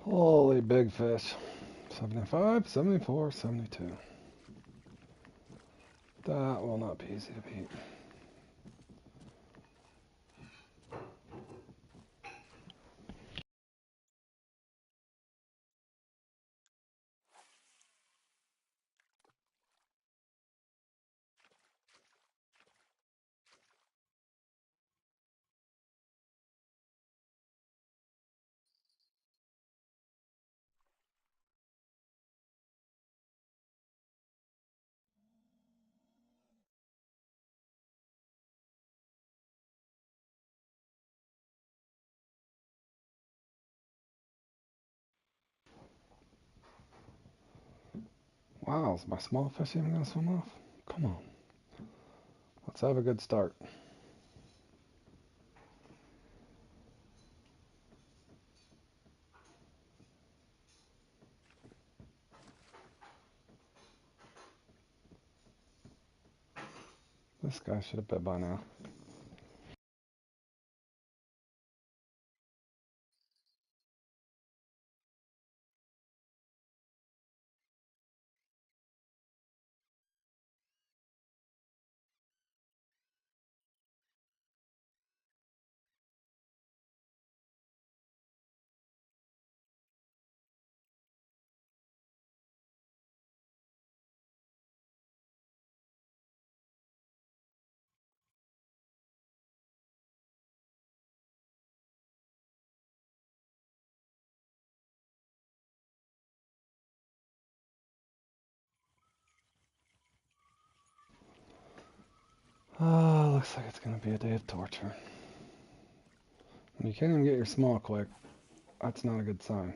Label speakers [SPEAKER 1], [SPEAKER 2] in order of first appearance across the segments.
[SPEAKER 1] Holy big fish. 75, 74, 72. That will not be easy to beat. Wow, is my small fish even gonna swim off? Come on. Let's have a good start. This guy should have bit by now. Ah, looks like it's gonna be a day of torture. When you can't even get your small quick, that's not a good sign.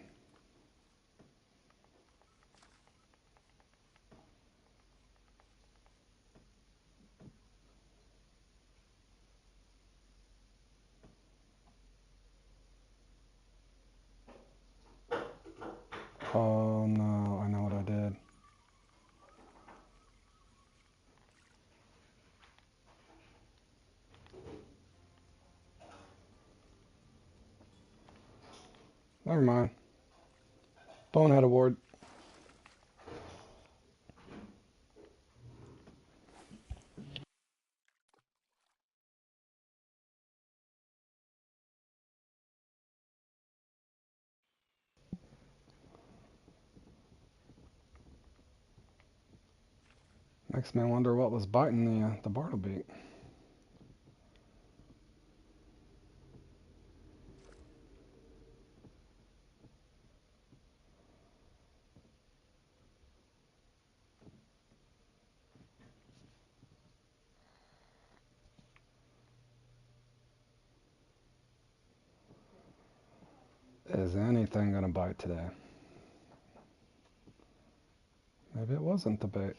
[SPEAKER 1] Oh no, I know what I did. Never mind. Bonehead award. Makes me wonder what was biting the bartleby. Is anything gonna bite today? Maybe it wasn't the bait.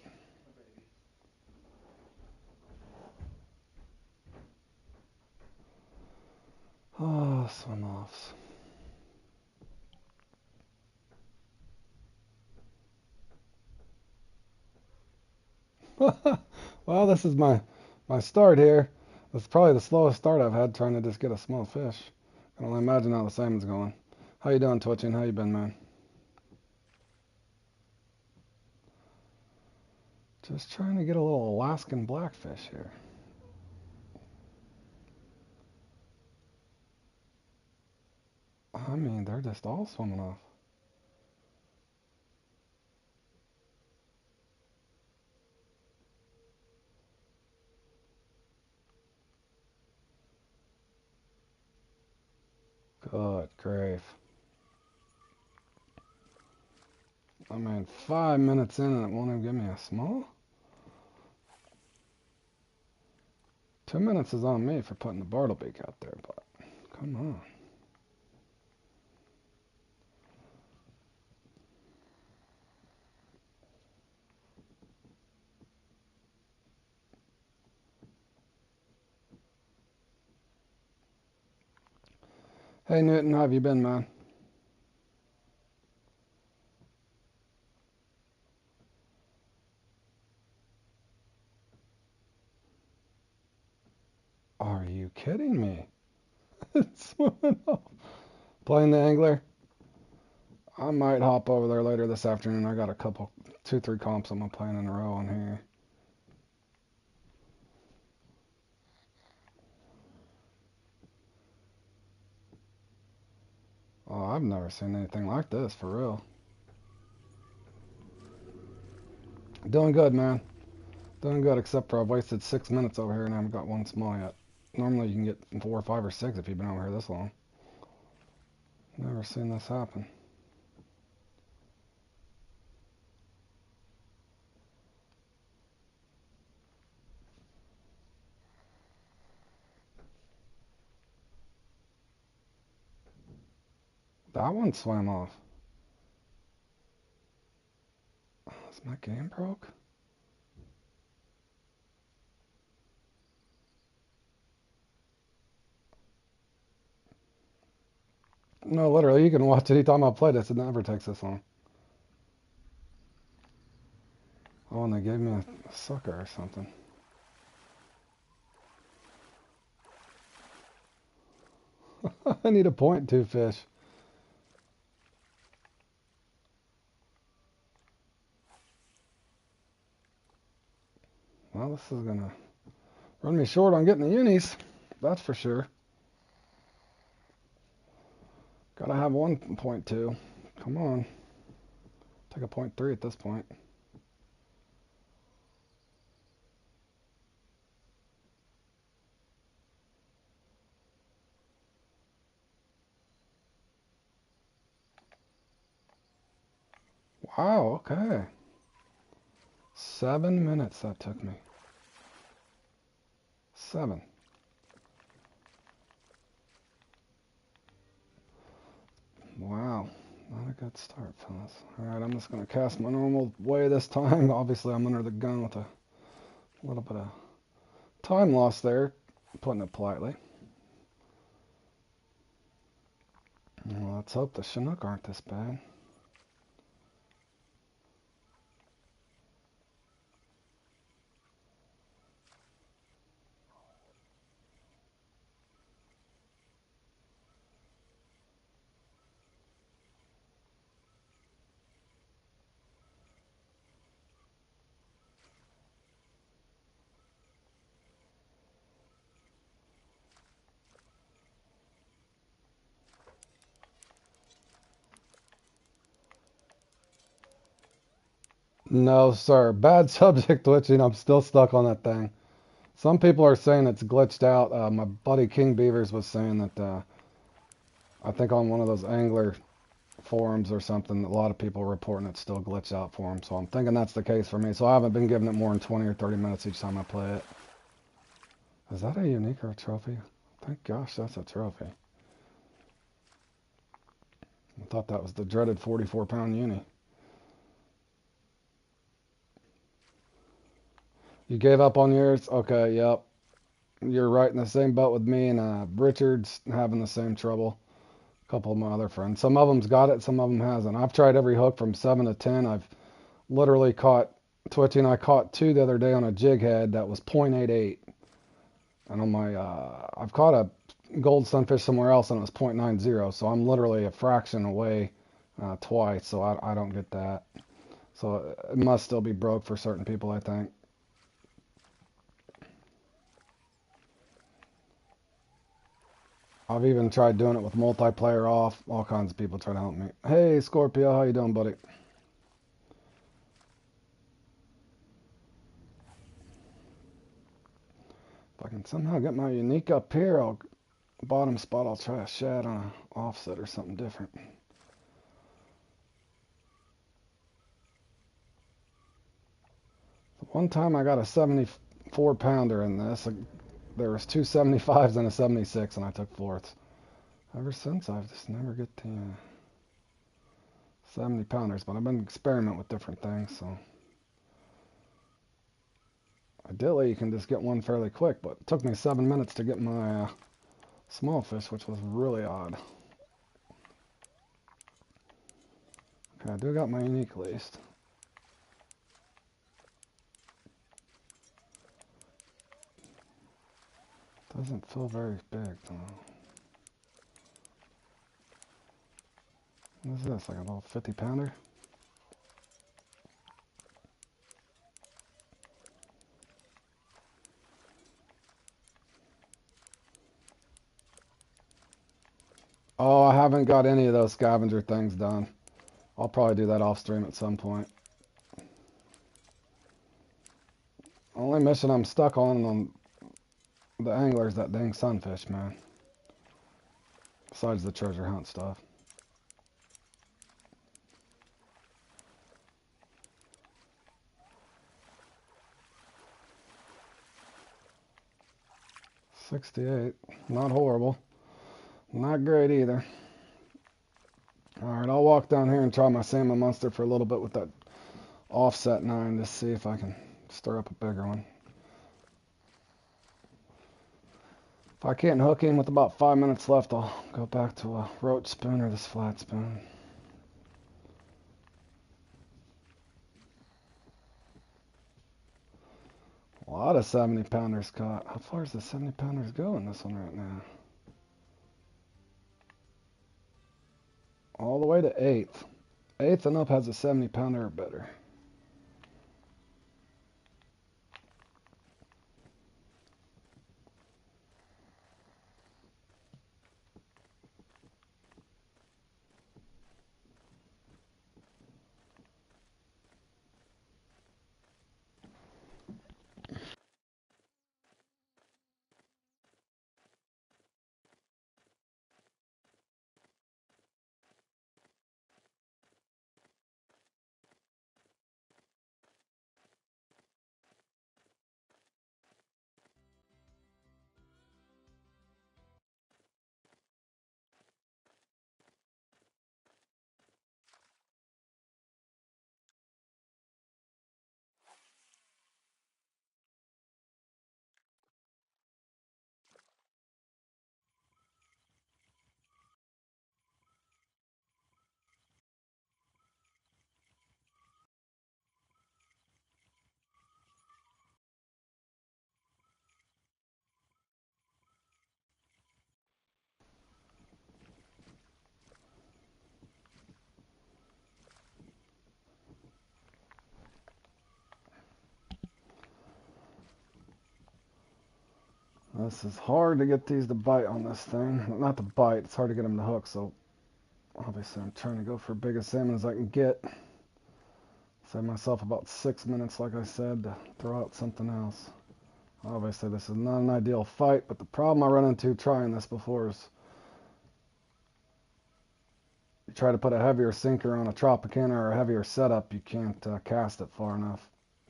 [SPEAKER 1] Oh, swim offs. Well, this is my start here. This is probably the slowest start I've had trying to just get a small fish. I can only imagine how the salmon's going. How you doing, Twitching? How you been, man? Just trying to get a little Alaskan blackfish here. I mean, they're just all swimming off. Good grief. I mean, 5 minutes in and it won't even give me a small? 2 minutes is on me for putting the Bartlebeak out there, but come on. Hey, Newton, how have you been, man? Are you kidding me? It's swimming off. Playing the angler? I might hop over there later this afternoon. I got a couple, 2, 3 comps I'm playing in a row on here. Oh, I've never seen anything like this, for real. Doing good, man. Doing good, except for I've wasted 6 minutes over here and I haven't got one small yet. Normally you can get 4 or 5 or 6 if you've been over here this long. Never seen this happen. That one swam off. Is my game broke? No, literally, you can watch it anytime I play this. It never takes this long. Oh, and they gave me a sucker or something. I need a 0.2 fish. Well, this is gonna run me short on getting the unis. That's for sure. Gotta have 1.2. Come on. Take a 0.3 at this point. Wow, okay. 7 minutes that took me. 7. Wow. Not a good start, fellas. Alright, I'm just going to cast my normal way this time. Obviously, I'm under the gun with a little bit of time loss there, putting it politely. Well, let's hope the Chinook aren't this bad. No, sir. Bad subject twitching. I'm still stuck on that thing. Some people are saying it's glitched out. My buddy King Beavers was saying that I think on one of those angler forums or something, a lot of people are reporting it's still glitched out for them. So I'm thinking that's the case for me. So I haven't been giving it more than 20 or 30 minutes each time I play it. Is that a unique or a trophy? Thank gosh that's a trophy. I thought that was the dreaded 44-pound uni. You gave up on yours? Okay, yep. You're right in the same boat with me, and Richard's having the same trouble. A couple of my other friends. Some of them's got it, some of them hasn't. I've tried every hook from 7 to 10. I've literally caught twitching. I caught 2 the other day on a jig head that was 0.88. And on my, I've caught a gold sunfish somewhere else and it was 0.90. So I'm literally a fraction away twice. So I don't get that. So it must still be broke for certain people, I think. I've even tried doing it with multiplayer off. All kinds of people try to help me. Hey, Scorpio, how you doing, buddy? If I can somehow get my unique up here, bottom spot, I'll try a shad on an offset or something different. One time I got a 74 pounder in this. There was 2 75s and a 76, and I took fourths. Ever since, I've just never get the 70 pounders, but I've been experimenting with different things, so. Ideally, you can just get one fairly quick, but it took me 7 minutes to get my small fish, which was really odd. Okay, I do got my unique laced. Doesn't feel very big, though. What is this, like a little 50 pounder? Oh, I haven't got any of those scavenger things done. I'll probably do that off stream at some point. Only mission I'm stuck on the angler is that dang sunfish, man. Besides the treasure hunt stuff. $68. Not horrible. Not great either. Alright, I'll walk down here and try my salmon monster for a little bit with that offset 9 to see if I can stir up a bigger one. If I can't hook in with about 5 minutes left, I'll go back to a roach spoon or this flat spoon. A lot of 70 pounders caught. How far does the 70 pounders go in this one right now? All the way to 8th. 8th and up has a 70 pounder or better. This is hard to get these to bite on this thing. Not to bite, it's hard to get them to hook, so obviously I'm trying to go for as big a salmon as I can get. Save myself about 6 minutes, like I said, to throw out something else. Obviously this is not an ideal fight, but the problem I run into trying this before is you try to put a heavier sinker on a Tropicana or a heavier setup, you can't cast it far enough.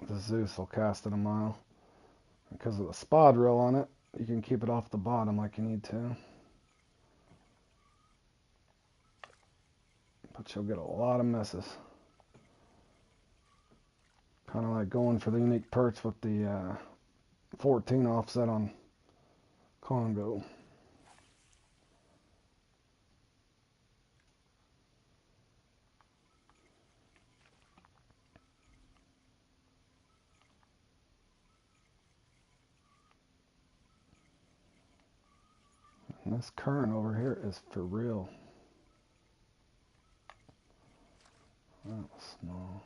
[SPEAKER 1] The Zeus will cast it a mile. Because of the spod reel on it, you can keep it off the bottom like you need to. But you'll get a lot of misses. Kind of like going for the unique perch with the 14 offset on Congo. And this current over here is for real. That was small.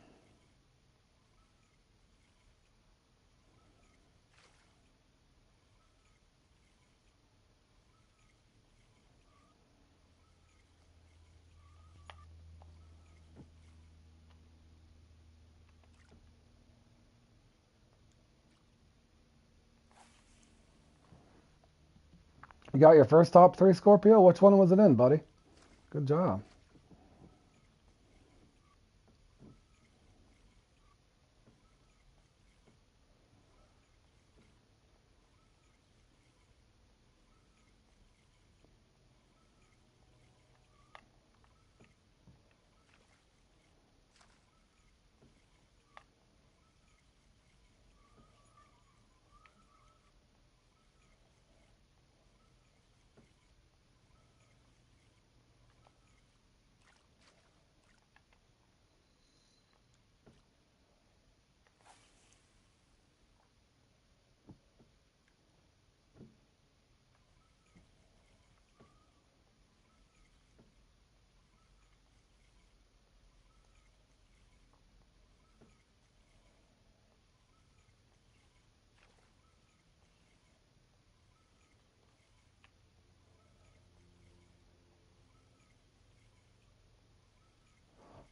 [SPEAKER 1] You got your first top 3, Scorpio? Which one was it in, buddy? Good job.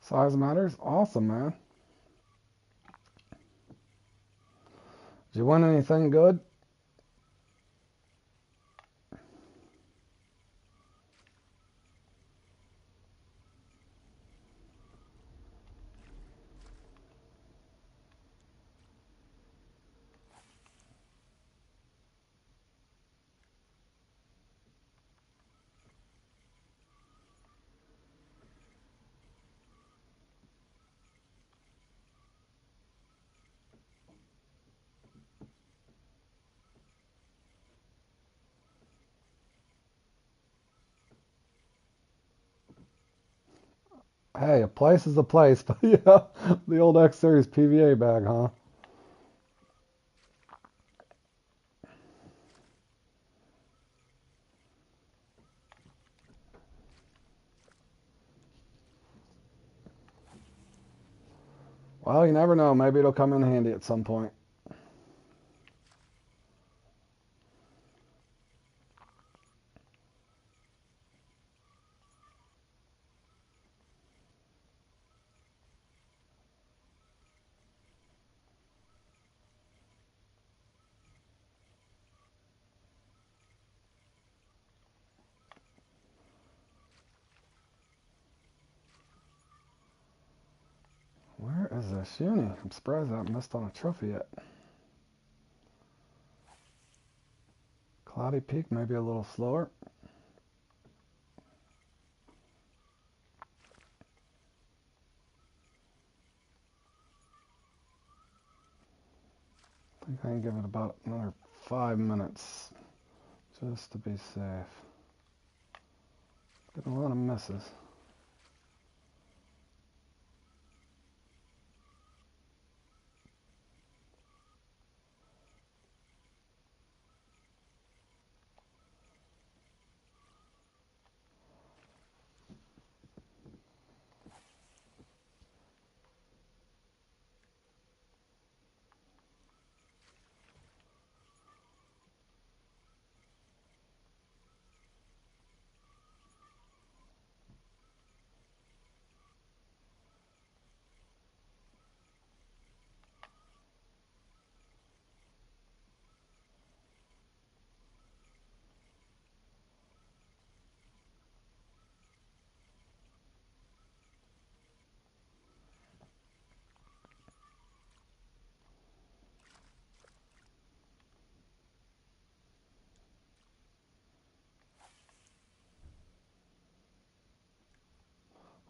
[SPEAKER 1] Size matters? Awesome, man. Did you win anything good? Hey, a place is a place, but yeah, the old X Series PVA bag, huh? Well, you never know. Maybe it'll come in handy at some point. Where is this uni? I'm surprised I haven't missed on a trophy yet. Cloudy Peak, maybe a little slower. I think I can give it about another 5 minutes just to be safe. Getting a lot of misses.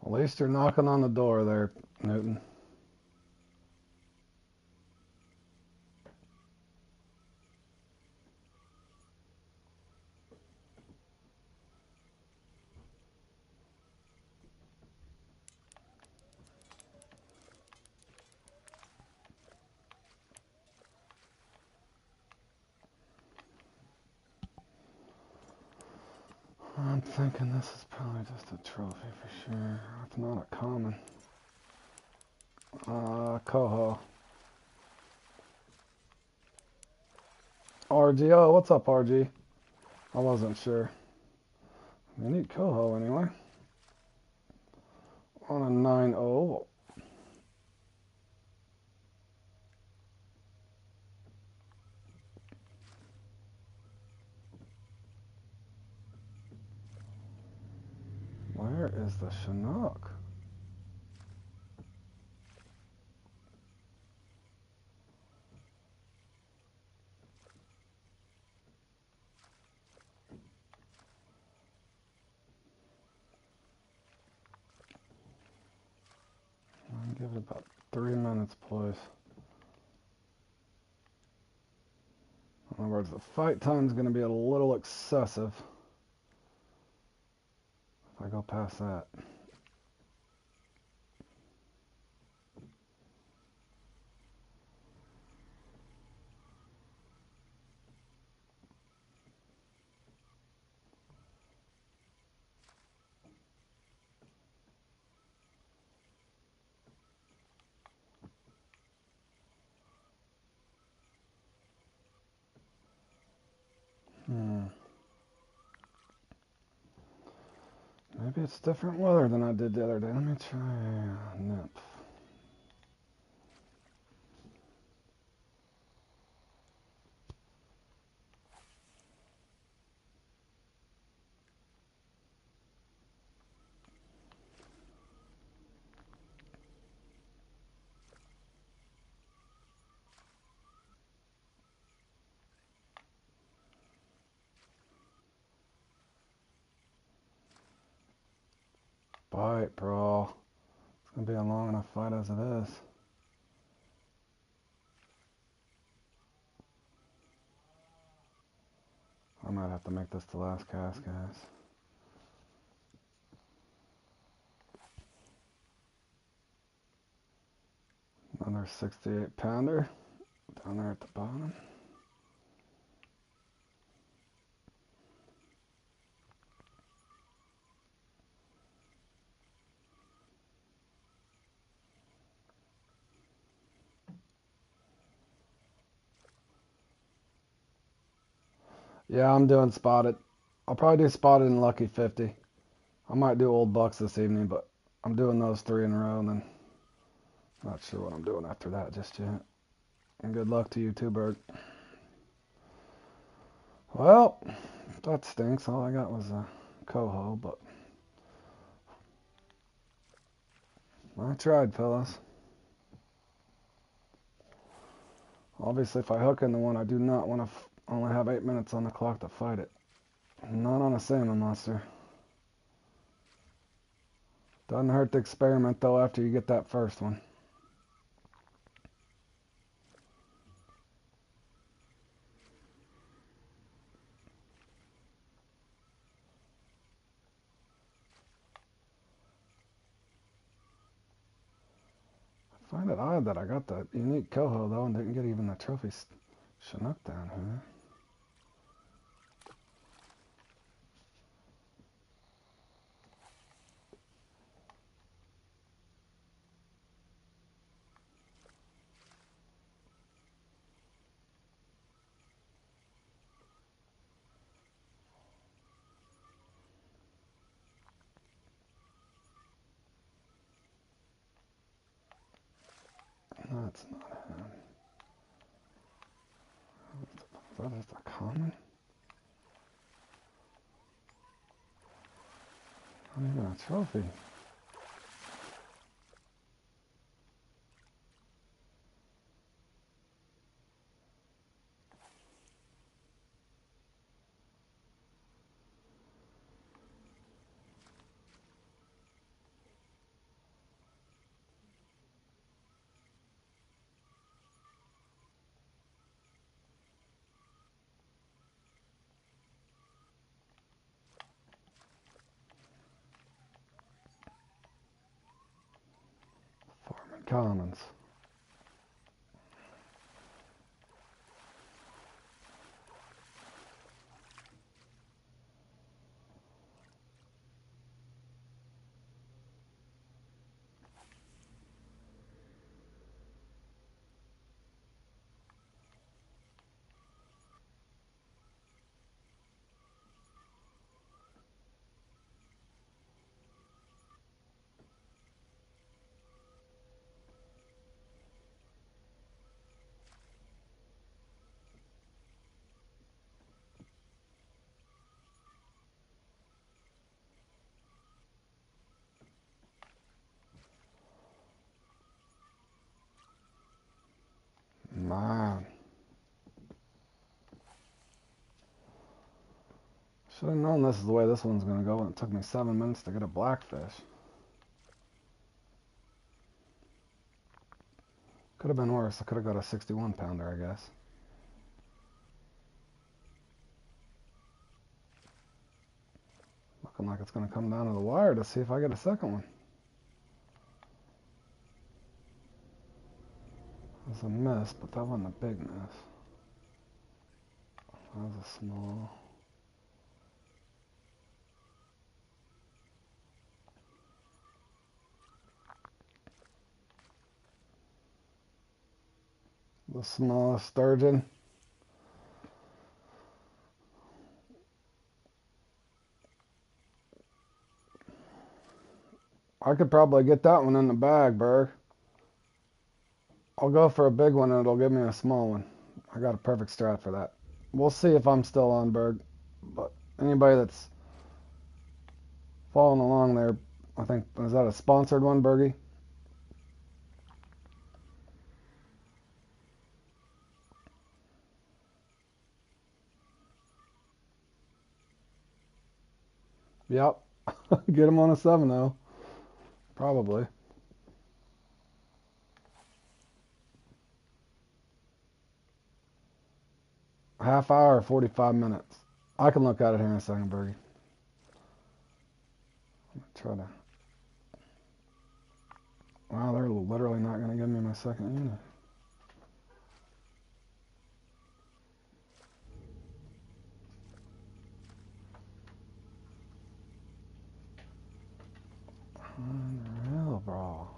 [SPEAKER 1] At least you're knocking on the door there, Newton. I'm thinking this is probably just a trophy for sure. It's not a common. Coho. RGO, what's up, RG? I wasn't sure. We need Coho anyway. On a 9-0. Where is the Chinook? I'll give it about 3 minutes, please. In other words, the fight time is going to be a little excessive if I go past that. Maybe it's different weather than I did the other day. Let me try Nymph. Bite, bro. It's gonna be a long enough fight as it is. I might have to make this the last cast, guys. Another 68 pounder down there at the bottom. Yeah, I'm doing spotted. I'll probably do spotted and lucky 50. I might do old bucks this evening, but I'm doing those 3 in a row, and then not sure what I'm doing after that just yet. And good luck to you too, Bert. Well, that stinks. All I got was a coho, but I tried, fellas. Obviously, if I hook into one, I do not want to only have 8 minutes on the clock to fight it. Not on a salmon monster. Doesn't hurt to experiment, though, after you get that first one. I find it odd that I got the unique coho, though, and didn't get even the trophy Chinook down here. That's not him. That is a common? Not even a trophy. Farming Commons. Man. Should have known this is the way this one's going to go, and it took me 7 minutes to get a blackfish. Could have been worse. I could have got a 61 pounder, I guess. Looking like it's going to come down to the wire to see if I get a second one. It was a miss, but that wasn't a big miss. That was a small. The smallest sturgeon. I could probably get that one in the bag, Berg. I'll go for a big one and it'll give me a small one. I got a perfect strat for that. We'll see if I'm still on, Berg. But anybody that's following along there, I think, is that a sponsored one, Bergie? Yep. Get him on a 7-0. Probably. Half hour, 45 minutes. I can look at it here in a second, Bergie. Try to. Wow, they're literally not going to give me my second unit. Unreal, bro.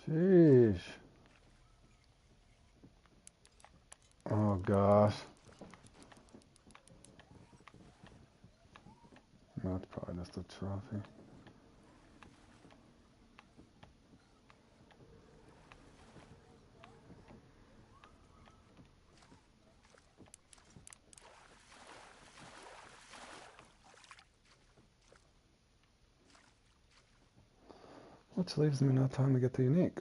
[SPEAKER 1] Jeez. Oh, gosh. That's probably just a trophy. Which leaves me no time to get the unique.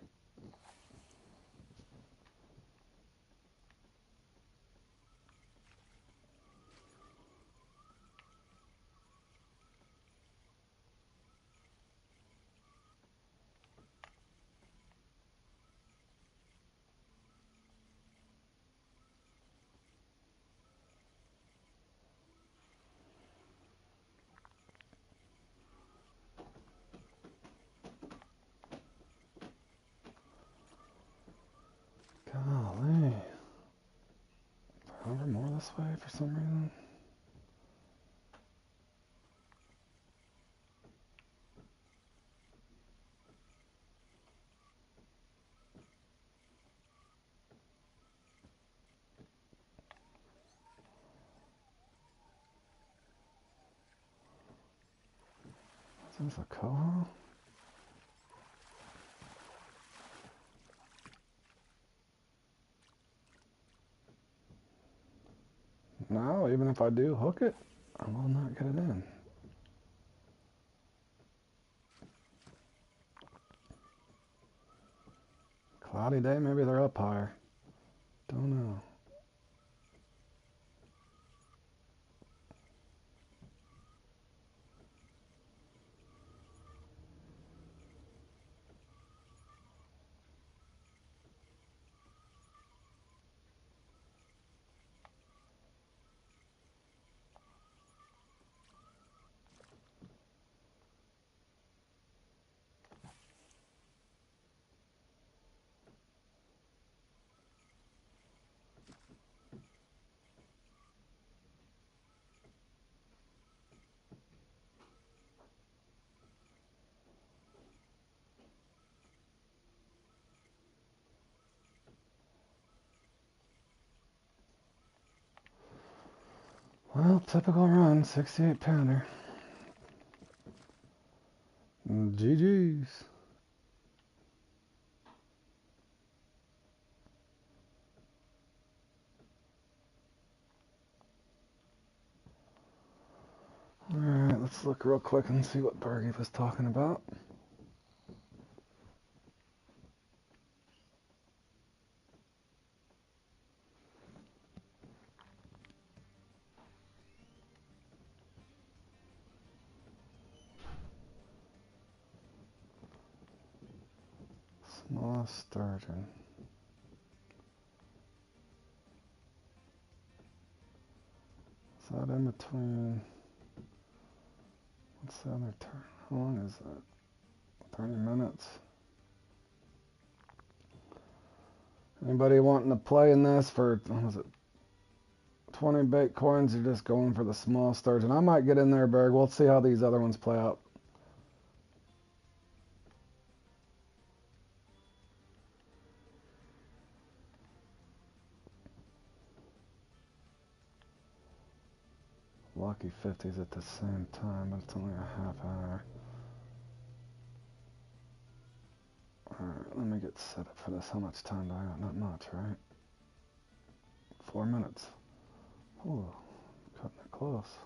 [SPEAKER 1] Golly. Hover more this way for some reason. Is this a Coho? No, even if I do hook it, I will not get it in. Cloudy day, maybe they're up higher. Don't know. Well, typical run, 68 pounder. GG's. Alright, let's look real quick and see what Bergie was talking about. Small sturgeon. Is that in between? What's the other turn? How long is that? 30 minutes. Anybody wanting to play in this for, what was it, 20 bait coins? You're just going for the small sturgeon. I might get in there, Berg. We'll see how these other ones play out. Lucky 50s at the same time, but it's only a half hour. Alright, let me get set up for this. How much time do I got? Not much, right? 4 minutes. Ooh, cutting it close.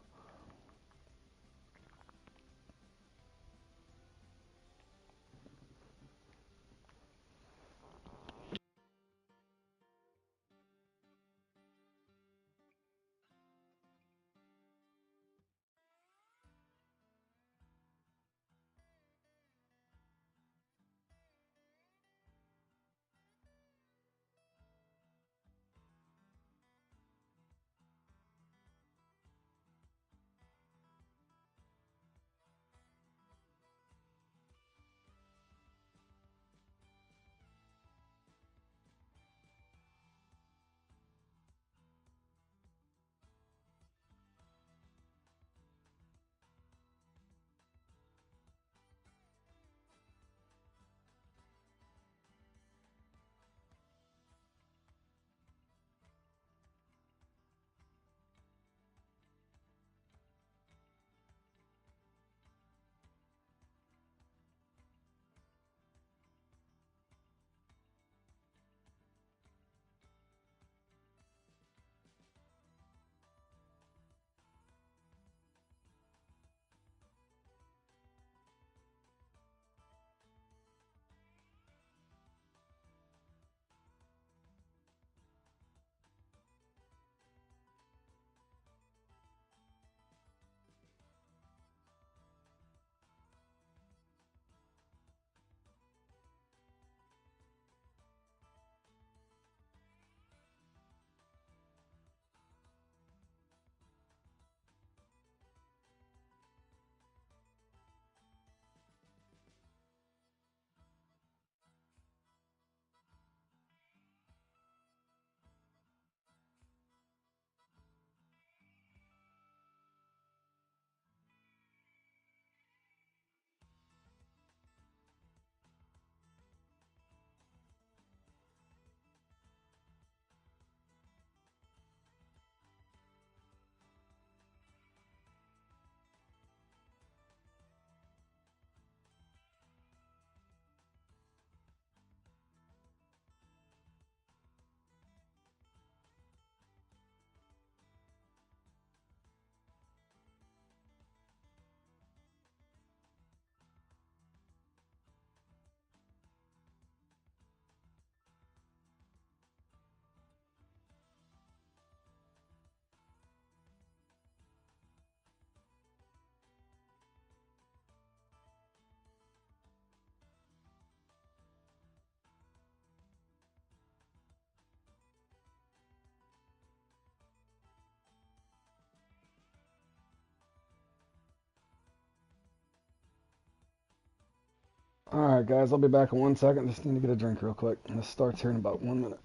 [SPEAKER 1] Alright, guys, I'll be back in 1 second. Just need to get a drink real quick. This starts here in about 1 minute.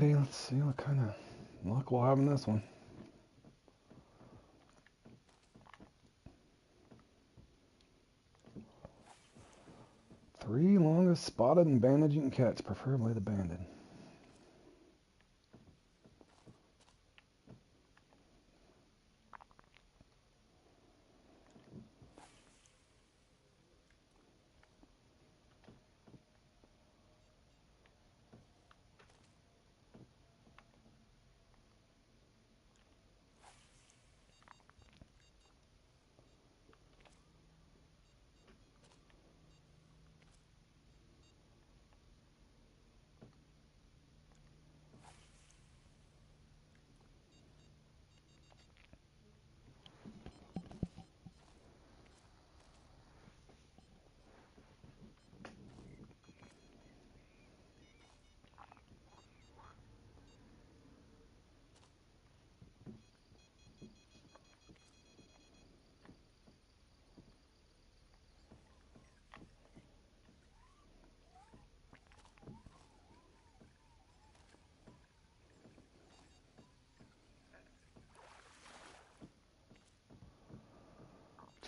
[SPEAKER 1] Alrighty, let's see what kind of luck we'll have in this one. Three longest spotted and banded you can catch, preferably the banded.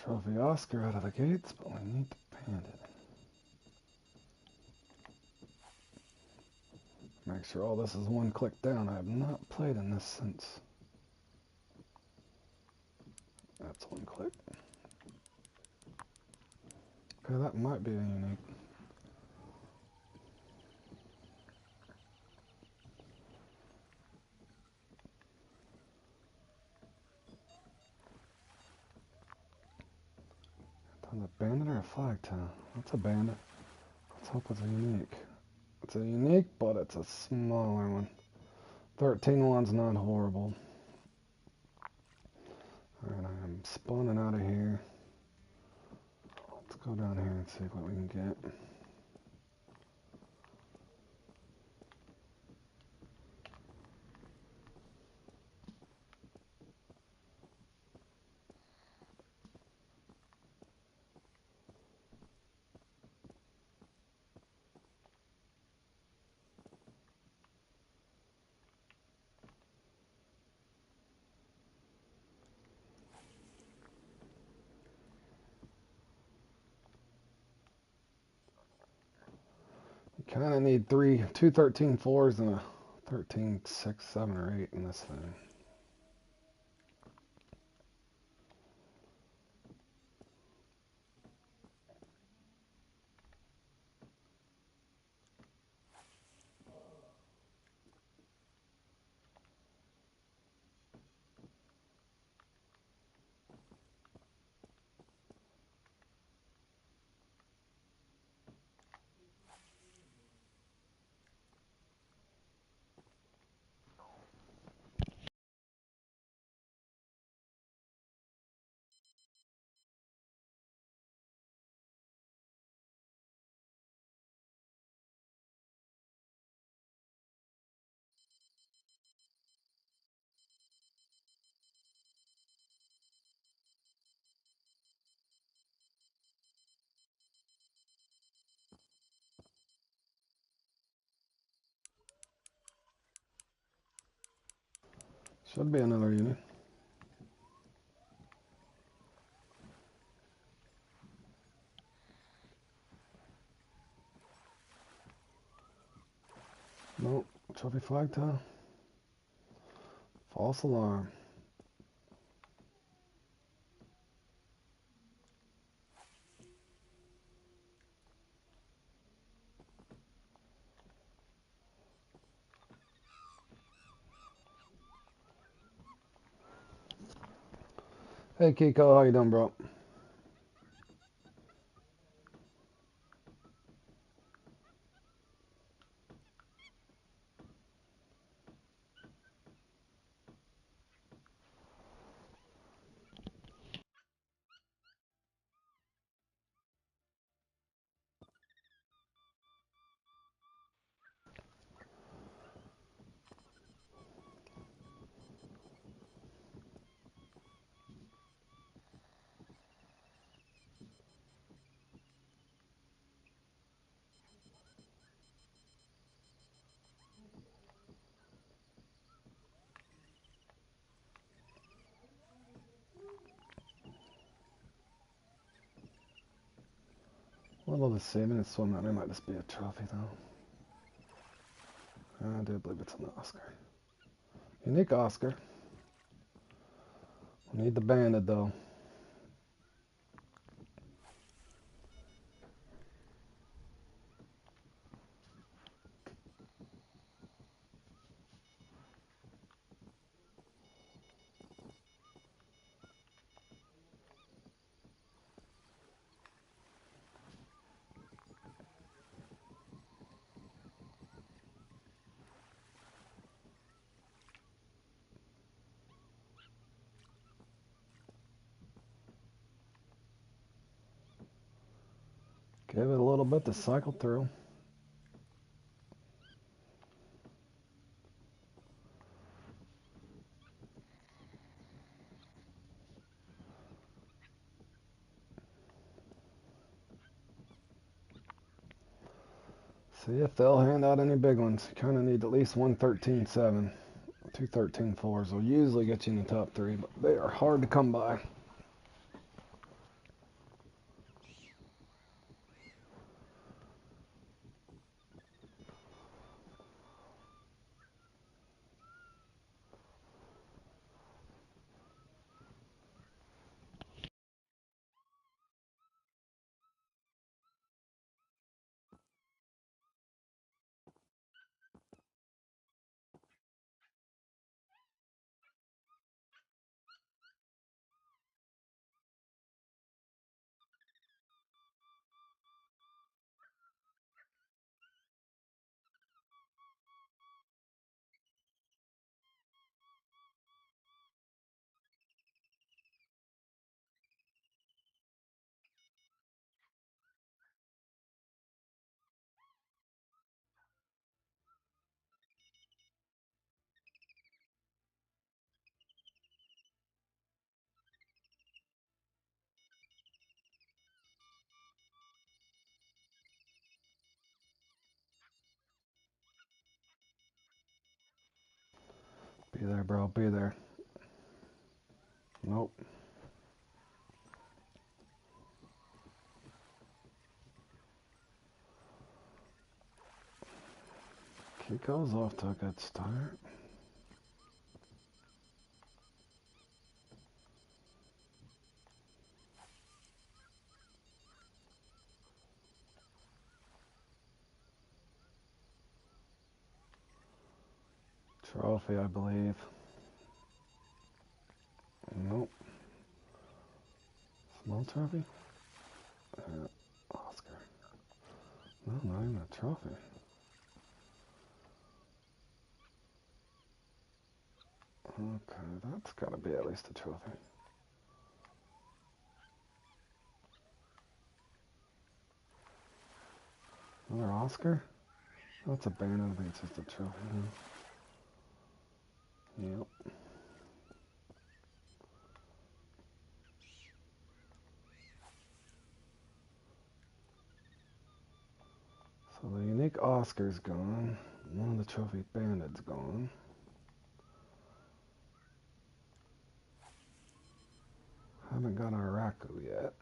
[SPEAKER 1] Trophy Oscar out of the gates, but we need to band it. Make sure all this is one click down. I have not played in this since. That's one click. Okay, that might be a unique. Is it a bandit or a flag town? That's a bandit. Let's hope it's a unique. It's a unique, but it's a smaller one. 13-1's not horrible. Alright, I am spawning out of here. Let's go down here and see what we can get. You kind of need two 13-4s and a 13-6, 7, or 8 in this thing. Should be another unit. Nope. Trophy flag town. False alarm. Hey Kiko, how you doing, bro? Well, the salmon and swim runner might just be a trophy, though. I do believe it's an Oscar. Unique Oscar. We need the banded, though. Give it a little bit to cycle through. See if they'll hand out any big ones. You kind of need at least one 13.7. Two 13.4s will usually get you in the top three, but they are hard to come by. Be there, bro. Be there. Nope. Kiko's off to a good start. Trophy, I believe. Nope. Small trophy? Oscar. No, not even a trophy. Okay, that's gotta be at least a trophy. Another Oscar? That's a banner. I think it's just a trophy. Yep. So the unique Oscar's gone. One of the trophy bandits gone. Haven't got our Raku yet.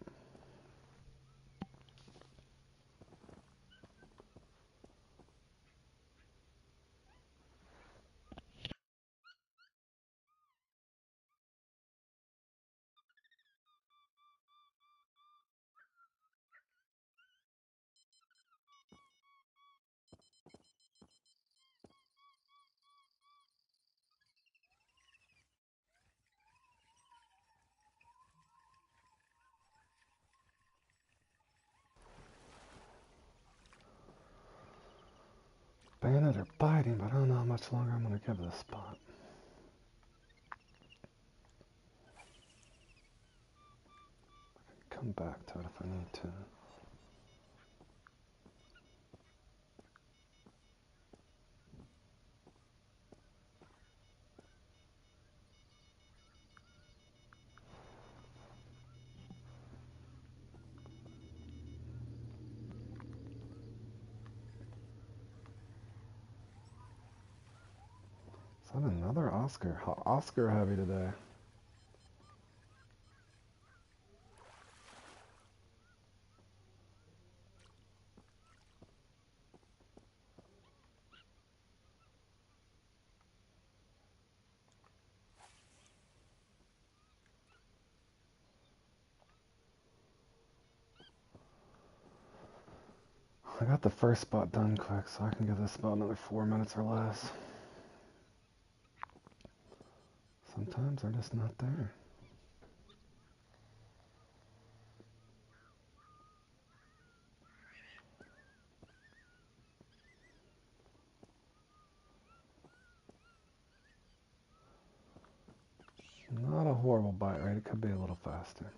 [SPEAKER 1] Bandit are biting, but I don't know how much longer I'm going to give this spot. I can come back to it if I need to. Is that another Oscar? Oscar heavy today. I got the first spot done quick, so I can get this about another 4 minutes or less. Sometimes they're just not there. Not a horrible bite rate. It could be a little faster.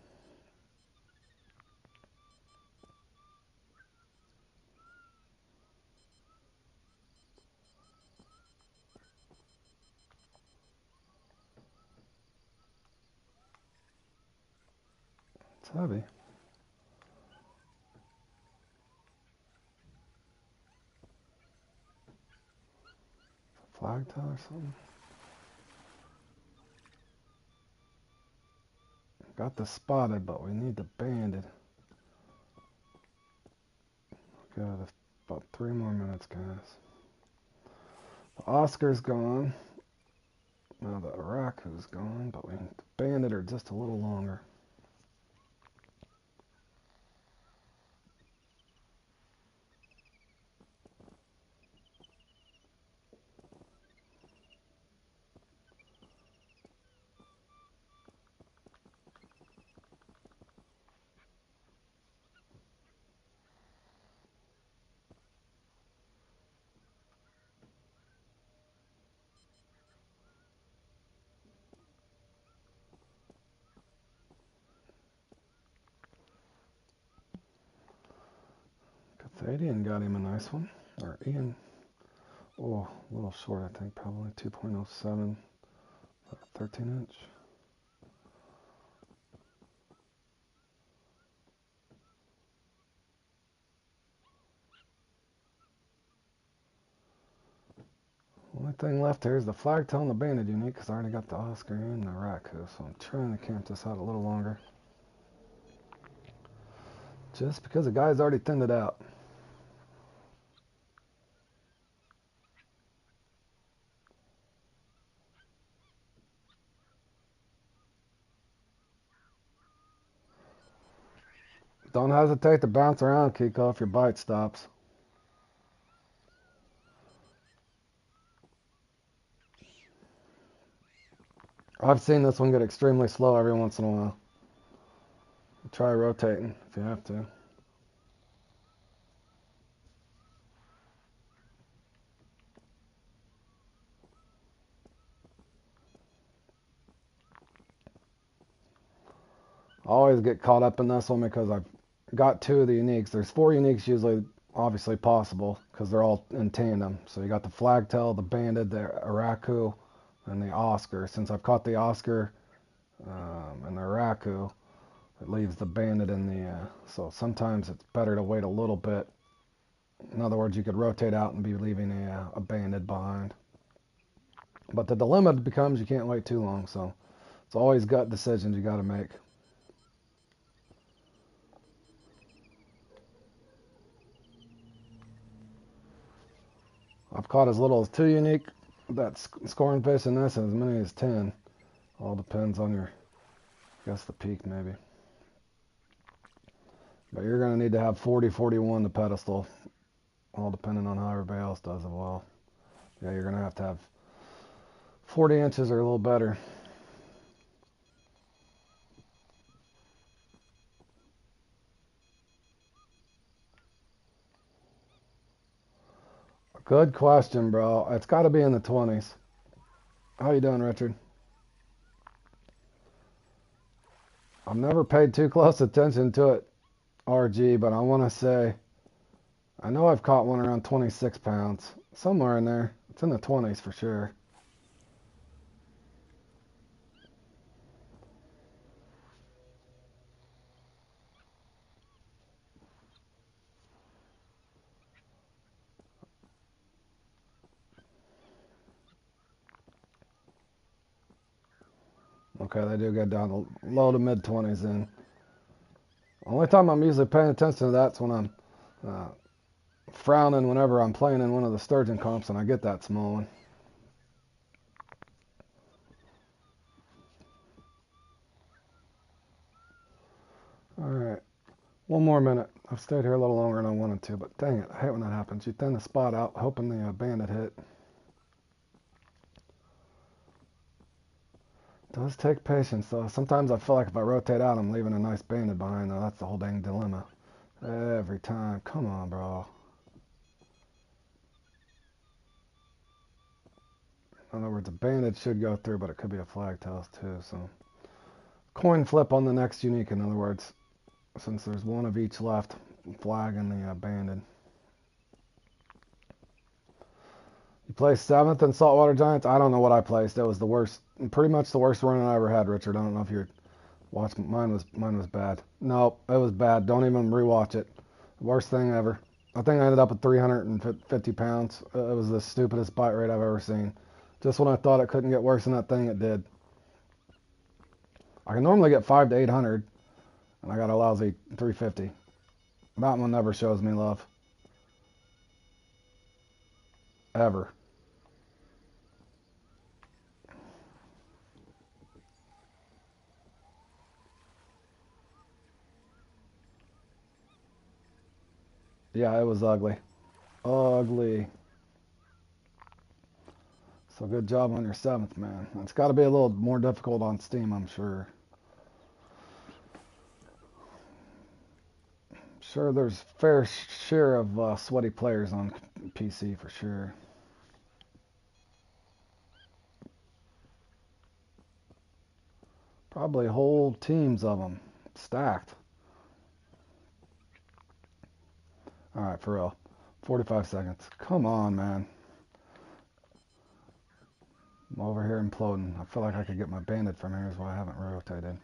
[SPEAKER 1] It's heavy. Flag tail or something? Got the spotted, but we need the banded. Got about 3 more minutes, guys. The Oscar's gone. Now the Araku's gone, but we the banded are just a little longer. Cathadian got him a nice one. Or Ian. Oh, a little short, I think. Probably 2.07. 13 inch. Only thing left here is the flagtail and the banded unique, because I already got the Oscar and the Araku, so I'm trying to camp this out a little longer. Just because the guy's already thinned it out. Don't hesitate to bounce around, Kiko, if your bite stops. I've seen this one get extremely slow every once in a while. Try rotating if you have to. I always get caught up in this one because I've got 2 of the uniques. There's 4 uniques usually, obviously possible, because they're all in tandem. So you got the flagtail, the banded, the Araku, and the Oscar. Since I've caught the Oscar and the Araku, it leaves the banded in the. So sometimes it's better to wait a little bit. In other words, you could rotate out and be leaving a banded behind. But the dilemma becomes you can't wait too long. So it's always gut decisions you got to make. I've caught as little as 2 unique. That's scoring fish in this, and as many as 10. All depends on your, I guess, the peak maybe. But you're going to need to have 40, 41 to pedestal, all depending on how everybody else does it well. Yeah, you're going to have 40 inches or a little better. Good question, bro. It's got to be in the 20s. How you doing, Richard? I've never paid too close attention to it, RG, but I want to say, I know I've caught one around 26 pounds. Somewhere in there. It's in the 20s for sure. Okay, they do get down to low to mid 20s then. Only time I'm usually paying attention to that's when I'm frowning whenever I'm playing in one of the sturgeon comps and I get that small one. All right, 1 more minute. I've stayed here a little longer than I wanted to, but dang it, I hate when that happens. You thin the spot out, hoping the bandit hit. It does take patience, though. Sometimes I feel like if I rotate out, I'm leaving a nice bandit behind, though. That's the whole dang dilemma. Every time. Come on, bro. In other words, a bandit should go through, but it could be a flag toss, too, so. Coin flip on the next unique, in other words, since there's one of each left, flag and the bandit. You placed 7th in Saltwater Giants? I don't know what I placed. It was the worst, pretty much the worst run I ever had, Richard. I don't know if you're watching. Mine was bad. No, it was bad. Don't even rewatch it. Worst thing ever. I think I ended up at 350 pounds. It was the stupidest bite rate I've ever seen. Just when I thought it couldn't get worse than that thing, it did. I can normally get 5 to 800, and I got a lousy 350. That one never shows me love. Ever. Yeah, it was ugly. Ugly. So good job on your 7th, man. It's got to be a little more difficult on Steam, I'm sure. Sure, there's fair share of sweaty players on PC for sure. Probably whole teams of them stacked. All right, for real. 45 seconds. Come on, man. I'm over here imploding. I feel like I could get my bandit from here, is why I haven't rotated.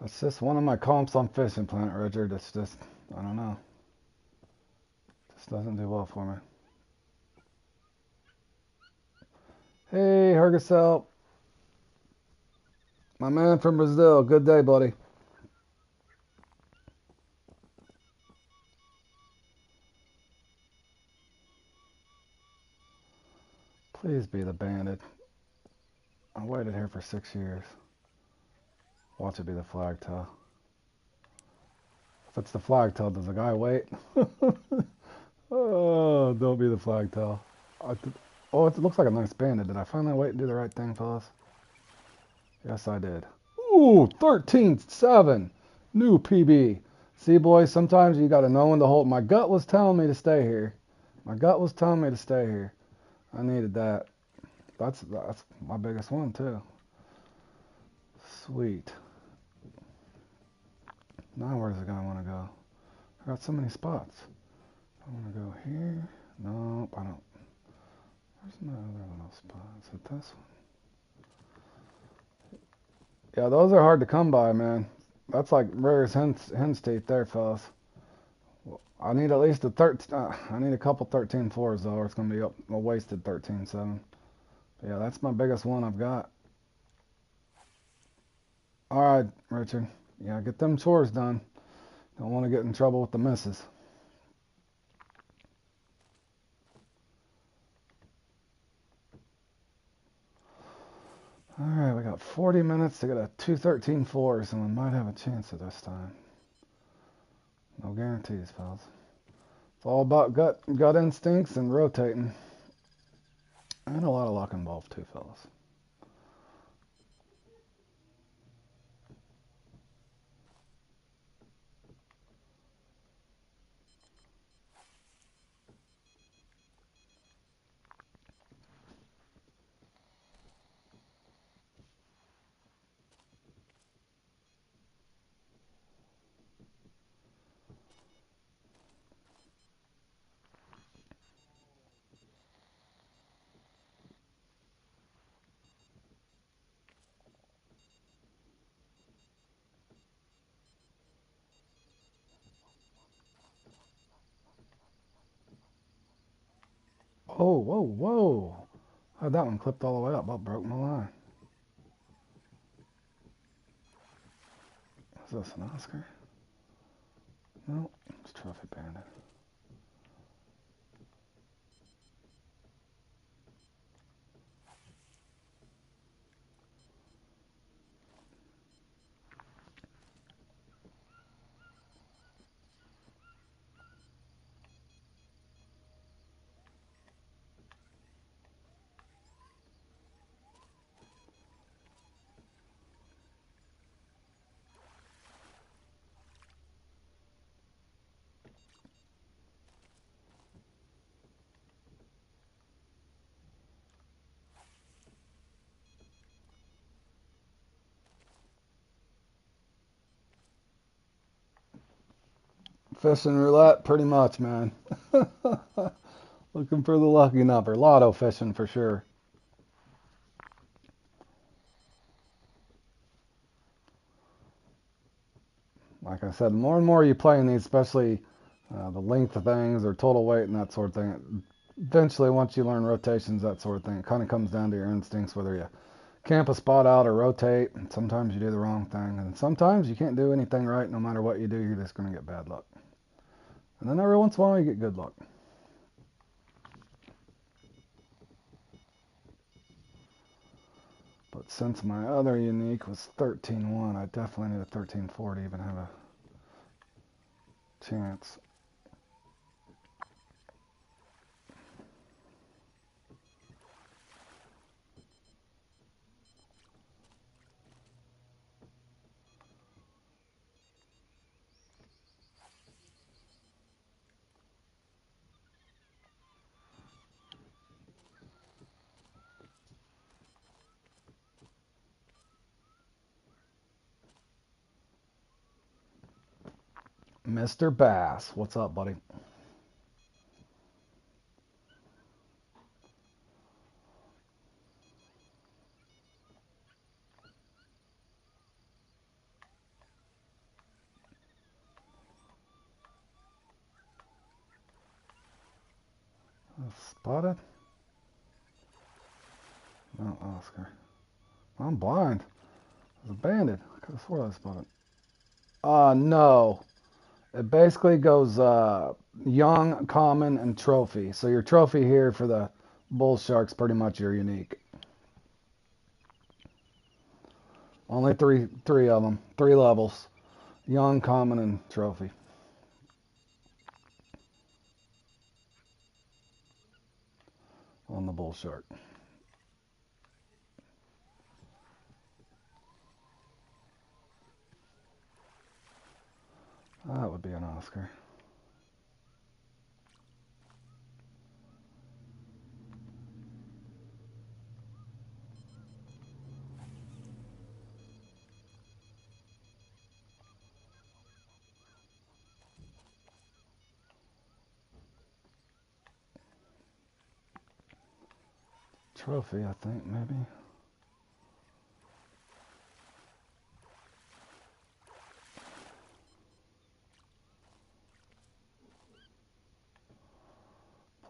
[SPEAKER 1] That's just one of my comps on Fishing Planet, Richard. It's just, I don't know. Just doesn't do well for me. Hey, Hergesel. My man from Brazil. Good day, buddy. Please be the bandit. I waited here for 6 years. Watch it be the flag tail. If it's the flag tail, does the guy wait? Oh, don't be the flag tail. Oh, it looks like a nice bandit. Did I finally wait and do the right thing, fellas? Yes, I did. Ooh, 13-7. New PB. See, boys, sometimes you got to know when to hold. My gut was telling me to stay here. My gut was telling me to stay here. I needed that. That's my biggest one, too. Sweet. Now where does the guy want to go? I got so many spots. I want to go here. Nope, I don't. Where's my other little spot? Is it this one? Yeah, those are hard to come by, man. That's like rare as hen's teeth there, fellas. I need at least I need a couple 13-4s, though, or it's going to be a wasted 13-7. Yeah, that's my biggest one I've got. All right, Richard. Yeah, get them chores done. Don't want to get in trouble with the missus. All right, we got 40 minutes to get a 2-13-4s, and we might have a chance at this time. No guarantees, fellas. It's all about gut instincts and rotating. And a lot of luck involved, too, fellas. Oh, whoa, whoa. How'd that one clipped all the way up? About broke my line. this, an Oscar? No, it's Trophy Bandit. Fishing roulette, pretty much, man. Looking for the lucky number. Lotto fishing for sure. Like I said, the more and more you play in these, especially the length of things or total weight and that sort of thing, eventually once you learn rotations, that sort of thing, it kind of comes down to your instincts, whether you camp a spot out or rotate. And sometimes you do the wrong thing, and sometimes you can't do anything right. No matter what you do, you're just going to get bad luck. And then every once in a while, you get good luck. But since my other unique was 13-1, I definitely need a 13-4 to even have a chance. Mr. Bass, what's up, buddy? Spotted? No, Oscar. I'm blind. It was a bandit. I could have sworn I spotted. No. It basically goes young, common, and trophy. So your trophy here for the bull shark's pretty much your unique. Only three of them. 3 levels. Young, common, and trophy. On the bull shark. That would be an Oscar. Trophy, I think, maybe.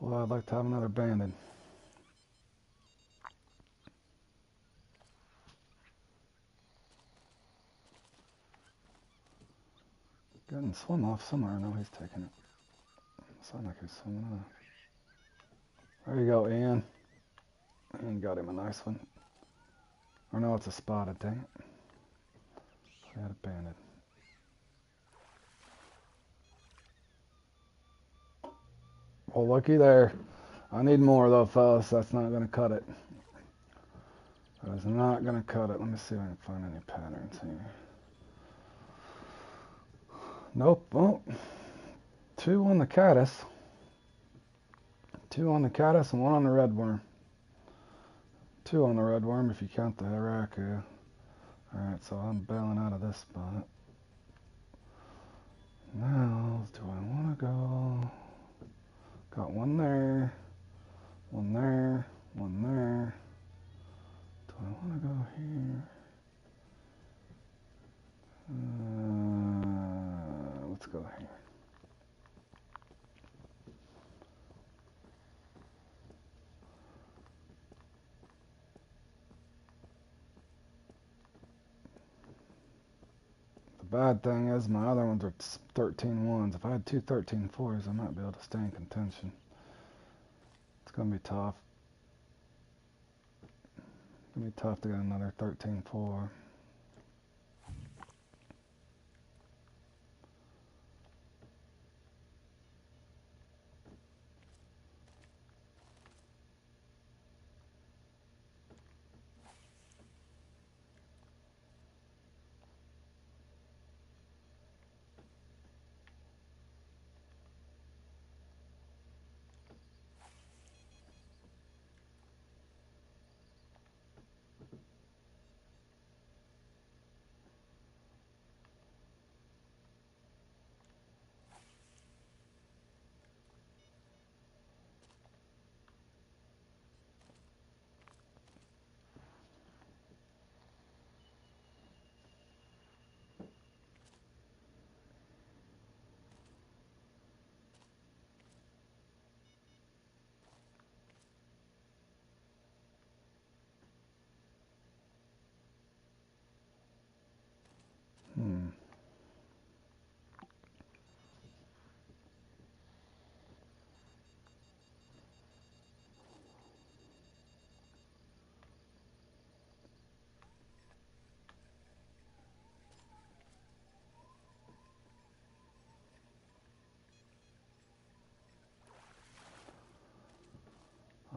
[SPEAKER 1] Boy, I'd like to have another banded. Getting swim off somewhere. I know he's taking it. Sound like he's swimming off. There you go, Ian. Ian got him a nice one. Or no, it's a spotted, dang it. We had a banded. Well, looky there. I need more though, fellas. That's not going to cut it. That is not going to cut it. Let me see if I can find any patterns here. Nope. Well, 2 on the caddis. 2 on the caddis and 1 on the red worm. 2 on the red worm if you count the haraku. Alright, so I'm bailing out of this spot. Now, do I want to go? Got 1 there, 1 there, 1 there. Do I want to go here? Let's go here. The bad thing is my other ones are 13 ones. If I had two 13 fours, I might be able to stay in contention. It's going to be tough. It's going to be tough to get another 13 4.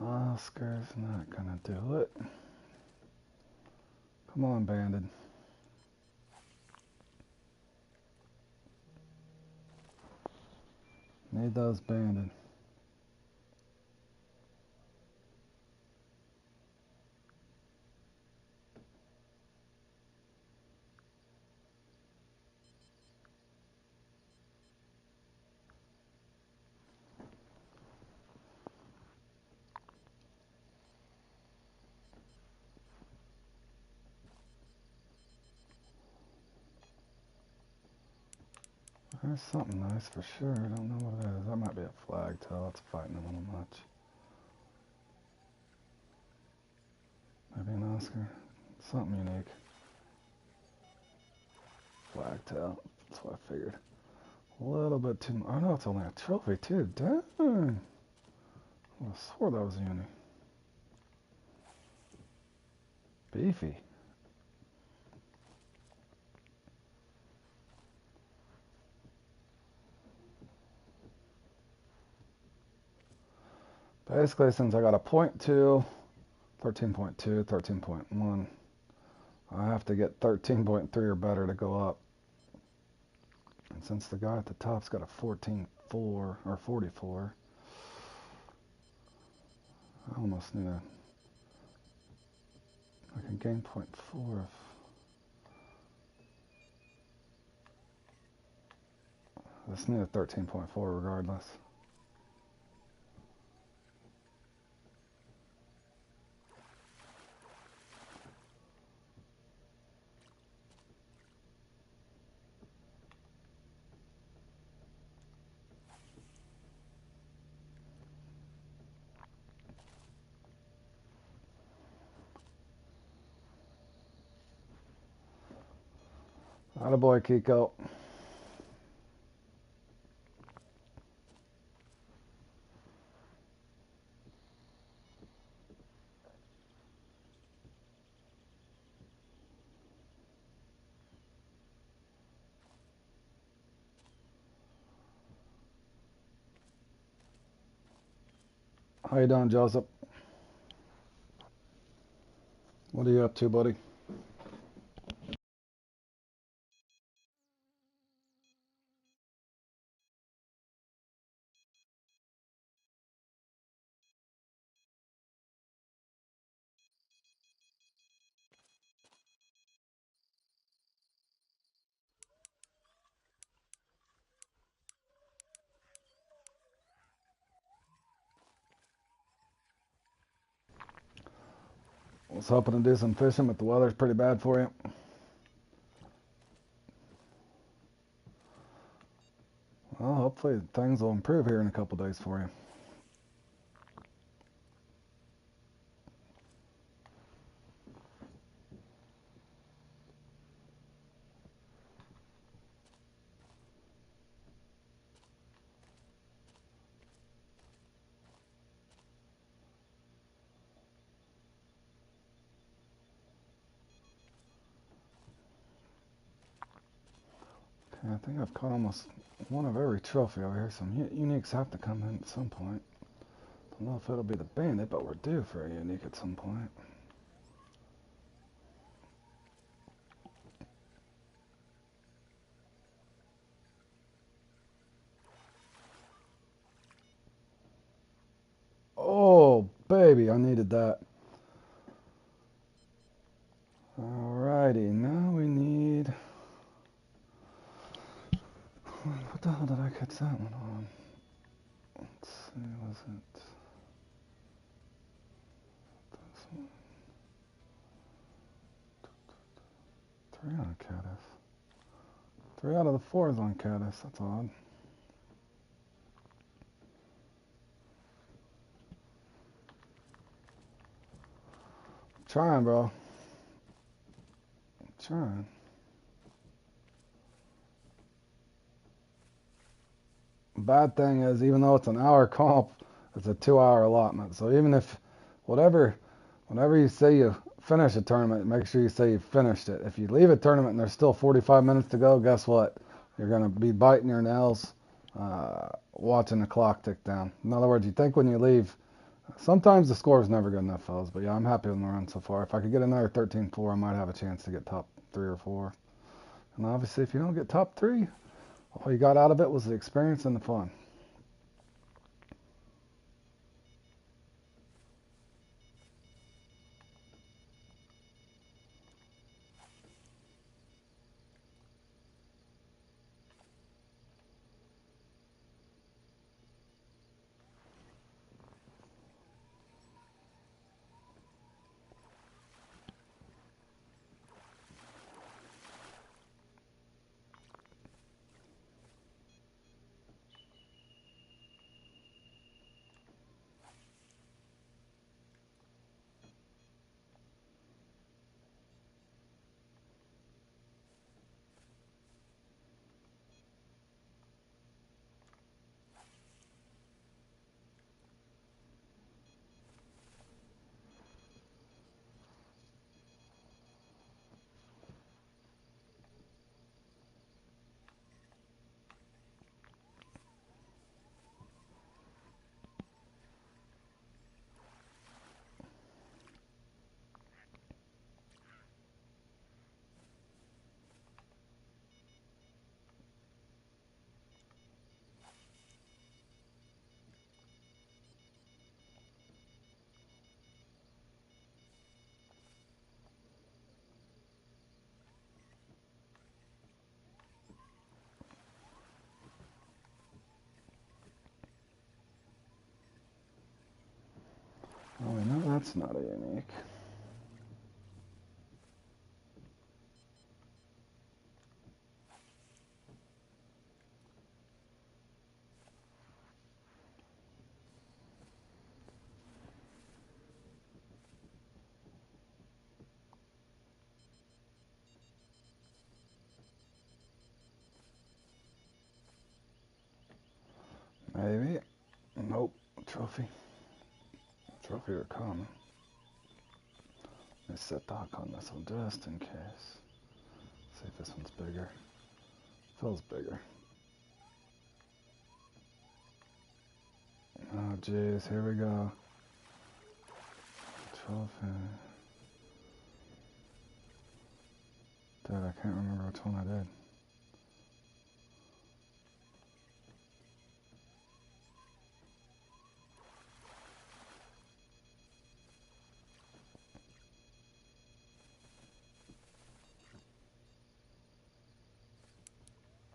[SPEAKER 1] Oscar's not gonna do it. Come on, Banded. Need those Banded. There's something nice for sure. I don't know what it is. That might be a flag tail. It's fighting a little much. Maybe an Oscar. Something unique. Flag tail. That's what I figured. A little bit too much. Oh no, it's only a trophy too. Dang. I swore that was a uni. Beefy. Basically, since I got a 0.2, 13.2, 13.1, I have to get 13.3 or better to go up. And since the guy at the top's got a 14.4 or 44, I almost need a... I can gain 0.4 if... I just need a 13.4 regardless. Attaboy, Kiko. How you doing, Joseph? What are you up to, buddy? I was hoping to do some fishing, but the weather's pretty bad for you. Well, hopefully things will improve here in a couple days for you. Yeah, I think I've caught almost one of every trophy over here. Some uniques have to come in at some point. Don't know if it'll be the bandit, but we're due for a unique at some point. Oh, baby, I needed that. Alrighty, now we need... What the hell did I catch that one on? Let's see, was it... This one? 3 on Caddis. 3 out of the 4 is on Caddis, that's odd. Trying, bro. Trying. Bad thing is, even though it's an hour comp, it's a 2-hour allotment. So even if whenever you say you finish a tournament, make sure you say you finished it. If you leave a tournament and there's still 45 minutes to go, guess what? You're gonna be biting your nails, watching the clock tick down. In other words, you think when you leave. Sometimes the score is never good enough, fellas. But yeah, I'm happy with my run so far. If I could get another 13-4, I might have a chance to get top 3 or 4. And obviously, if you don't get top 3, all you got out of it was the experience and the fun. Oh, we know that's not a unique. Maybe. Nope. Trophy. Trophy or common. Let's set the hook on this one just in case. See if this one's bigger. Feels bigger. Oh, jeez. Here we go. Trophy. Dude, I can't remember which one I did.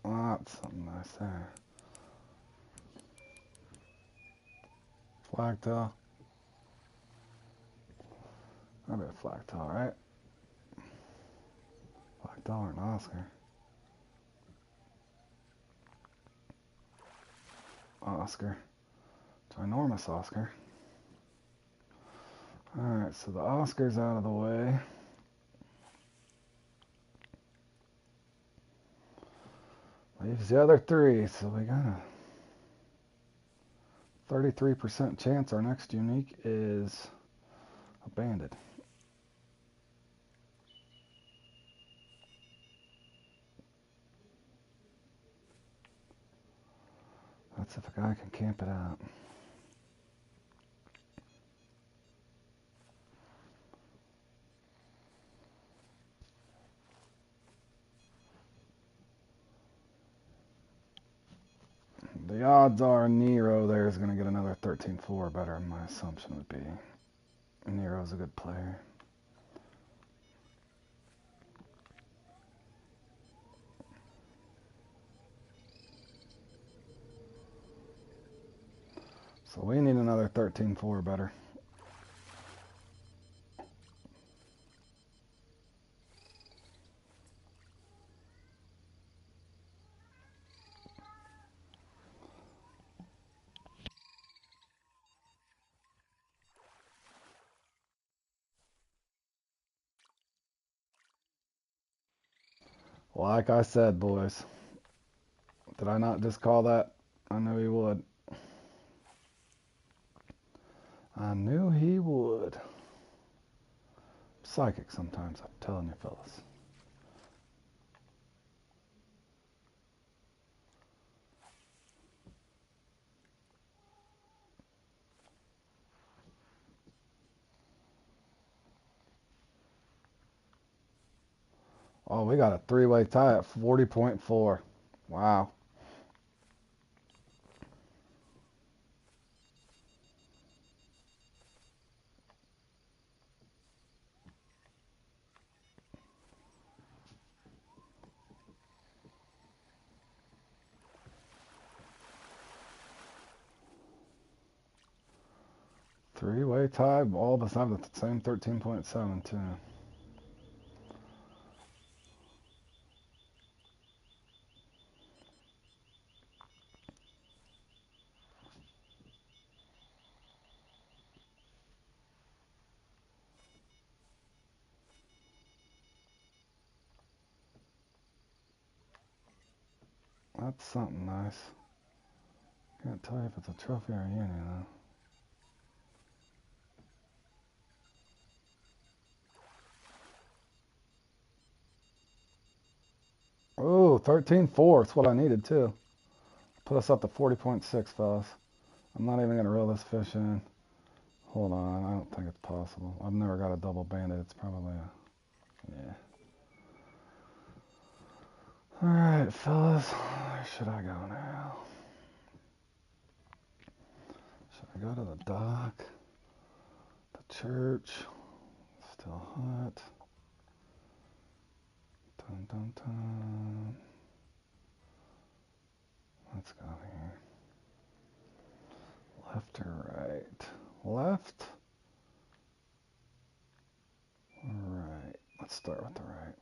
[SPEAKER 1] Oh, that's something nice there. Flagtail. That'd be a flagtail, right? Flagtail or an Oscar? Oscar. Ginormous Oscar. Alright, so the Oscar's out of the way. Leaves the other 3, so we got a 33% chance our next unique is a bandit. That's if a guy can camp it out. The odds are Nero there is going to get another 13-4 better than my assumption would be. Nero's a good player. So we need another 13-4 better. Like I said, boys. Did I not just call that? I knew he would. I knew he would. Psychic sometimes, I'm telling you, fellas. Oh, we got a three-way tie at 40.4. Wow. Three-way tie, all of us have the same 13.7 too. That's something nice. Can't tell you if it's a trophy or a uni though. Oh, 13.4. That's what I needed too. Put us up to 40.6, fellas. I'm not even going to reel this fish in. Hold on, I don't think it's possible. I've never got a double banded. It's probably a... Yeah. Alright, fellas. Where should I go now? Should I go to the dock? The church? Still hot. Dun dun dun. Let's go here. Left or right? Left? Right. Let's start with the right.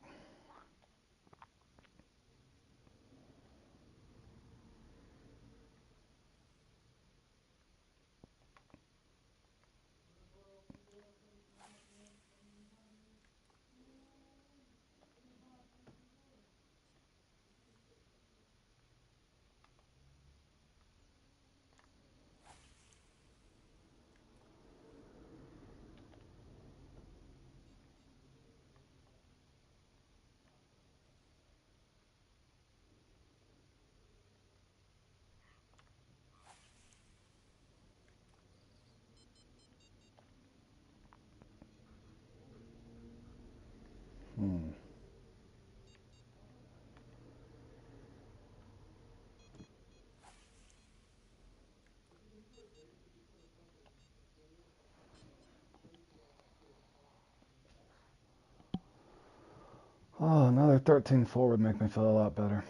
[SPEAKER 1] Oh, another 13.4 would make me feel a lot better.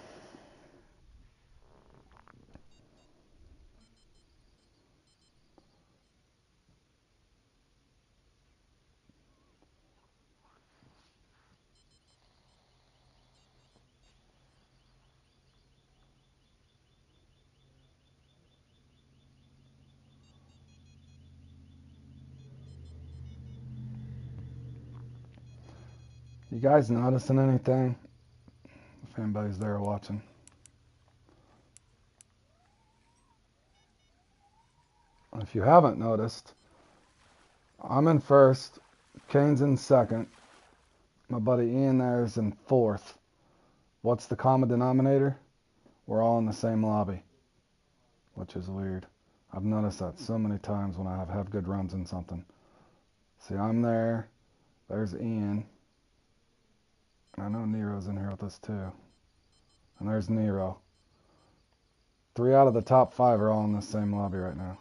[SPEAKER 1] You guys noticing anything? If anybody's there watching. If you haven't noticed, I'm in first, Kane's in second, my buddy Ian there is in fourth. What's the common denominator? We're all in the same lobby. which is weird. I've noticed that so many times when I have good runs in something. See, I'm there. There's Ian. I know Nero's in here with us too. And there's Nero. 3 out of the top 5 are all in the same lobby right now.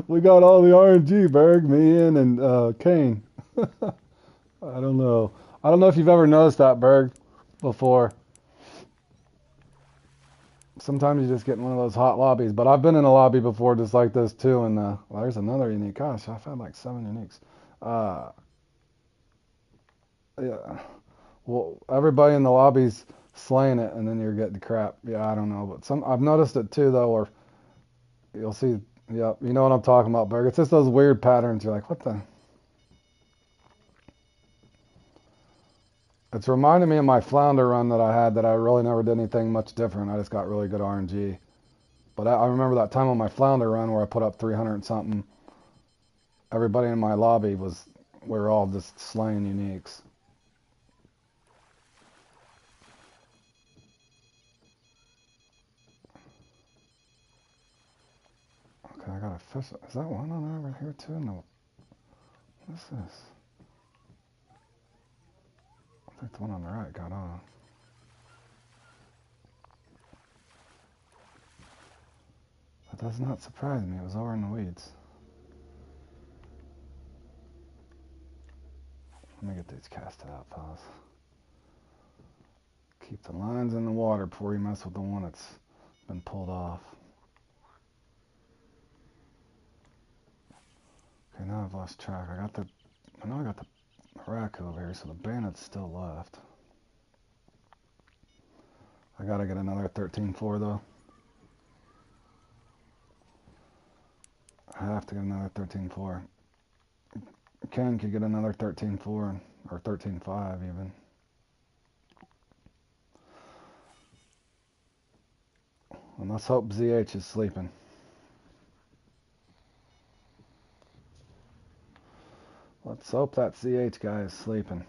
[SPEAKER 1] We got all the RNG, Berg, me, Ian, and Kane. I don't know. I don't know if you've ever noticed that, Berg, before. Sometimes you just get in one of those hot lobbies, but I've been in a lobby before just like this too, and well, there's another unique. Gosh, I've had like 7 uniques. Uh, yeah. Well, everybody in the lobby's slaying it, and then you're getting crap. Yeah, I don't know, but I've noticed it too though, or you'll see. Yeah, you know what I'm talking about, Berg. It's just those weird patterns. You're like, what the? It's reminding me of my flounder run that I had that I really never did anything much different. I just got really good RNG. But I remember that time on my flounder run where I put up 300 and something. Everybody in my lobby we were all just slaying uniques. Okay, I got a fish. Is that one on over here too? No. What's this? I think the one on the right got on. That does not surprise me. It was over in the weeds. Let me get these casted out, fellas. Keep the lines in the water before you mess with the one that's been pulled off. Okay, now I've lost track. I know I got the Raku over here, so the bandit's still left. I gotta get another 13-4 though. I have to get another 13-4. Ken could get another 13-4 or 13-5 even. And let's hope ZH is sleeping. Let's hope that ZH guy is sleeping.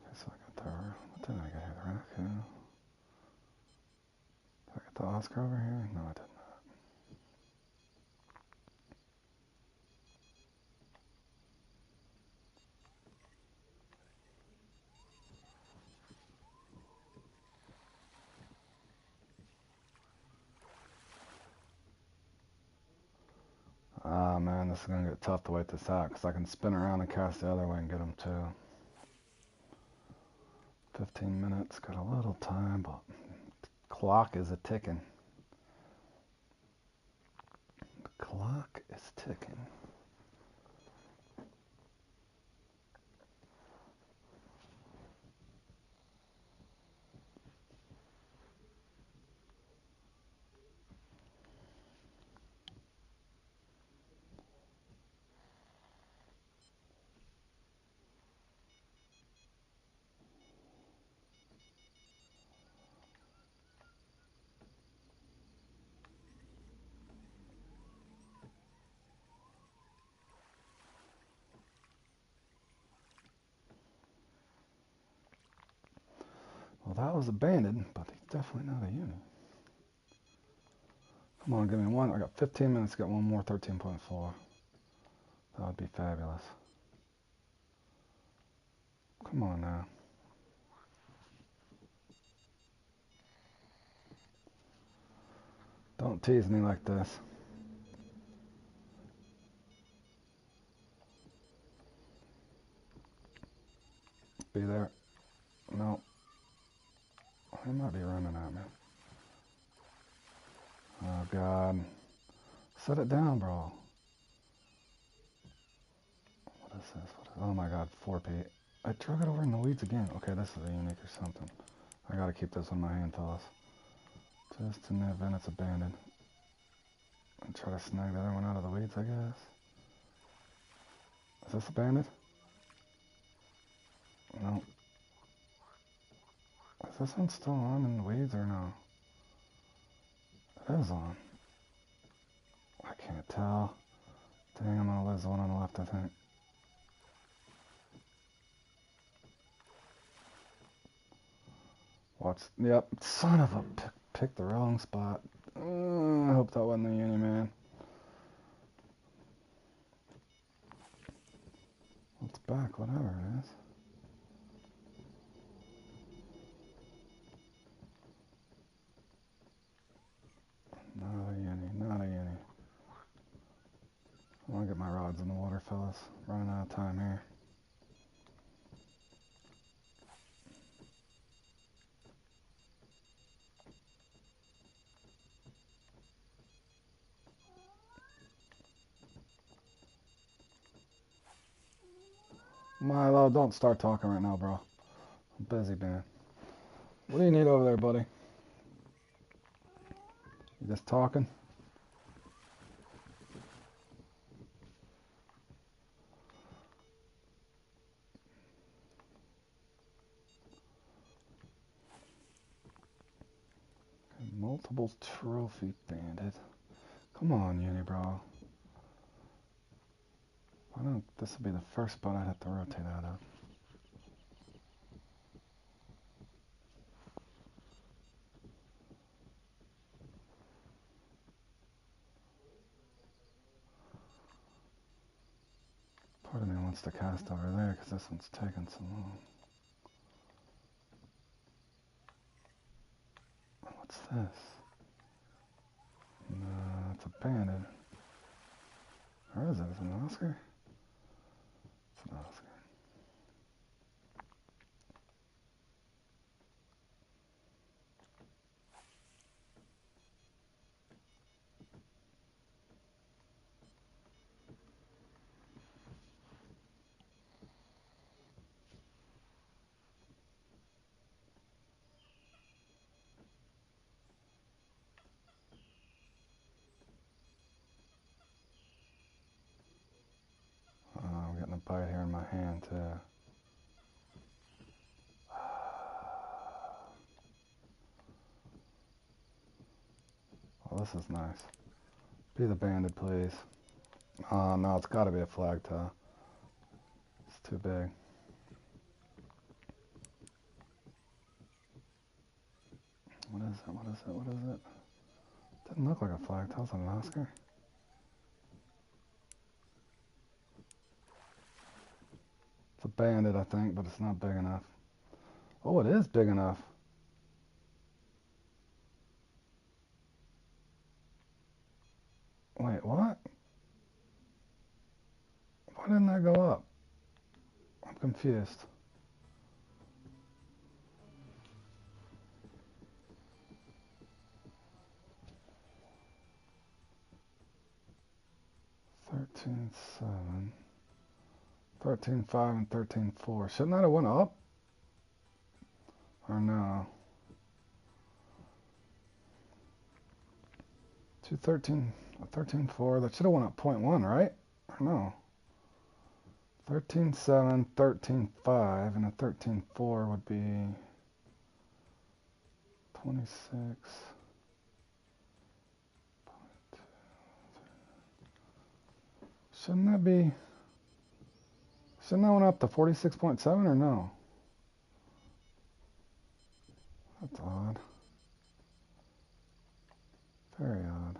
[SPEAKER 1] Okay, so I got the, what did I get here? The Raku. Did I get the Oscar over here? No, I didn't. Ah, man, this is going to get tough to wait this out because I can spin around and cast the other way and get them too. 15 minutes, got a little time, but the clock is a-ticking. The clock is ticking. Well, that was a bandit, but he's definitely not a uni. Come on, give me one. I got 15 minutes to get one more 13.4. That would be fabulous. Come on now. Don't tease me like this. Be there. No. He might be running at me. Oh God. Set it down, bro. What is this? Oh my God, 4P. I drug it over in the weeds again. Okay, this is a unique or something. I gotta keep this in my hand, fellas. Just in the event it's abandoned. And try to snag the other one out of the weeds, I guess. Is this abandoned? No. Is this one still on in the weeds or no? It is on. I can't tell. Dang, I'm gonna lose the one on the left, I think. Watch. Yep. Son of a... Picked the wrong spot. I hope that wasn't the uni, man. It's back, whatever it is. Not a uni, not a uni. I want to get my rods in the water, fellas. Running out of time here. Milo, don't start talking right now, bro. I'm busy, man. What do you need over there, buddy? You just talking? Multiple trophy bandit. Come on, uni, bro. I don't. This will be the first spot I'd have to rotate out of. Part of me wants to cast over there because this one's taking so long. What's this? No, it's a bandit. Or is it? Is it an Oscar? It's an Oscar. I'm getting a bite here in my hand, too. Oh, this is nice. Be the bandit, please. Oh, no, it's got to be a flag toe. It's too big. What is it? What is it? What is it? Doesn't look like a flag toe. It's an Oscar. It's a bandit, I think, but it's not big enough. Oh, it is big enough. Wait, what? Why didn't that go up? I'm confused. $13.7, $13.5, and $13.4. Shouldn't that have went up? Or no? 213, 13.4. That should have went up 0.1, right? Or no? 13.7, 13.5, and a 13.4 would be 26. Shouldn't that be? Shouldn't that went up to 46.7 or no? That's odd. Very odd.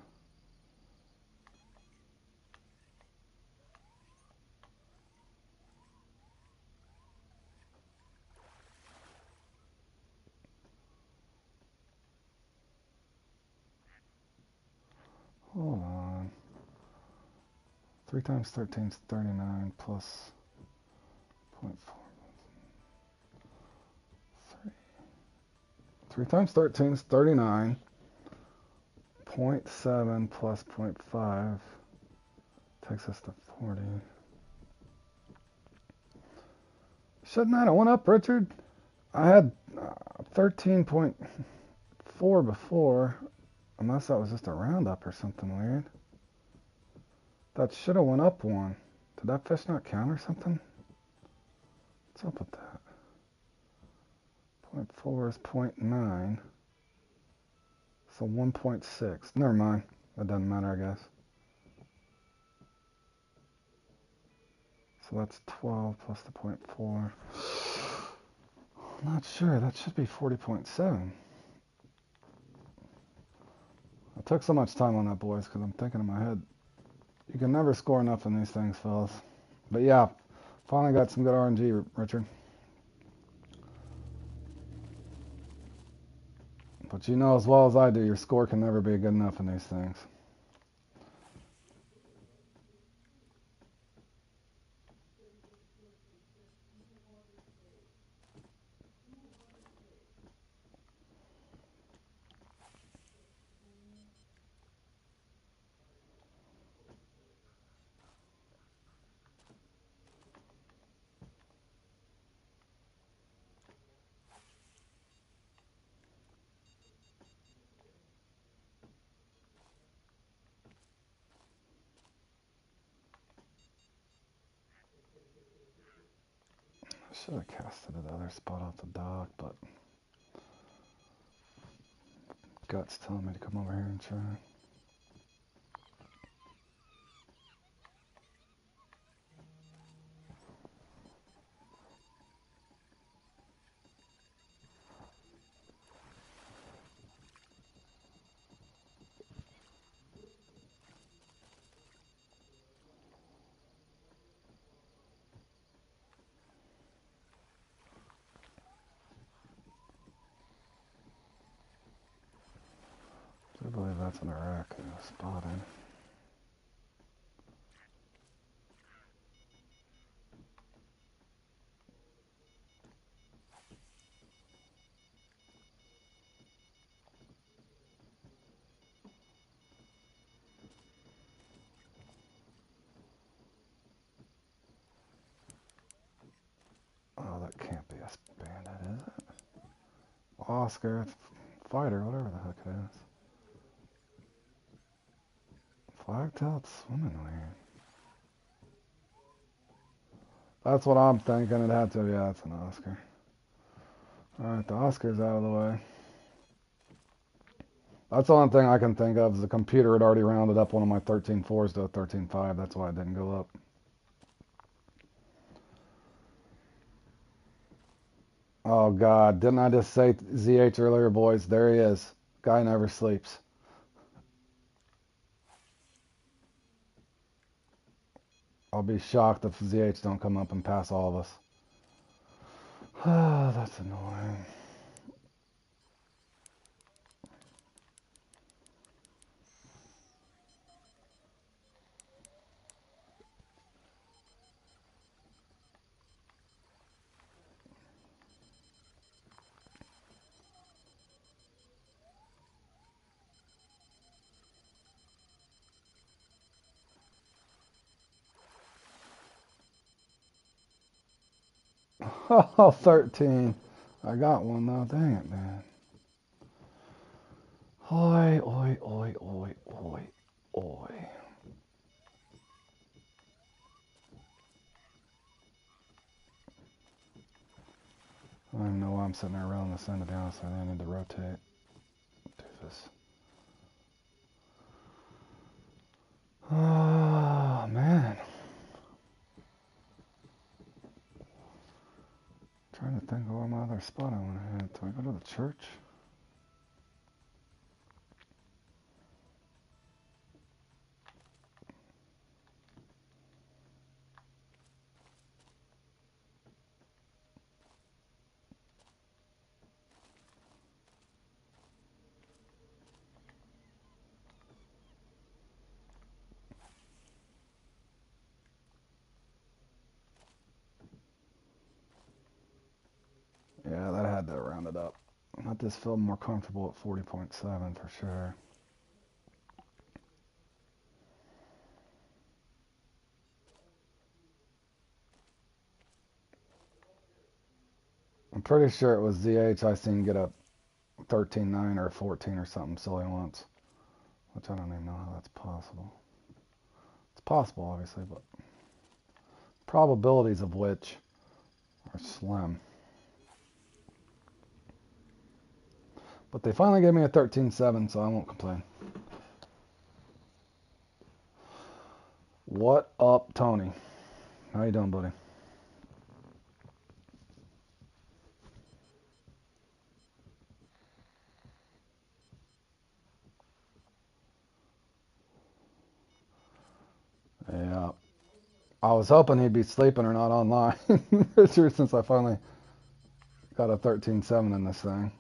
[SPEAKER 1] Hold on. 3 times 13 is 39 plus 0.4. 3 times 13 is 39 0.7 plus 0.5 takes us to 40. Shouldn't that have went up, Richard? I had 13.4 before, unless that was just a roundup or something weird. That should have went up one. Did that fish not count or something? What's up with that? 0.4 is 0.9. So 1.6. Never mind. That doesn't matter, I guess. So that's 12 plus the 0.4. I'm not sure. That should be 40.7. I took so much time on that, boys, because I'm thinking in my head, you can never score enough in these things, fellas. But yeah, finally got some good RNG, Richard. But you know as well as I do, your score can never be good enough in these things. I should have casted it the other spot off the dock, but gut's telling me to come over here and try. I believe that's an Iraq spotting. Oh, that can't be a bandit, is it? Oscar, fighter, whatever the heck it is. Flagtailed swimming weird. That's what I'm thinking. It had to be. Yeah, it's an Oscar. Alright, the Oscar's out of the way. That's the only thing I can think of is the computer had already rounded up one of my 13.4s to a 13.5. That's why it didn't go up. Oh, God. Didn't I just say ZH earlier, boys? There he is. Guy never sleeps. I'll be shocked if ZH don't come up and pass all of us. Ah, that's annoying. Oh, 13. I got one though. Dang it, man. Oi, oi, oi, oi, oi, oi. I don't even know why I'm sitting there rolling this end, to be honest with you. I need to rotate. Doofus. Oh, man. Trying to think of where my other spot I want to head. Do I go to the church? Yeah, that had to round it up. I just feel more comfortable at 40.7 for sure. I'm pretty sure it was ZH I seen get a 13-9 or 14 or something silly once, which I don't even know how that's possible. It's possible, obviously, but probabilities of which are slim. But they finally gave me a 13-7, so I won't complain. What up, Tony? How you doing, buddy? Yeah. I was hoping he'd be sleeping or not online. Since I finally got a 13-7 in this thing.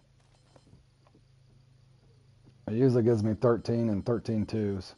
[SPEAKER 1] It usually gives me 13 and 13 twos.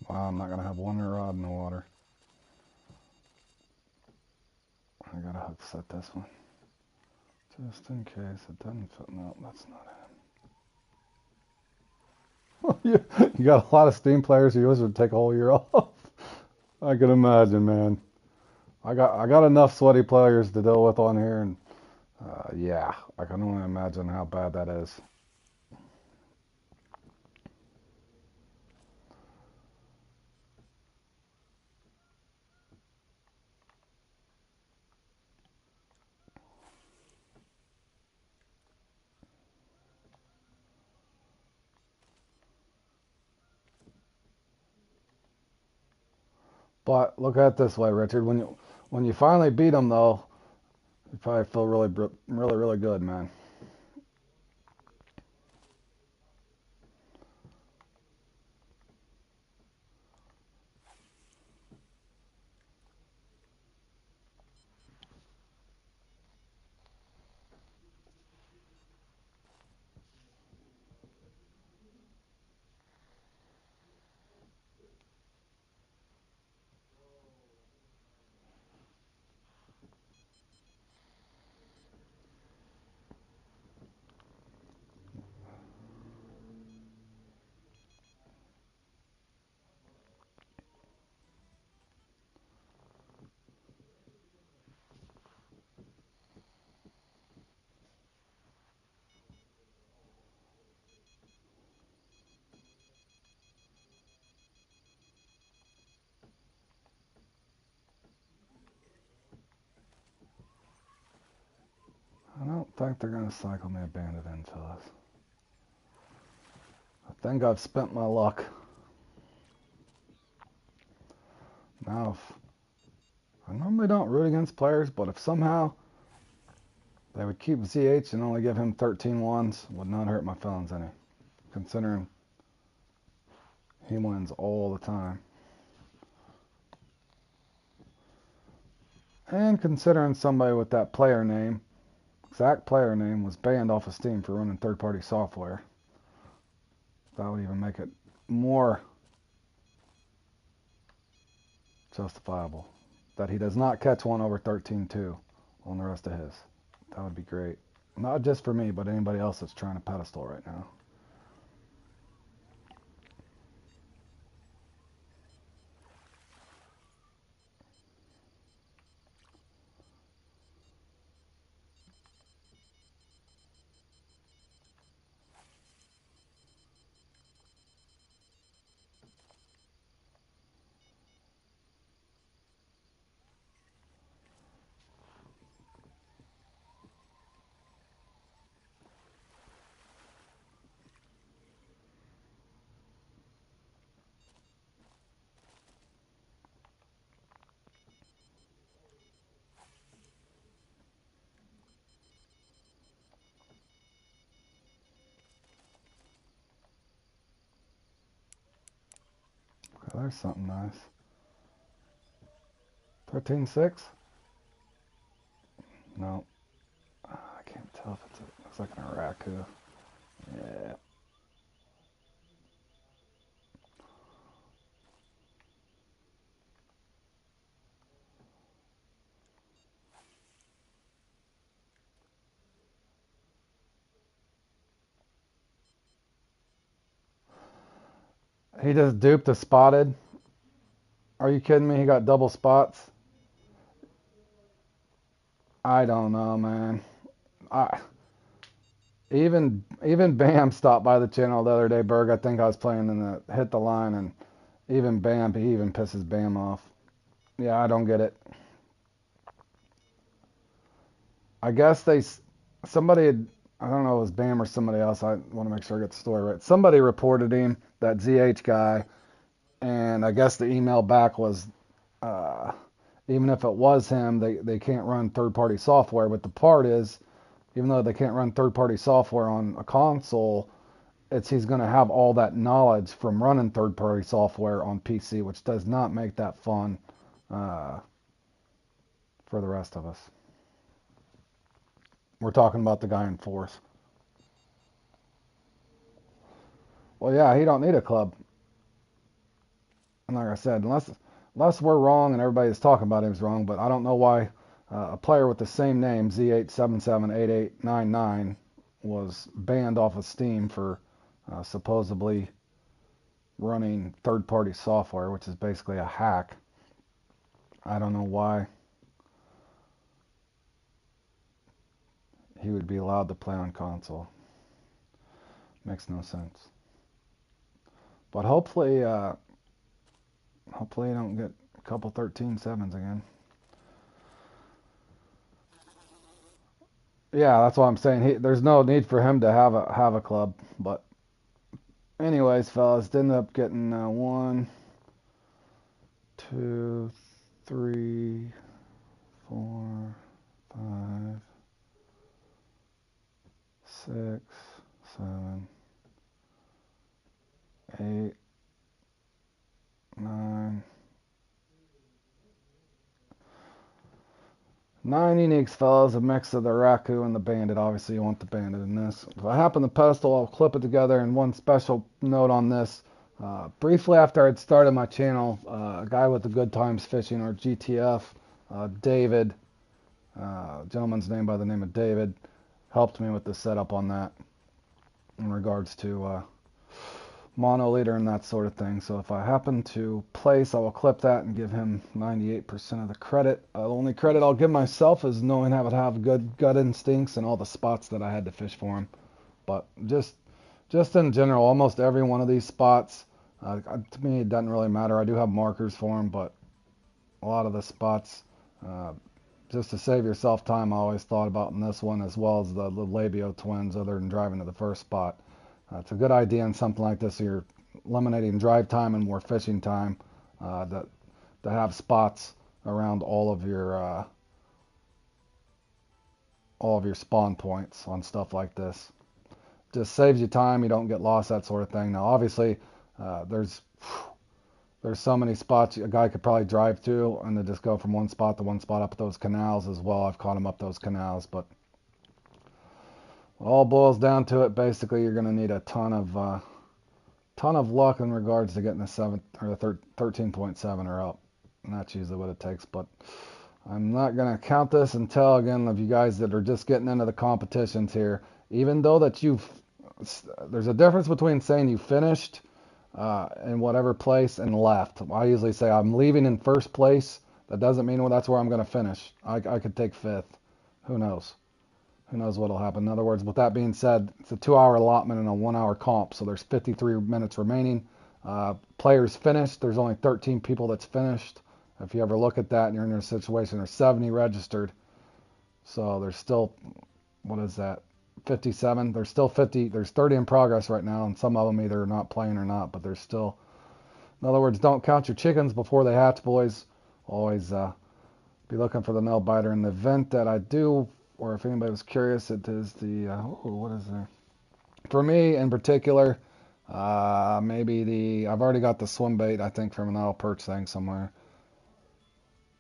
[SPEAKER 1] Wow, I'm not going to have one rod in the water. I got to hook set this one. Just in case it doesn't fit. No, that's not it. You got a lot of Steam players who yours would take a whole year off. I can imagine, man. I got enough sweaty players to deal with on here, and yeah, I can only imagine how bad that is. But look at it this way, Richard. When you finally beat them, though, you probably feel really good, man. I don't think they're gonna cycle me a bandit in, fellas. I think I've spent my luck. Now, if, I normally don't root against players, but if somehow they would keep ZH and only give him 13 ones, would not hurt my feelings any, considering he wins all the time. And considering somebody with that player name, exact player name, was banned off of Steam for running third-party software, that would even make it more justifiable that he does not catch one over 13-2 on the rest of his. That would be great. Not just for me, but anybody else that's trying to pedestal right now. there's something nice. 13.6? No. I can't tell if it's looks like an Araku. Yeah. He just duped a spotted. Are you kidding me? He got double spots. I don't know, man. I even Bam stopped by the channel the other day, Berg. I think I was playing in the hit the line, and even Bam, he even pisses Bam off. Yeah, I don't get it. I guess somebody had, I don't know if it was Bam or somebody else. I want to make sure I get the story right. Somebody reported him, that ZH guy, and I guess the email back was, uh, even if it was him, they can't run third-party software. But the part is, even though they can't run third-party software on a console, he's going to have all that knowledge from running third-party software on PC, which does not make that fun uh, for the rest of us. We're talking about the guy in fourth. Well, yeah, he don't need a club. And like I said, unless we're wrong and everybody's talking about him is wrong, but I don't know why a player with the same name, Z8778899, was banned off of Steam for supposedly running third-party software, which is basically a hack. I don't know why he would be allowed to play on console. Makes no sense. But hopefully you don't get a couple 13.7s again. Yeah, that's what I'm saying. There's no need for him to have a club. But anyways, fellas, ended up getting 1, 2, 3, 4, 5, 6, 7, 8, 9. 9 uniques, fellas, a mix of the Raku and the Bandit. Obviously, you want the Bandit in this. If I happen to pedestal, I'll clip it together. And one special note on this. Briefly after I'd started my channel, a guy with the Good Times Fishing, or GTF, David, gentleman's name by the name of David, helped me with the setup on that in regards to mono leader and that sort of thing. So if I happen to place, I will clip that and give him 98% of the credit. The only credit I'll give myself is knowing how to have good gut instincts and all the spots that I had to fish for him. But just in general, almost every one of these spots, to me it doesn't really matter. I do have markers for them, but a lot of the spots, just to save yourself time, I always thought about in this one, as well as the Labio twins, other than driving to the first spot. It's a good idea in something like this. So you're eliminating drive time and more fishing time to have spots around all of your spawn points on stuff like this. Just saves you time. You don't get lost, that sort of thing. Now, obviously, there's so many spots a guy could probably drive to, and then just go from one spot to one spot up those canals as well. I've caught him up those canals, but it all boils down to it. Basically, you're going to need a ton of luck in regards to getting the 7 or the 13.7 or up, and that's usually what it takes. But I'm not going to count this until, again, of you guys that are just getting into the competitions here. Even though that there's a difference between saying you finished in whatever place and left. I usually say I'm leaving in first place. That doesn't mean that's where I'm going to finish. I could take fifth. Who knows? Who knows what'll happen? In other words, with that being said, it's a 2-hour allotment and a 1-hour comp, so there's 53 minutes remaining. Players finished. There's only 13 people that's finished. If you ever look at that and you're in a situation, there's 70 registered. So there's still, what is that, 57? There's still 50. There's 30 in progress right now, and some of them either are not playing or not, but there's still. In other words, don't count your chickens before they hatch, boys. Always be looking for the nail biter. In the event that I do, or if anybody was curious, it is the, what is there? For me in particular, Maybe I've already got the swim bait, I think, from an owl perch thing somewhere.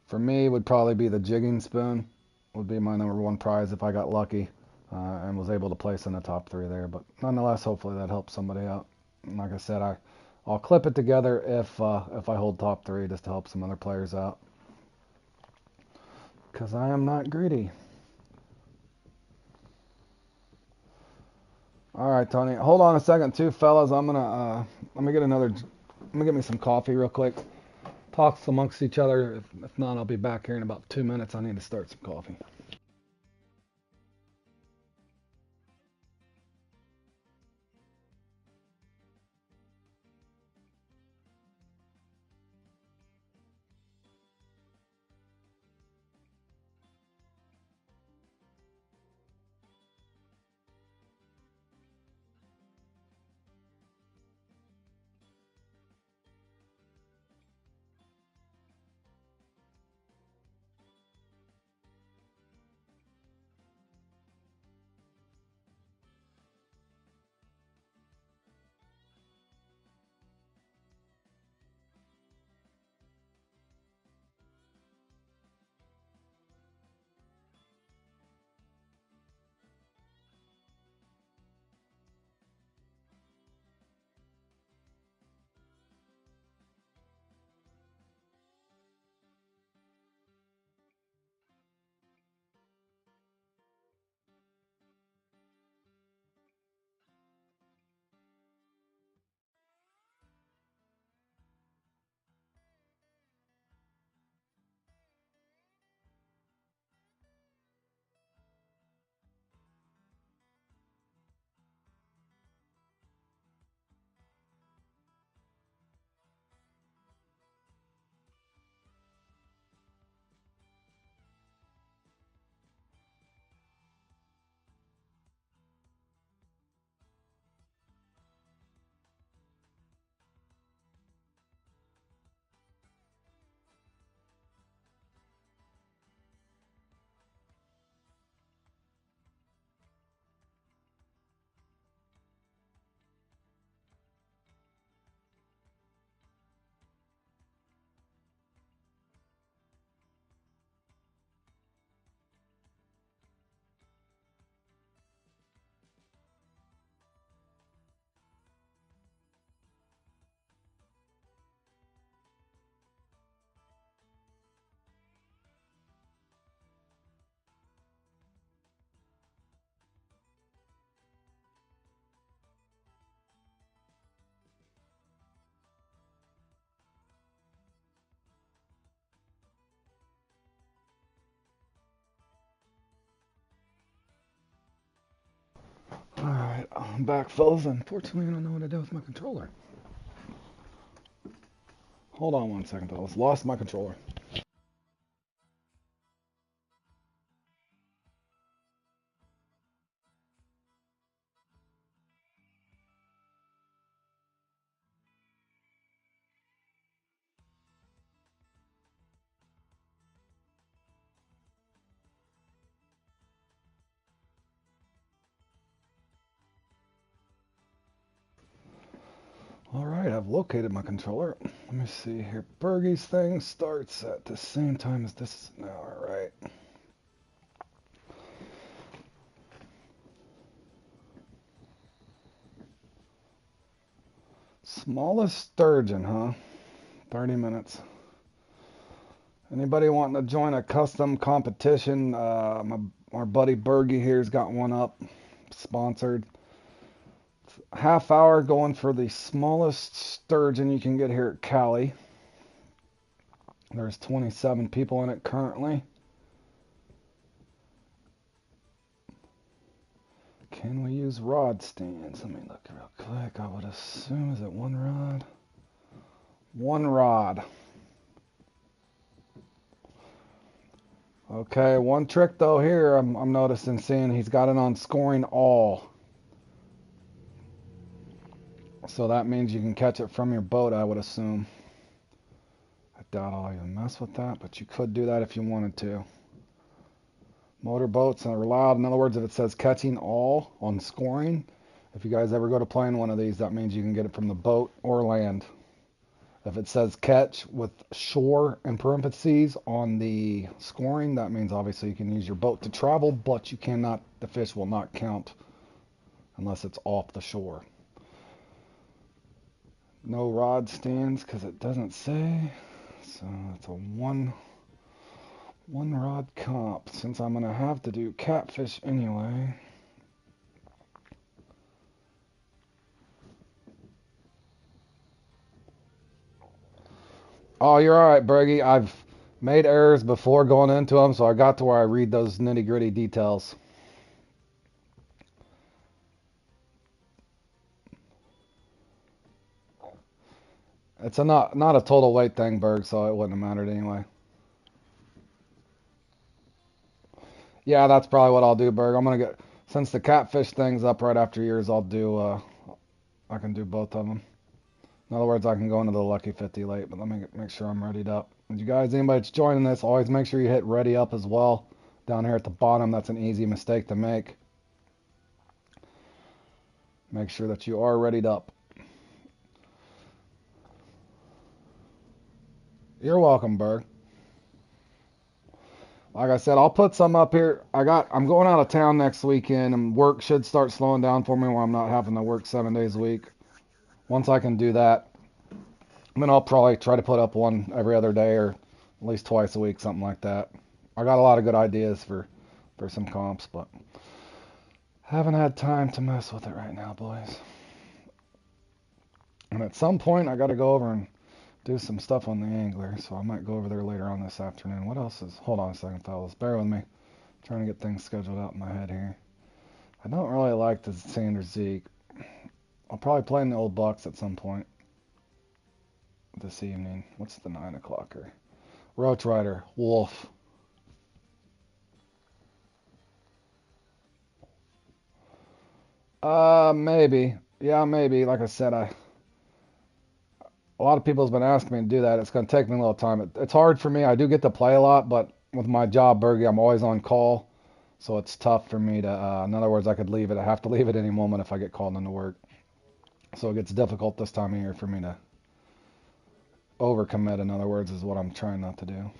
[SPEAKER 1] For me, would probably be the jigging spoon. Would be my number one prize if I got lucky and was able to place in the top three there. But nonetheless, hopefully that helps somebody out. And like I said, I'll clip it together if I hold top three just to help some other players out. Because I am not greedy. All right, Tony. Hold on a second, too, fellas. Let me get me some coffee real quick. Talk amongst each other. If not, I'll be back here in about 2 minutes. I need to start some coffee. All right, I'm back, fellas. Unfortunately, I don't know what to do with my controller. Hold on one second, fellas. Lost my controller. All right, I've located my controller. Let me see here. Bergie's thing starts at the same time as this now. All right. Smallest sturgeon, huh? 30 minutes. Anybody wanting to join a custom competition? Our buddy Bergie here's got one up, sponsored. Half hour going for the smallest sturgeon you can get here at Cali. There's 27 people in it currently. Can we use rod stands? Let me look real quick. I would assume, is it one rod? One rod. Okay, one trick though here I'm noticing, seeing he's got it on scoring all. So that means you can catch it from your boat, I would assume. I doubt I'll even mess with that, but you could do that if you wanted to. Motorboats are allowed. In other words, if it says catching all on scoring, If you guys ever go to playing one of these, that means you can get it from the boat or land. If it says catch with shore in parentheses on the scoring, that means obviously you can use your boat to travel, but you cannot, the fish will not count unless it's off the shore. No rod stands because it doesn't say. So it's a one rod comp. Since I'm gonna have to do catfish anyway. Oh, you're all right, Bergie. I've made errors before going into them, so I got to where I read those nitty-gritty details. It's a not a total weight thing, Berg, so it wouldn't have mattered anyway. Yeah, that's probably what I'll do, Berg. I'm gonna get since the catfish thing's up right after yours. I'll do I can do both of them. In other words, I can go into the Lucky 50 late, but let me make sure I'm readied up. And you guys, anybody that's joining this, always make sure you hit ready up as well. Down here at the bottom, that's an easy mistake to make. Make sure that you are readied up. You're welcome, Berg. Like I said, I'll put some up here. I'm going out of town next weekend, and work should start slowing down for me where I'm not having to work 7 days a week. Once I can do that, then I'll probably try to put up one every other day or at least twice a week, something like that. I got a lot of good ideas for some comps, but haven't had time to mess with it right now, boys. And at some point, I got to go over and do some stuff on the angler, so I might go over there later on this afternoon. What else is... Hold on a second, fellas. Bear with me. I'm trying to get things scheduled out in my head here. I don't really like the Sanders Zeke. I'll probably play in the old Bucks at some point this evening. What's the 9 o'clocker? Roach Rider, Wolf. Maybe. Yeah, maybe. Like I said, a lot of people has been asking me to do that. It's going to take me a little time. It's hard for me. I do get to play a lot, but with my job, Bergie, I'm always on call, so it's tough for me to. In other words, I could leave it. I have to leave at any moment if I get called into work. So it gets difficult this time of year for me to overcommit. In other words, is what I'm trying not to do.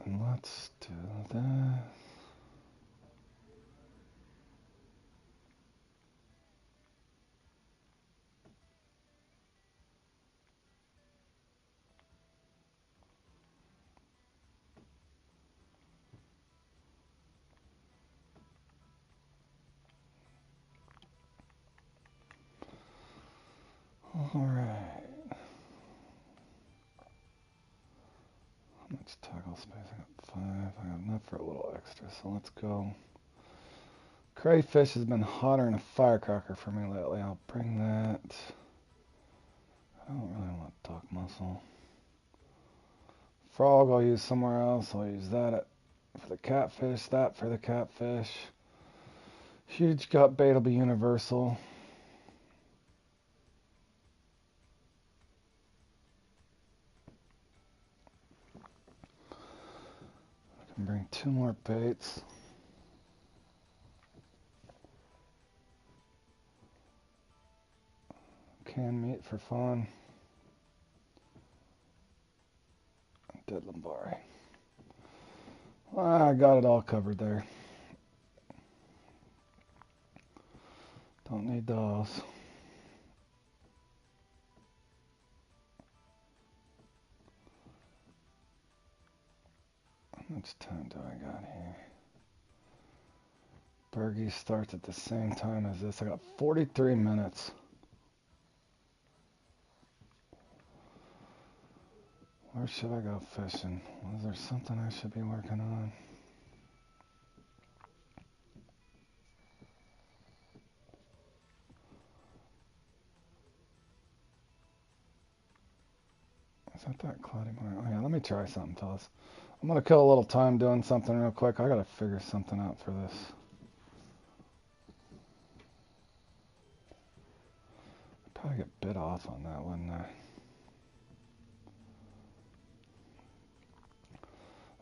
[SPEAKER 1] And let's do that. All right. How much tackle space? I got 5. I got enough for a little extra, so let's go. Crayfish has been hotter than a firecracker for me lately. I'll bring that. I don't really want duck mussel. Frog I'll use somewhere else. I'll use that for the catfish, that for the catfish. Huge gut bait will be universal. I can bring 2 more baits. Canned meat for fun. Dead Lambari. I got it all covered there. Don't need those. How much time do I got here? Bergie starts at the same time as this. I got 43 minutes. Where should I go fishing? Was there something I should be working on? Is that cloudy morning? Oh yeah, let me try something, fellas. I'm gonna kill a little time doing something real quick. I gotta figure something out for this. Probably get bit off on that one. I'm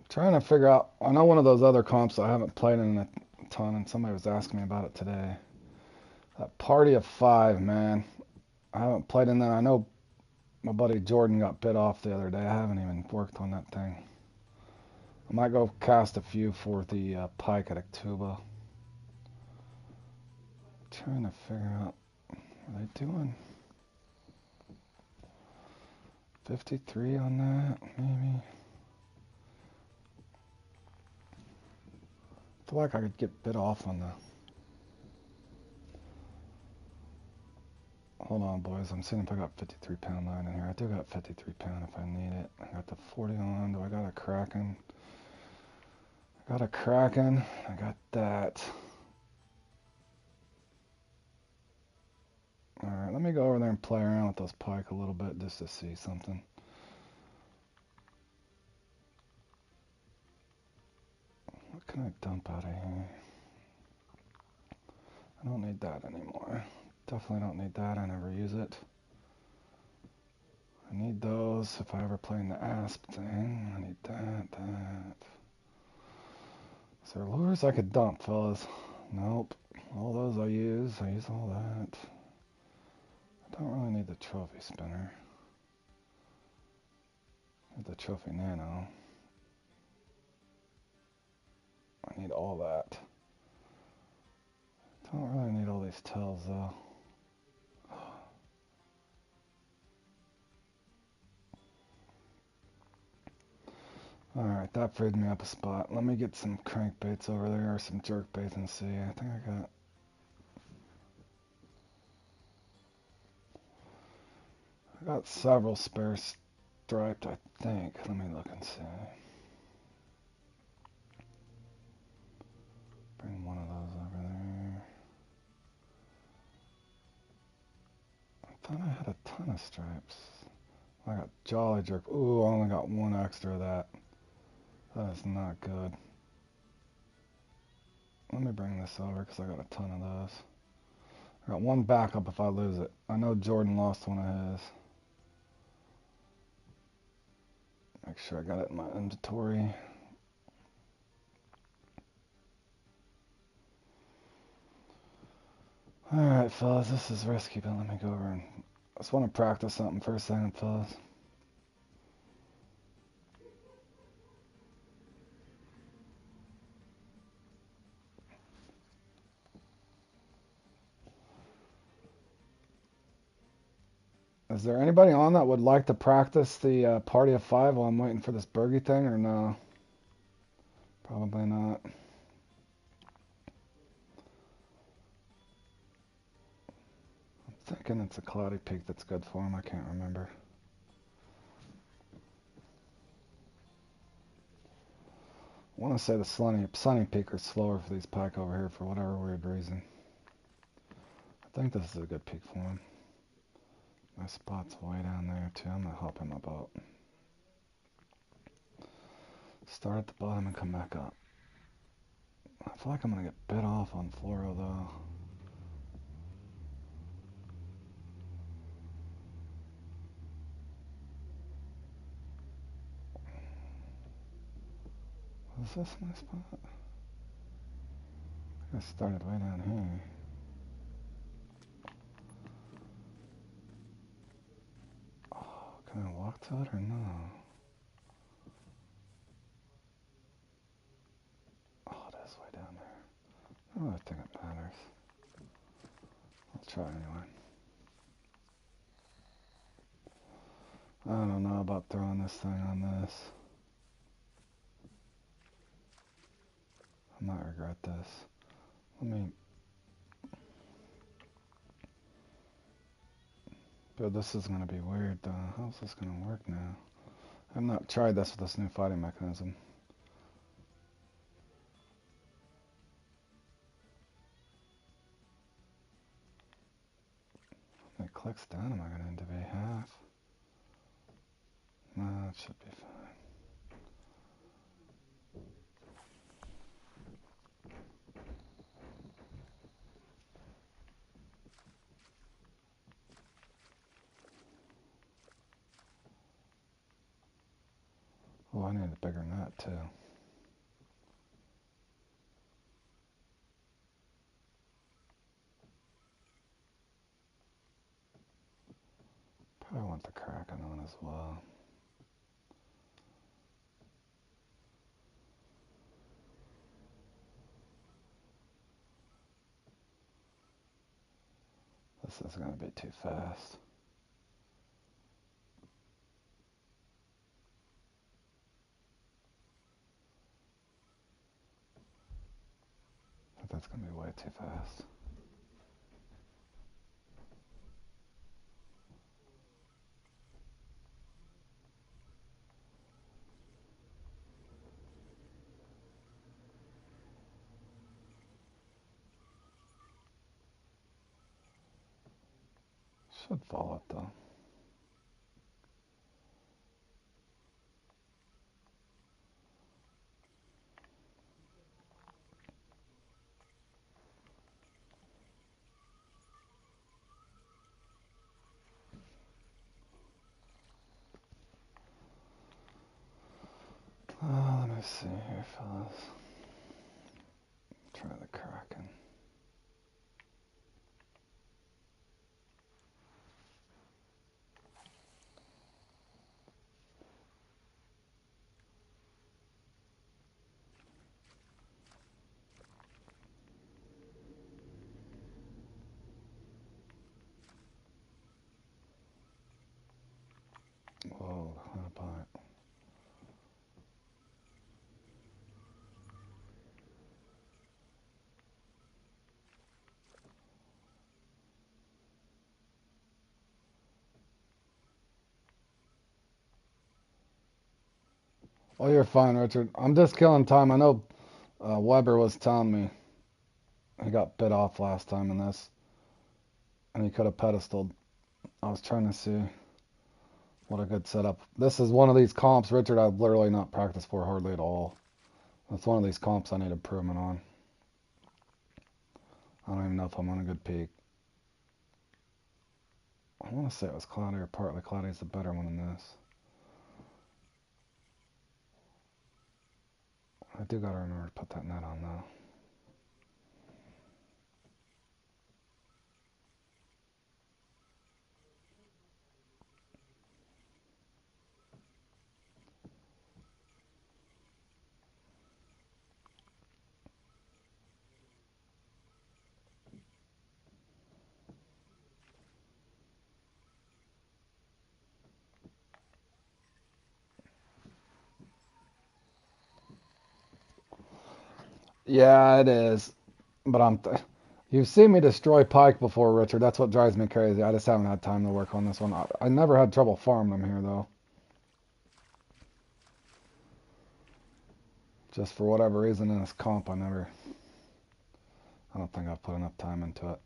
[SPEAKER 1] trying to figure out. I know one of those other comps I haven't played in a ton, and somebody was asking me about it today. That Party of Five, man. I haven't played in that. I know my buddy Jordan got bit off the other day. I haven't even worked on that thing. I might go cast a few for the pike at Actuba. Trying to figure out what are they doing. 53 on that, maybe. I feel like I could get bit off on the. Hold on, boys. I'm seeing if I got 53 pound line in here. I do got 53 pound if I need it. I got the 40 on. Do I got a Kraken? I got a Kraken. I got that. Alright, let me go over there and play around with those pike a little bit just to see something. What can I dump out of here? I don't need that anymore. Definitely don't need that. I never use it. I need those if I ever play in the asp thing. I need that. Is there lures I could dump, fellas? Nope. All those I use all that. I don't really need the trophy spinner. Need the trophy nano. I need all that. Don't really need all these tells though. Alright, that freed me up a spot. Let me get some crankbaits over there or some jerkbaits and see. I think I got several spare striped, I think. Let me look and see. Bring one of those over there. I thought I had a ton of stripes. I got Jolly Jerk. Ooh, I only got one extra of that. That is not good. Let me bring this over because I got a ton of those. I got one backup if I lose it. I know Jordan lost one of his. Make sure I got it in my inventory. Alright, fellas, this is risky, but let me go over and... I just want to practice something for a second, fellas. Is there anybody on that would like to practice the Party of Five while I'm waiting for this Bergie thing, or no? Probably not. I'm thinking it's a Cloudy Peak that's good for him. I can't remember. I want to say the Sunny Peak are slower for these pike over here for whatever weird reason. I think this is a good peak for him. My spot's way down there too. I'm going to help him about. Start at the bottom and come back up. I feel like I'm going to get bit off on fluoro though. Was this my spot? I started way down here. Oh, can I walk to it or no? Oh, it is way down there. I don't really think it matters. I'll try anyway. I don't know about throwing this thing on this. I might regret this. Let me... But this is going to be weird though. How's this going to work now? I've not tried this with this new fighting mechanism. How many clicks down am I going to need to be? Half? No, it should be fine. Oh, I need a bigger net too. Probably want the Kraken on as well. This is going to be too fast. That's going to be way too fast. Should follow it though. Let me see here, fellas. Try the Kraken. Whoa, what a bite. Oh, you're fine, Richard. I'm just killing time. I know Weber was telling me he got bit off last time in this, and he could have pedestaled. I was trying to see what a good setup. This is one of these comps, Richard, I've literally not practiced for hardly at all. That's one of these comps I need improvement on. I don't even know if I'm on a good peak. I want to say it was cloudy or partly cloudy is the better one than this. I do gotta remember to put that net on though. Yeah, it is. But you've seen me destroy pike before, Richard. That's what drives me crazy. I just haven't had time to work on this one. I never had trouble farming them here though. Just for whatever reason in this comp, I don't think I've put enough time into it.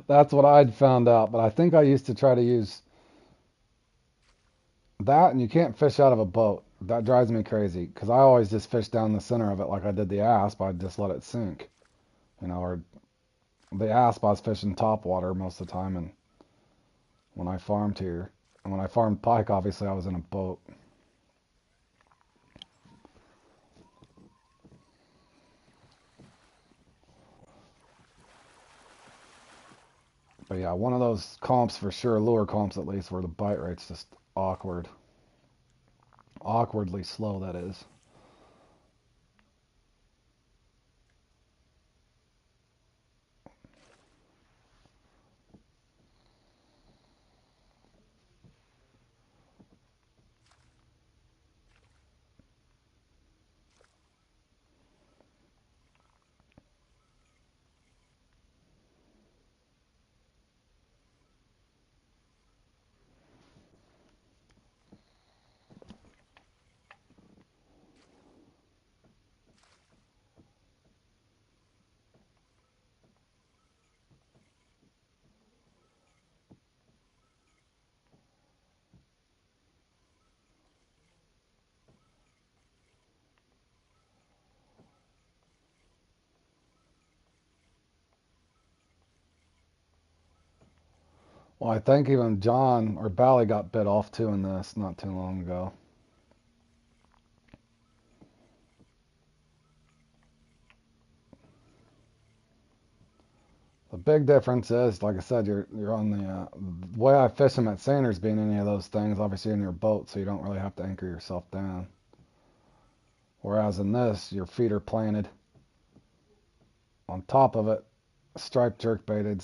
[SPEAKER 1] That's what I'd found out, but I think I used to try to use that, and you can't fish out of a boat. That drives me crazy because I always just fish down the center of it like I did the asp. I'd just let it sink, or the asp I was fishing top water most of the time, and when I farmed here, and when I farmed pike, obviously I was in a boat. But yeah, one of those comps for sure, lure comps at least, where the bite rate's just awkward. Awkwardly slow, that is. Well, I think even John or Bally got bit off too in this not too long ago. The big difference is, like I said, you're on the way I fish them at Sanders being any of those things, obviously in your boat, so you don't really have to anchor yourself down. Whereas in this, your feet are planted on top of it. Striped jerkbait,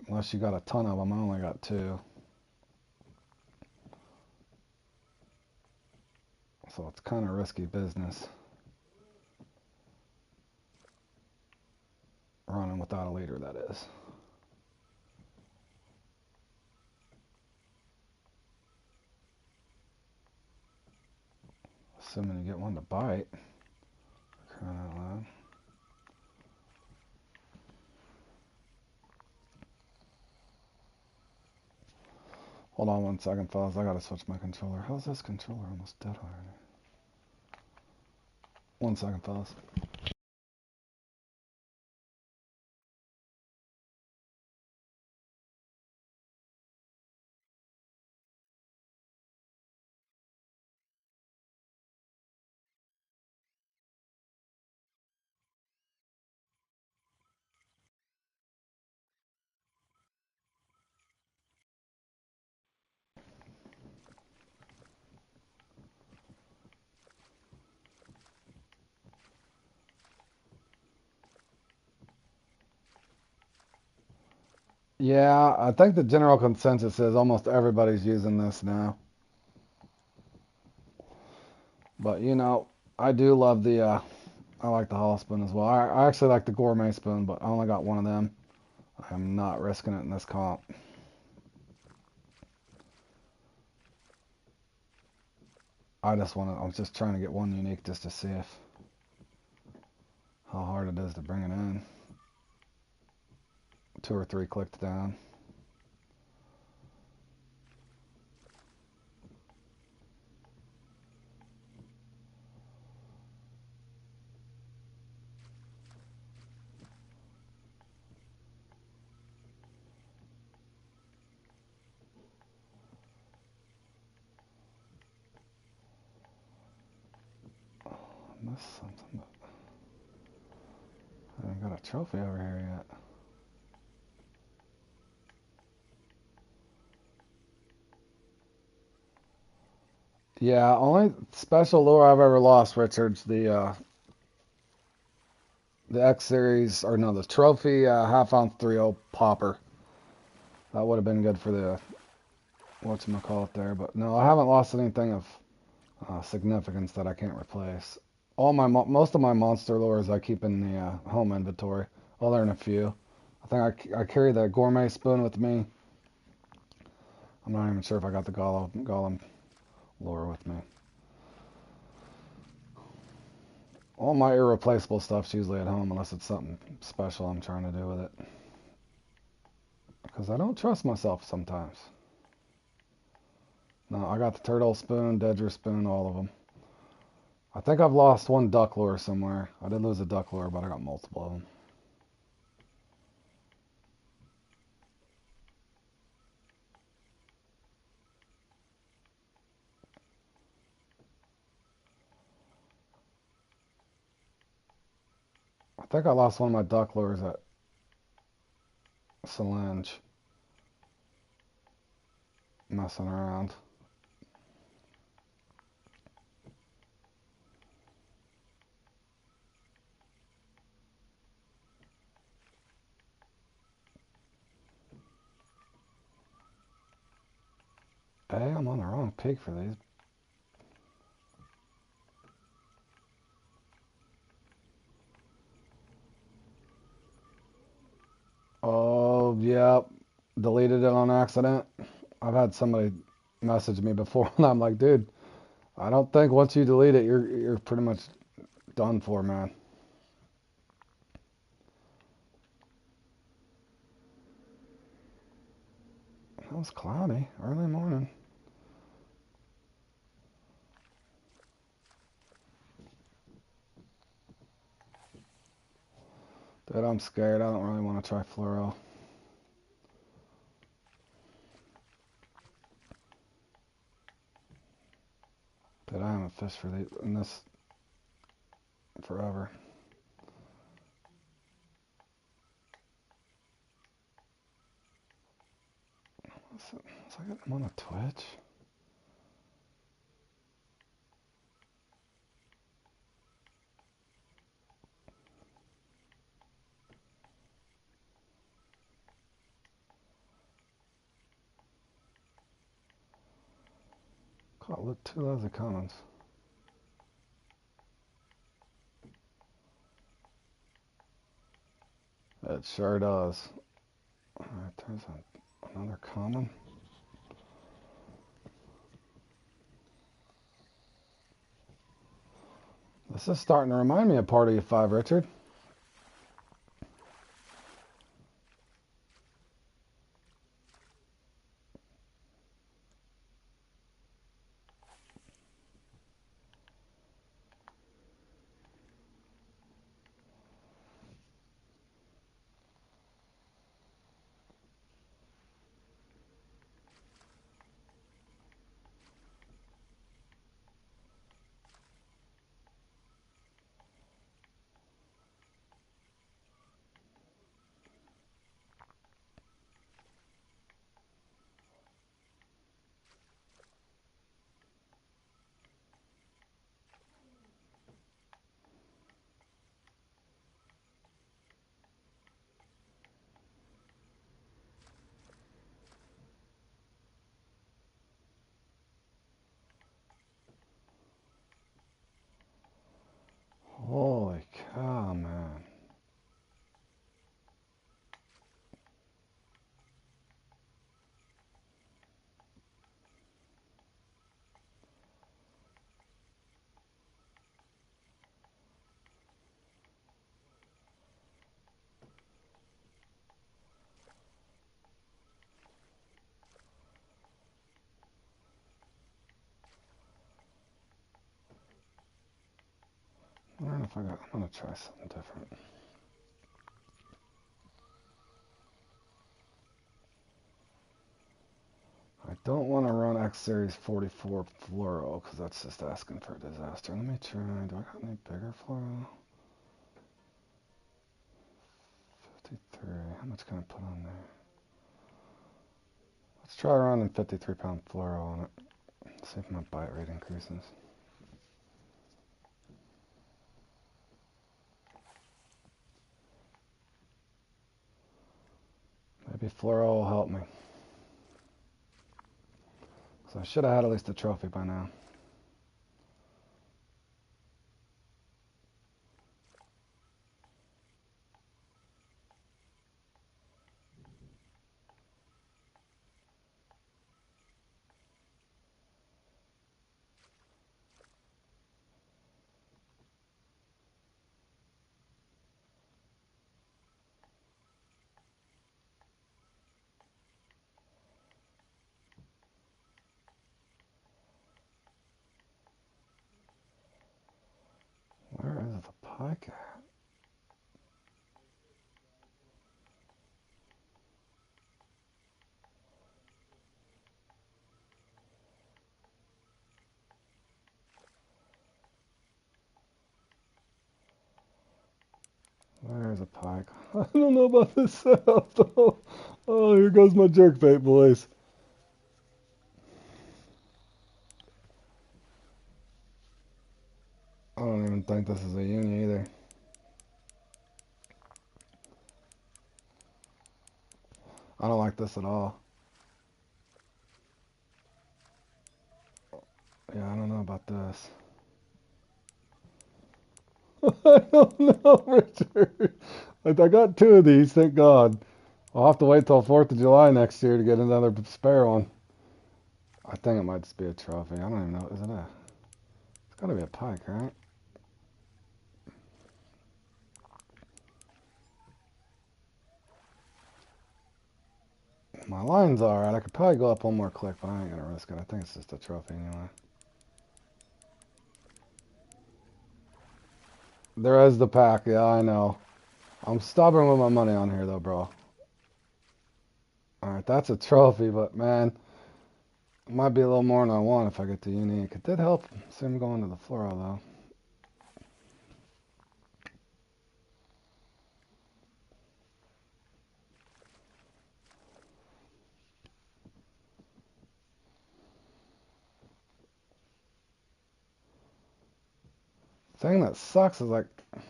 [SPEAKER 1] unless you got a ton of them, I only got two. So it's kind of risky business running without a leader, that is. Assuming you get one to bite. Crying out loud. Hold on 1 second, fellas. I gotta switch my controller. How's this controller almost dead already? 1 second, fellas. Yeah, I think the general consensus is almost everybody's using this now. But I do love I like the hollow spoon as well. I actually like the gourmet spoon, but I only got one of them. I'm not risking it in this comp. I was just trying to get one unique just to see how hard it is to bring it in. 2 or 3 clicked down. I missed something, but I haven't got a trophy over here yet. Yeah, only special lure I've ever lost, Richards, the X Series, or no, the trophy half ounce 3.0 popper. That would have been good for the whatchamacallit there, but no, I haven't lost anything of significance that I can't replace. Most of my monster lures I keep in the home inventory, other than a few. I think I carry the gourmet spoon with me. I'm not even sure if I got the Gollum lure with me. All my irreplaceable stuff's usually at home unless it's something special I'm trying to do with it. Because I don't trust myself sometimes. No, I got the turtle spoon, Dedger spoon, all of them. I think I've lost one duck lure somewhere. I did lose a duck lure, but I got multiple of them. I think I lost one of my duck lures at Solange. messing around. Hey, I'm on the wrong pig for these. Oh, yeah. Deleted it on accident. I've had somebody message me before, and I'm like, dude, I don't think once you delete it, you're pretty much done for, man. It was cloudy, early morning. Dude, I'm scared. I don't really want to try fluoro. Dude, I haven't fished in this forever. It's like I'm on a Twitch. Caught look 2 loads of comments. It sure does. Alright, there's another common. This is starting to remind me of Party of Five, Richard. Holy cow, man. I don't know if I'm gonna try something different. I don't want to run X Series 44 fluoro because that's just asking for a disaster. Let me try. Do I got any bigger fluoro? 53. How much can I put on there? Let's try running 53-pound fluoro on it. See if my bite rate increases. Maybe fluoro will help me. So I should have had at least a trophy by now. Where is the pike at? Where's a pike? I don't know about this setup though. Oh, here goes my jerkbait, boys. don't even think this is a uni either. I don't like this at all. Yeah, I don't know about this. I don't know, Richard. Like, I got 2 of these, thank God. I'll have to wait till 4th of July next year to get another spare one. I think it might just be a trophy. I don't even know. Is it a... It's gotta be a pike, right? My line's alright. I could probably go up one more click, but I ain't gonna risk it. I think it's just a trophy anyway. There is the pack. Yeah, I know. I'm stubborn with my money on here, though, bro. Alright, that's a trophy, but man, it might be a little more than I want if I get the unique. It did help. See him going to the floral, though. Thing that sucks is, like,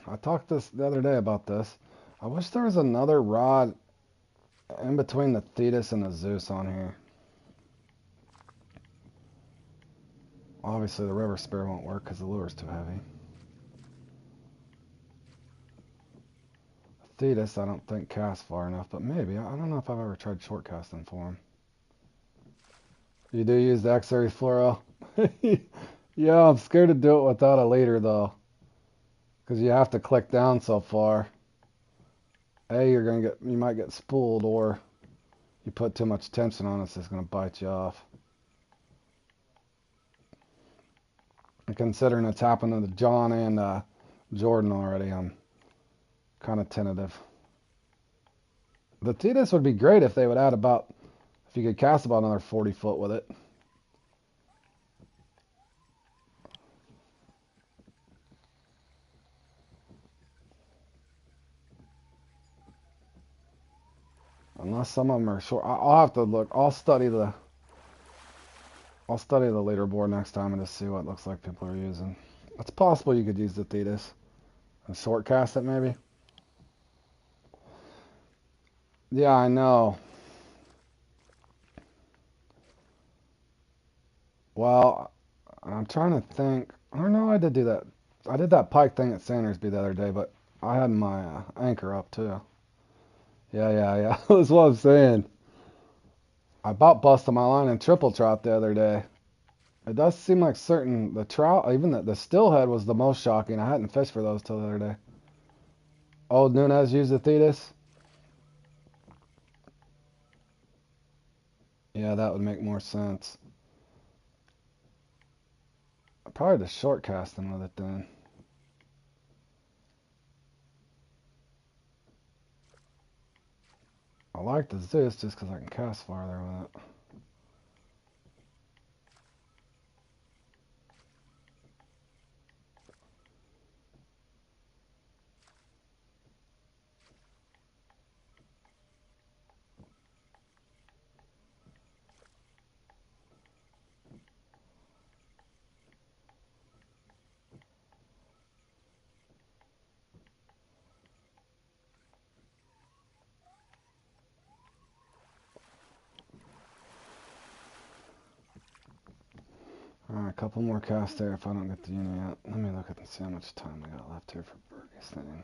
[SPEAKER 1] I talked this the other day about this. I wish there was another rod in between the Thetis and the Zeus on here. Obviously, the River Spear won't work because the lure's too heavy. Thetis, I don't think casts far enough, but maybe. I don't know if I've ever tried short casting for him. You do use the X-Series fluoro? Yeah, I'm scared to do it without a leader, though. Because you have to click down so far. You might get spooled, or you put too much tension on it, it's just going to bite you off. And considering it's happened to John and Jordan already, I'm kind of tentative. The Thetis would be great if they would add if you could cast about another 40 foot with it. Unless some of them are short. I'll have to look. I'll study the leaderboard next time and just see what it looks like people are using. It's possible you could use the Thetis and short cast it maybe. Yeah, I know. Well, I'm trying to think. I don't know. I did do that. I did that pike thing at Sandersby the other day, but I had my anchor up too. Yeah. That's what I'm saying. I about busted my line in triple trout the other day. It does seem like the trout, even the stillhead was the most shocking. I hadn't fished for those till the other day. Old Nunez used the Thetis. Yeah, that would make more sense. Probably the short casting with it then. I like the Zeus just because I can cast farther with it. Alright, a couple more casts there if I don't get the uni yet. Let me look at and see how much time we got left here for Burgess thing.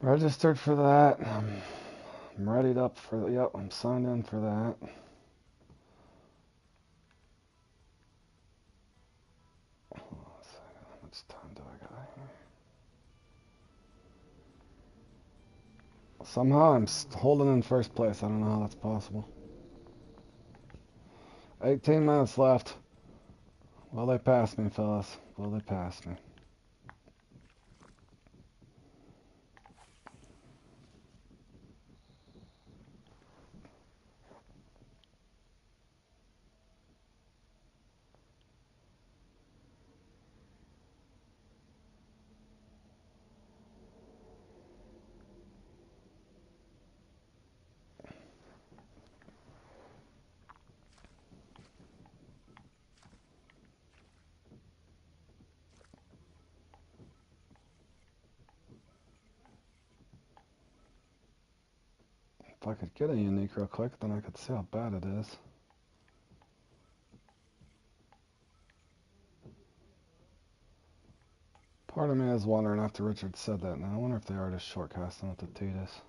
[SPEAKER 1] Registered for that. I'm readied up for yep, I'm signed in for that. Hold on a second. How much time do I got here? Somehow I'm holding in first place. I don't know how that's possible. 18 minutes left. Will they pass me, fellas? Will they pass me? If I could get a unique real quick, then I could see how bad it is. Part of me is wondering after Richard said that now. I wonder if they are just shortcasting with the Titus.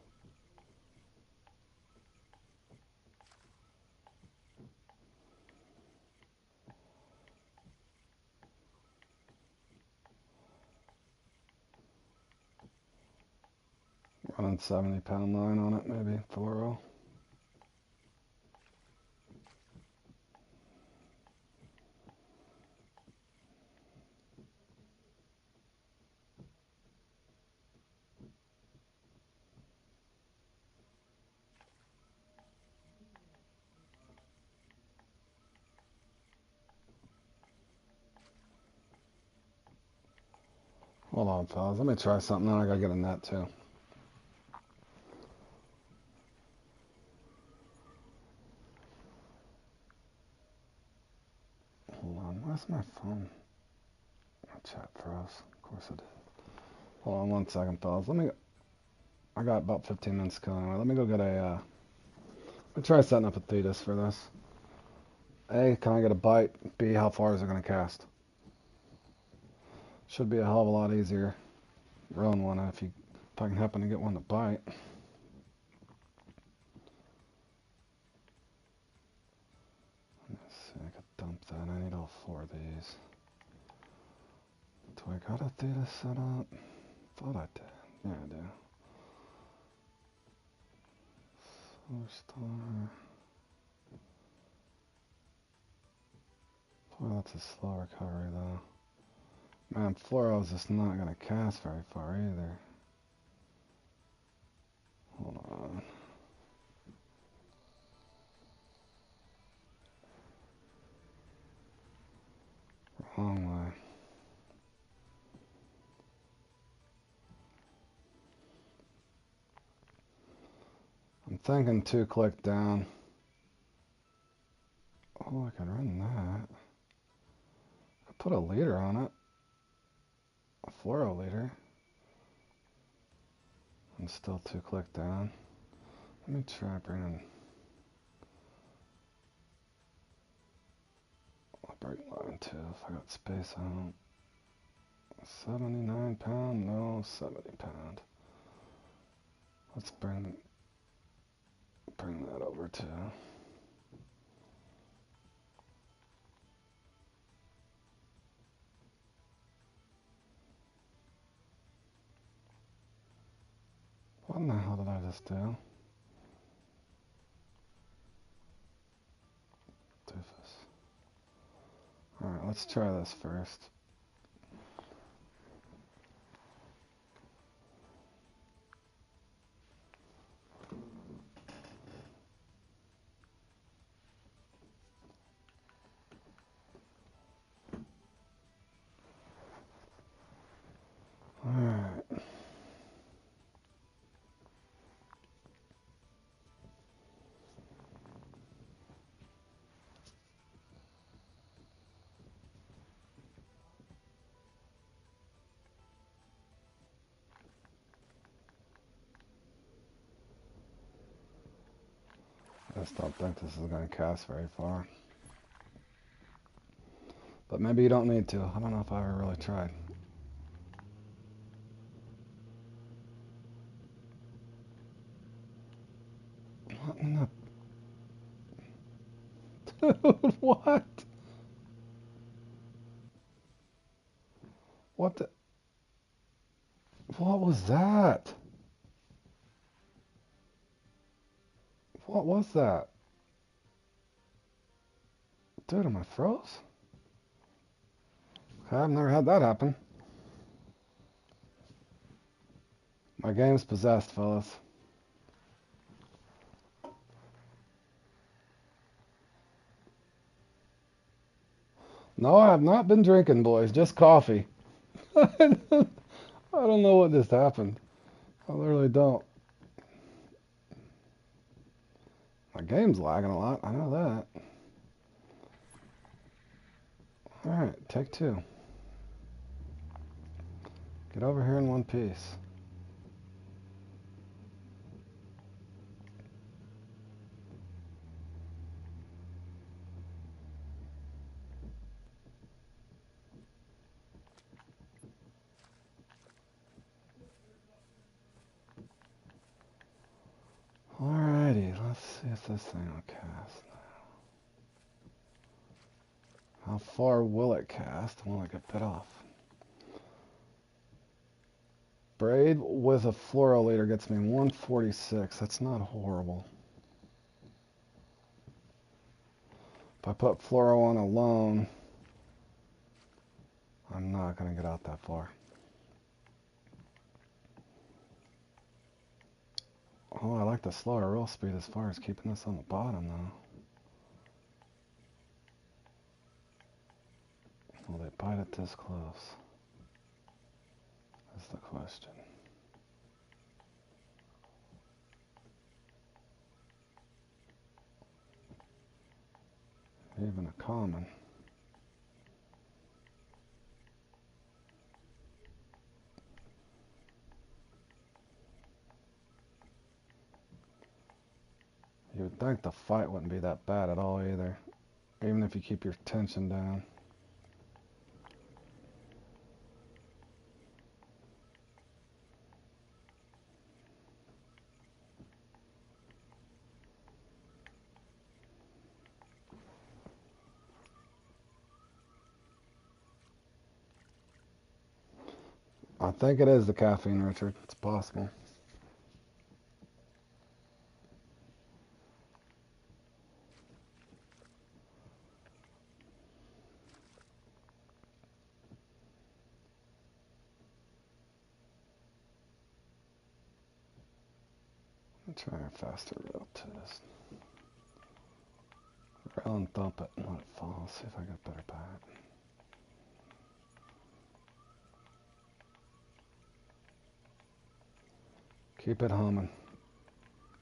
[SPEAKER 1] Running 70-pound line on it, maybe. Fluoro. Hold on, fellas. Let me try something. Now I gotta get a net, too. Hold on. Where's my phone? My chat froze. Of course it did. Hold on 1 second, fellas. I got about 15 minutes to kill anyway. Let me go get a, let me try setting up a Thetis for this. A, can I get a bite? B, how far is it gonna cast? Should be a hell of a lot easier rowing one if I can happen to get one to bite. Let's see, I could dump that. I need all 4 of these. Do I got a Thetis set up? Thought I did. Yeah, I do. Solar Star. Boy, that's a slow recovery though. Man, Fluoro's just not gonna cast very far either. Hold on. Wrong way. I'm thinking 2-click down. Oh, I can run that. I put a leader on it. A Fluoro leader. And still 2-click down. Let me try bringing... I'll bring line too if I got space out. 79 pound? No, 70 pound. Let's bring that over too. What in the hell did I just do? Doofus. Alright, let's try this first. Alright. I just don't think this is going to cast very far. But maybe you don't need to. I don't know if I ever really tried. What in the... Dude, what? What the... What was that? What was that? Dude, am I froze? Okay, I've never had that happen. My game's possessed, fellas. No, I have not been drinking, boys. Just coffee. I don't know what just happened. I literally don't. My game's lagging a lot. I know that. Alright, take 2. Get over here in one piece. See if this thing will cast. How far will it cast? Will it get bit off? Braid with a fluoro leader gets me 146. That's not horrible. If I put fluoro on alone, I'm not going to get out that far. Oh, I like the slower roll speed as far as keeping this on the bottom, though. Will they bite it this close? That's the question. Even a common. You would think the fight wouldn't be that bad at all either, even if you keep your tension down. I think it is the caffeine, Richard. It's possible. Let's try a faster rail test. Rail and thump it and let it fall. See if I get better bite. Keep it humming.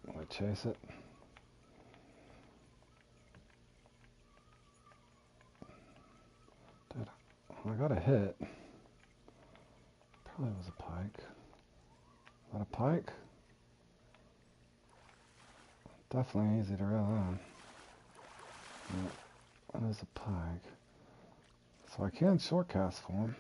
[SPEAKER 1] Will I chase it? Dude, I got a hit. Probably was a pike. Is that a pike? Definitely easy to reel on. Yeah, that is a pike. So I can shortcast for him.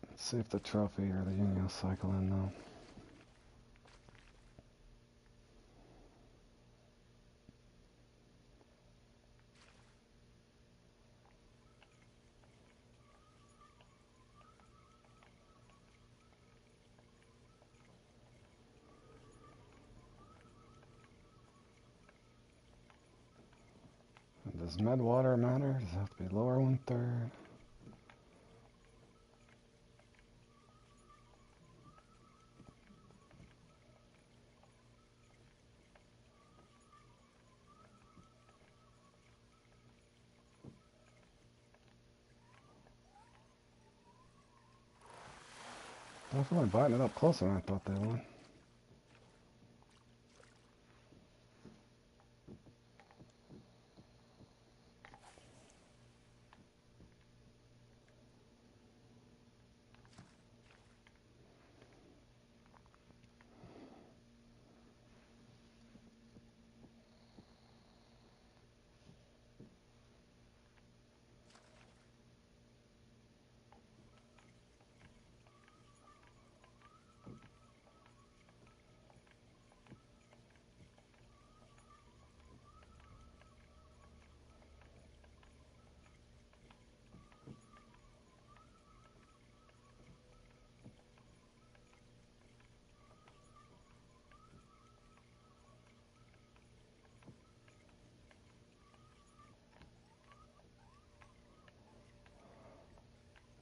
[SPEAKER 1] Let's see if the trophy or the union will cycle in though. Does med water matter? Does it have to be lower 1/3? Definitely biting it up closer than I thought they would.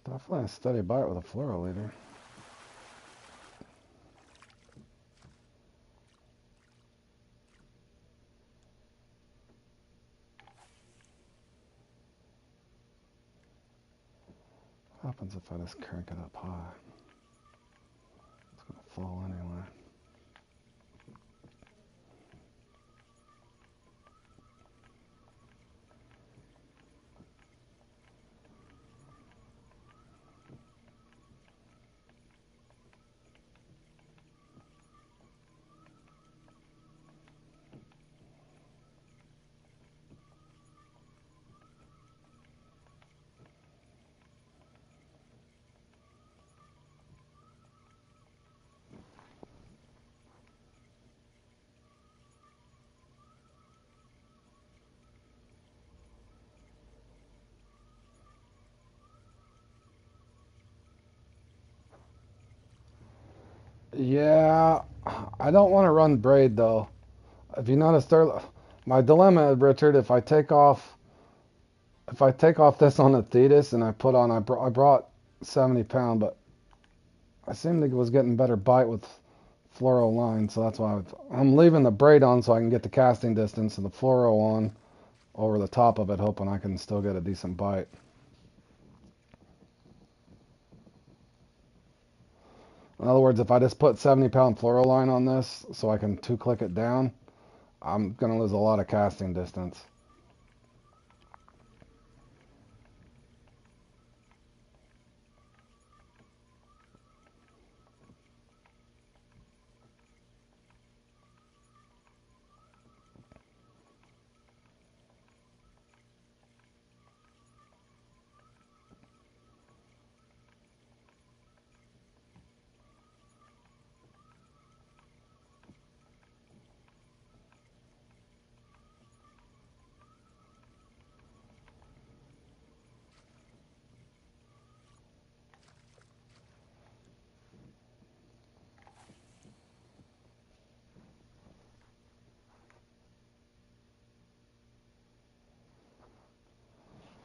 [SPEAKER 1] Definitely a steady bite with a fluoro leader. What happens if I just crank it up high? It's going to fall anyway. Yeah, I don't want to run braid though. If you notice there, my dilemma, Richard, if I take off this on the Thetis and I brought 70 pound, but I seemed like it was getting better bite with fluoro line, so that's why I'm leaving the braid on so I can get the casting distance and the fluoro on over the top of it, hoping I can still get a decent bite. In other words, if I just put 70-pound fluoro line on this so I can two click it down, I'm gonna lose a lot of casting distance.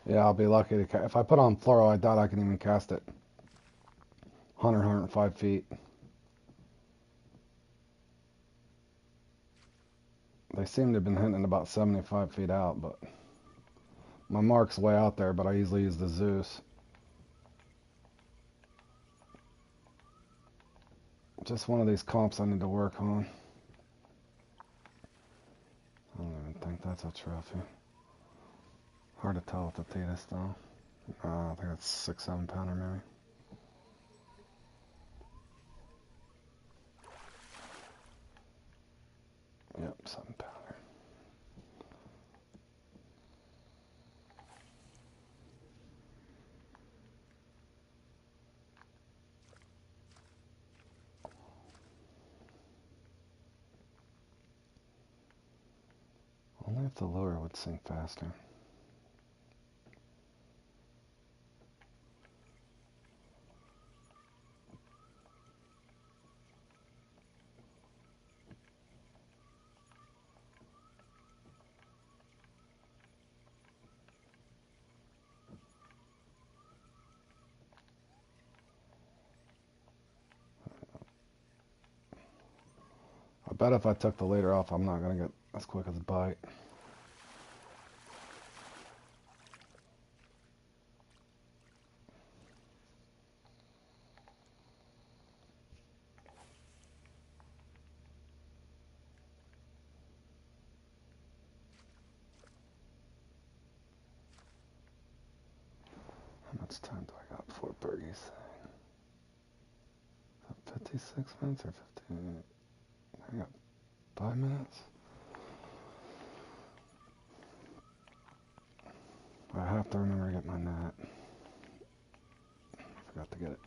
[SPEAKER 1] Yeah, I'll be lucky to if I put on fluoro, I doubt I can even cast it 100, 105 feet. They seem to have been hitting about 75 feet out, but my mark's way out there, but I usually use the Zeus. Just one of these comps I need to work on. I don't even think that's a trophy. Hard to tell with the Thetis though. I think it's 6, 7 pounder maybe. Yep, 7 pounder. Only if the lure would sink faster. I bet if I took the leader off, I'm not going to get as quick as a bite. How much time do I got before Bergie's thing? 56 minutes or 15? I got 5 minutes? I have to remember to get my net. I forgot to get it.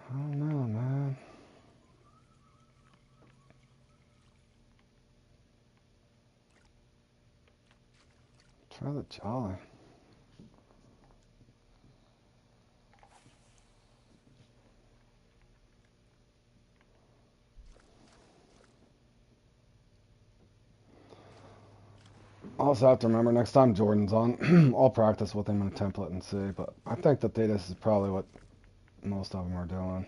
[SPEAKER 1] I don't know, man. Try the Jolly. Also have to remember next time Jordan's on, I'll practice with him in a template and see. But I think that this is probably what most of them are doing.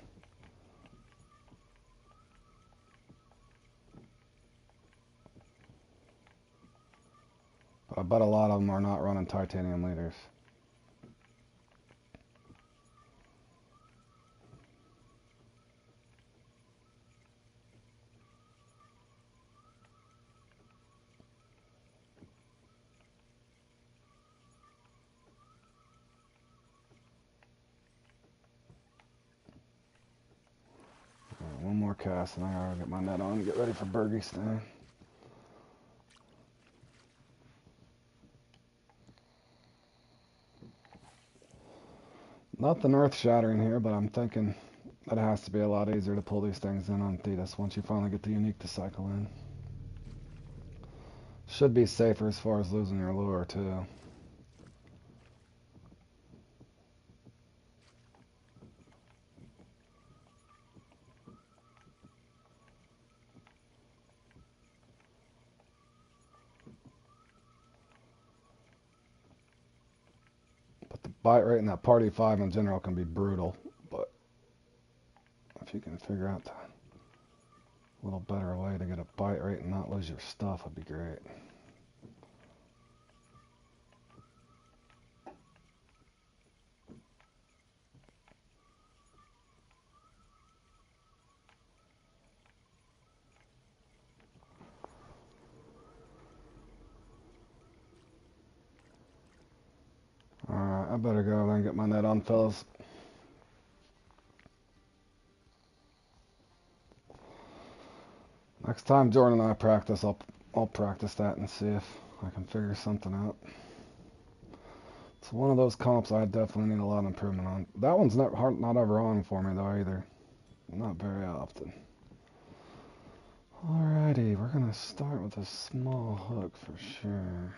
[SPEAKER 1] But I bet a lot of them are not running titanium leaders. One more more casts, and I gotta get my net on and get ready for Bergiestein. Nothing earth-shattering here, but I'm thinking that it has to be a lot easier to pull these things in on Thetis once you finally get the unique to cycle in. Should be safer as far as losing your lure, too. But the bite rate in that Party 5 in general can be brutal. But if you can figure out a little better way to get a bite rate and not lose your stuff, would be great. Alright, I better go over there and get my net on, fellas. Next time Jordan and I practice, I'll practice that and see if I can figure something out. It's one of those comps I definitely need a lot of improvement on. That one's not ever on for me though either. Not very often. Alrighty, we're gonna start with a small hook for sure.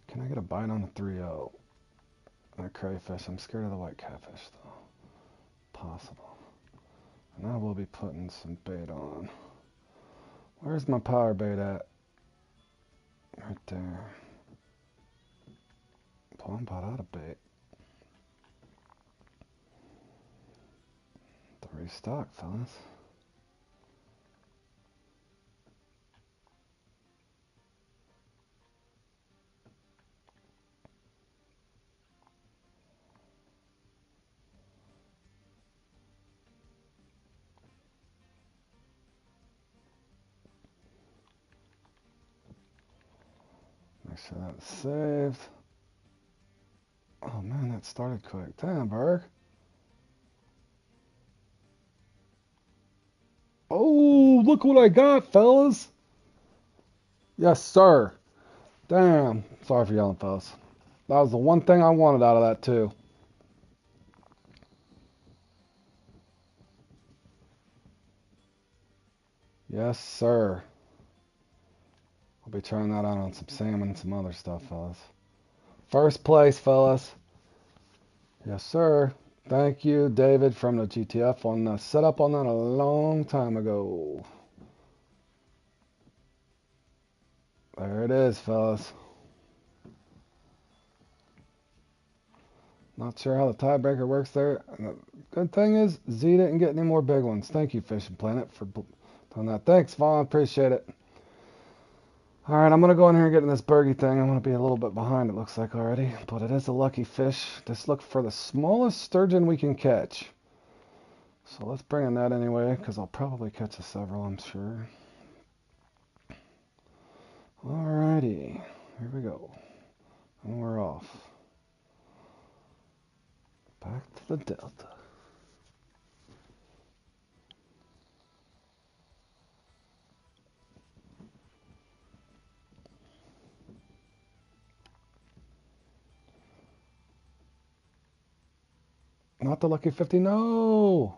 [SPEAKER 1] Can I get a bite on a 3-0? A crayfish. I'm scared of the white catfish though. Possible. And I will be putting some bait on. Where's my power bait at? Right there. Well, I'm about out of bait. To restock, fellas. Make sure that's saved. Oh man, that started quick. Damn, Berg. Oh, look what I got, fellas. Yes, sir. Damn. Sorry for yelling, fellas. That was the one thing I wanted out of that, too. Yes, sir. I'll be trying that out on some salmon and some other stuff, fellas. First place, fellas. Yes, sir. Thank you, David from the GTF on the setup on that a long time ago. There it is, fellas. Not sure how the tiebreaker works there. And the good thing is, Z didn't get any more big ones. Thank you, Fishing Planet, for doing that. Thanks, Vaughn. Appreciate it. All right, I'm going to go in here and get in this Bergie thing. I'm going to be a little bit behind, it looks like already. But it is a lucky fish. Just look for the smallest sturgeon we can catch. So let's bring in that anyway, because I'll probably catch a several, I'm sure. Alrighty, here we go. And we're off. Back to the Delta. Not the lucky 50, no!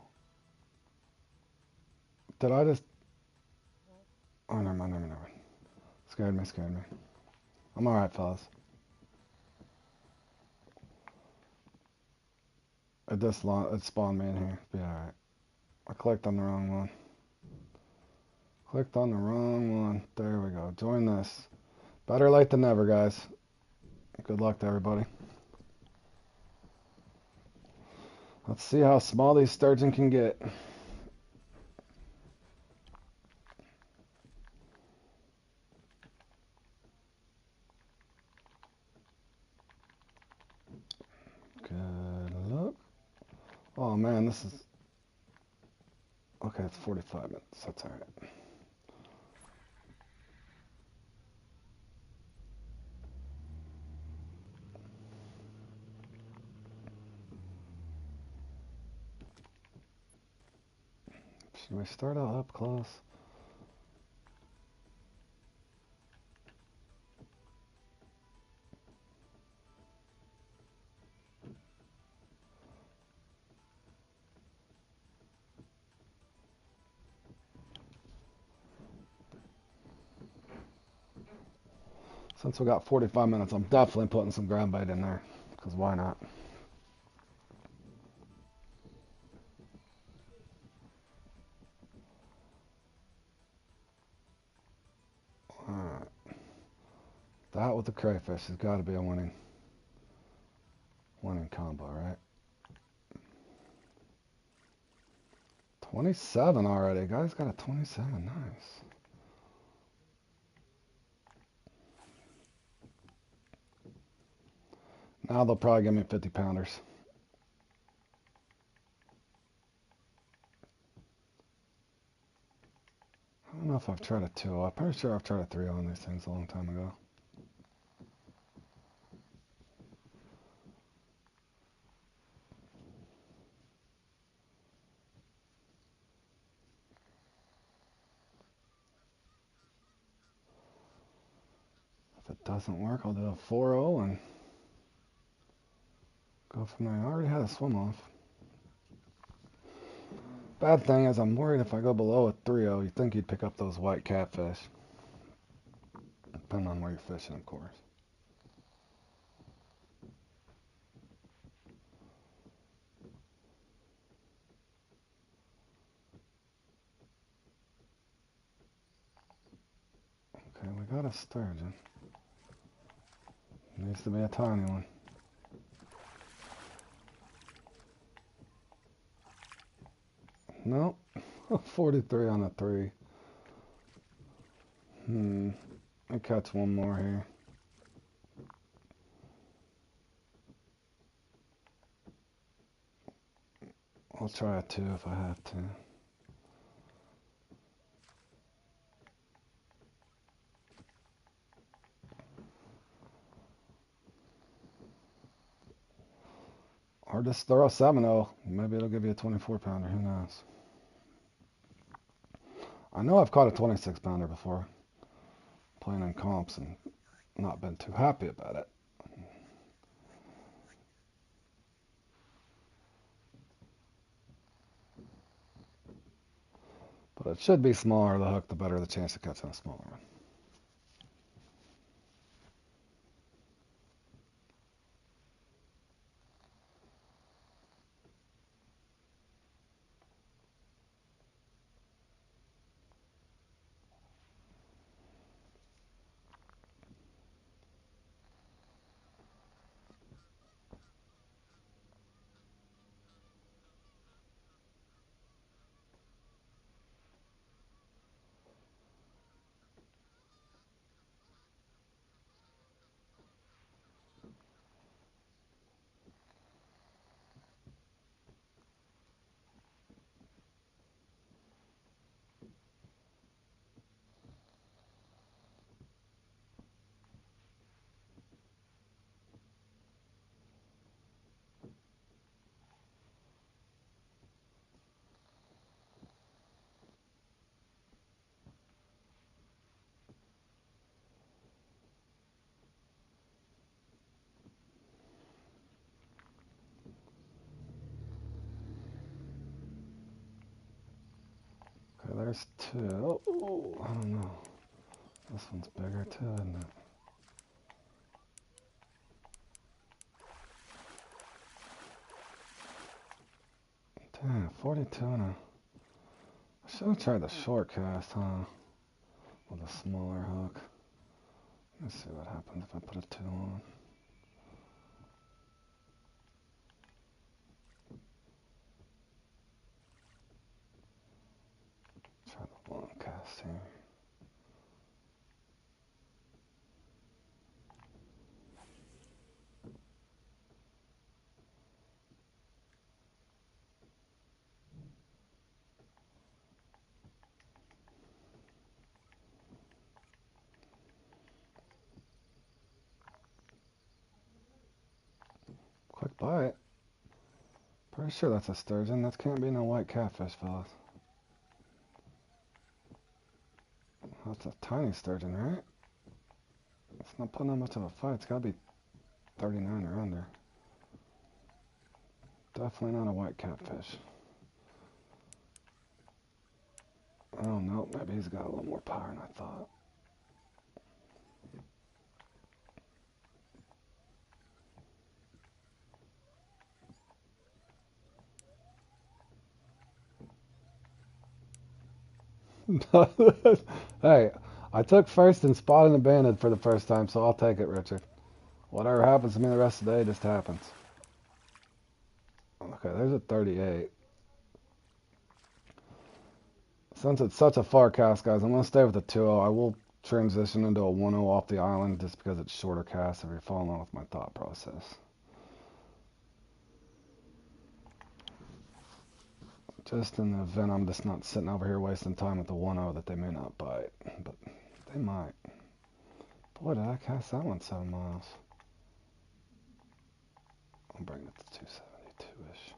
[SPEAKER 1] Did I just... Oh, never mind. Scared me. I'm alright, fellas. It spawned me in here. Be alright. I clicked on the wrong one. There we go. Join this. Better late than never, guys. Good luck to everybody. Let's see how small these sturgeon can get. Good luck. Oh man, this is... Okay, it's 45 minutes. That's alright. Should we start out up close? Since we got 45 minutes, I'm definitely putting some ground bait in there. Because why not? Alright. That with the crayfish has got to be a winning combo, right? 27 already. Guys got a 27. Nice. Now they'll probably give me 50 pounders. I don't know if I've tried a 2. I'm pretty sure I've tried a 3 on these things a long time ago. If it doesn't work, I'll do a 4-0 and go from there. I already had a swim off. Bad thing is I'm worried if I go below a 3-0, you'd think you'd pick up those white catfish. Depending on where you're fishing, of course. Okay, we got a sturgeon. Needs to be a tiny one. Nope. 43 on a 3. I catch one more here. I'll try a 2 if I have to. Or just throw a 7-0. Maybe it'll give you a 24-pounder. Who knows? I know I've caught a 26-pounder before, playing in comps, and not been too happy about it. But it should be smaller the hook, the better the chance of catching a smaller one. Okay, there's 2. Oh, I don't know. This one's bigger too, isn't it? Damn, 42 and a... I should have tried the short cast, huh? With a smaller hook. Let's see what happens if I put a 2 on. Try the long cast here. Quick bite. Pretty sure that's a sturgeon. That can't be no white catfish, fellas. That's a tiny sturgeon, right? It's not putting on much of a fight. It's got to be 39 or under. Definitely not a white catfish. Oh no, maybe he's got a little more power than I thought. Hey, I took first in spotting a banded for the first time, so I'll take it, Richard. Whatever happens to me the rest of the day just happens. Okay, there's a 38. Since it's such a far cast, guys, I'm going to stay with the 2-0. I will transition into a 1-0 off the island just because it's shorter cast if you're following on with my thought process. Just in the event I'm just not sitting over here wasting time with the 1-0 that they may not bite. But they might. Boy, did I cast that one 7 miles. I'll bring it to 272-ish.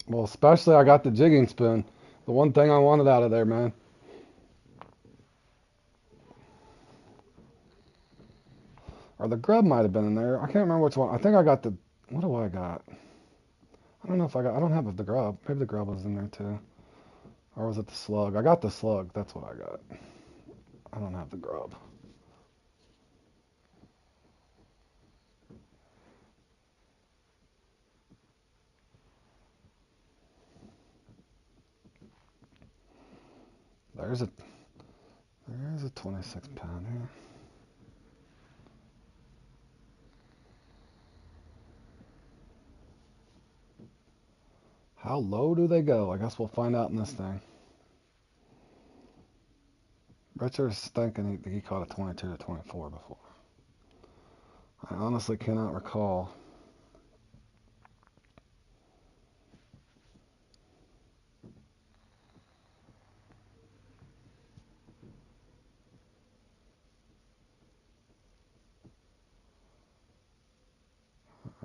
[SPEAKER 1] Well, especially I got the jigging spoon. The one thing I wanted out of there, man. Or the grub might have been in there. I can't remember which one. I think I got the... What do I got? I don't know if I got... I don't have the grub. Maybe the grub was in there too. Or was it the slug? I got the slug. That's what I got. I don't have the grub. There's a 26 pounder. How low do they go? I guess we'll find out in this thing. Richard's thinking he caught a 22 to 24 before. I honestly cannot recall.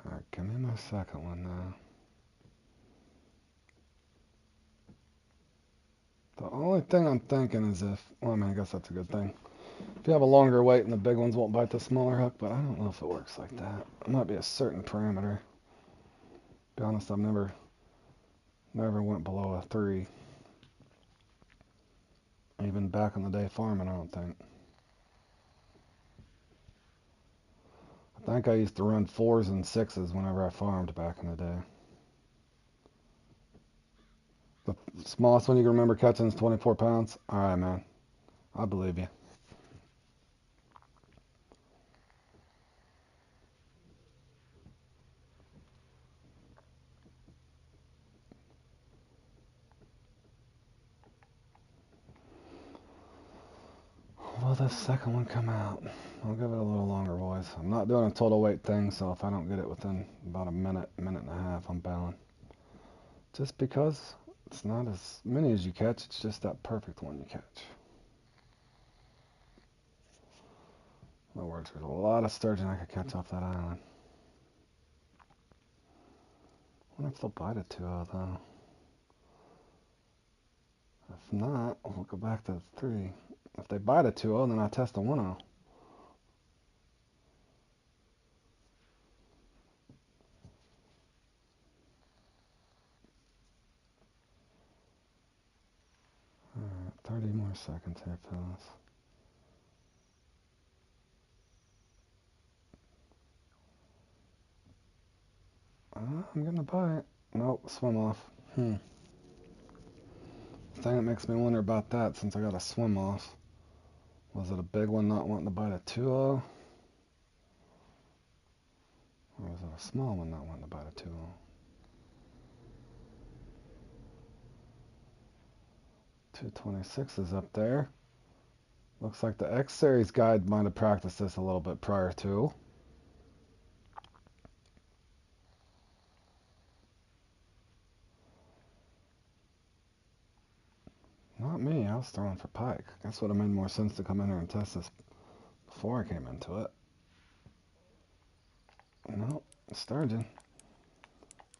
[SPEAKER 1] Alright, give me my second one now. The only thing I'm thinking is if, well, I mean, I guess that's a good thing. If you have a longer weight and the big ones won't bite the smaller hook, but I don't know if it works like that. It might be a certain parameter. To be honest, I've never went below a 3. Even back in the day farming, I don't think. I think I used to run 4s and 6s whenever I farmed back in the day. The smallest one you can remember catching is 24 pounds? Alright, man. I believe you. Will this second one come out? I'll give it a little longer, boys. I'm not doing a total weight thing, so if I don't get it within about a minute and a half, I'm bailing. Just because it's not as many as you catch, it's just that perfect one you catch. In other words, there's a lot of sturgeon I could catch off that island. I wonder if they'll bite a 2-0 though. If not, we'll go back to 3. If they bite a 2-0, then I test a 1-0. Alright, 30 more seconds here, fellas. I'm gonna bite. Nope, swim off. The thing that makes me wonder about that, since I got a swim off, was it a big one not wanting to bite a 2-0? Or was it a small one not wanting to bite a 2-0? 226 is up there. Looks like the X Series guide might have practiced this a little bit prior to. Not me, I was throwing for pike. Guess would have made more sense to come in here and test this before I came into it. Nope, sturgeon.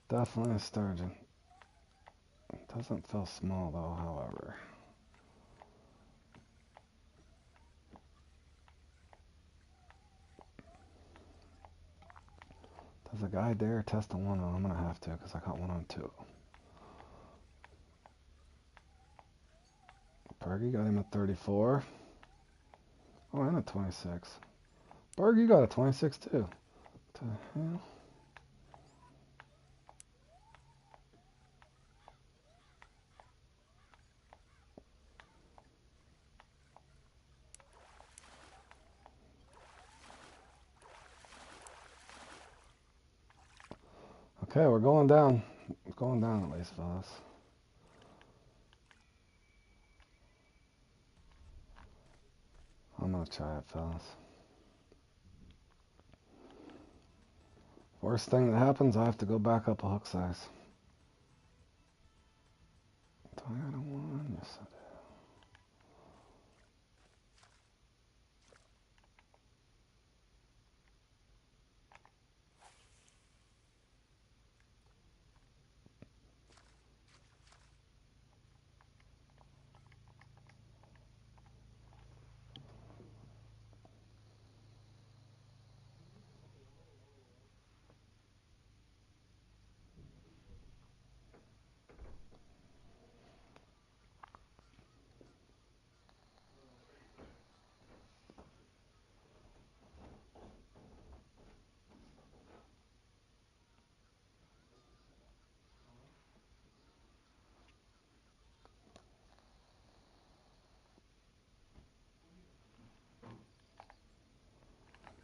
[SPEAKER 1] Definitely a sturgeon. Doesn't feel small though, however. Does a guy dare test a 1-0? I'm going to have to because I got 1 on 2. Bergie got him at 34. Oh, and a 26. Bergie got a 26 too. What the hell? Okay, we're going down. It's going down at least, fellas. I'm gonna try it, fellas. Worst thing that happens, I have to go back up a hook size. Do I got a 1? Yes, I do.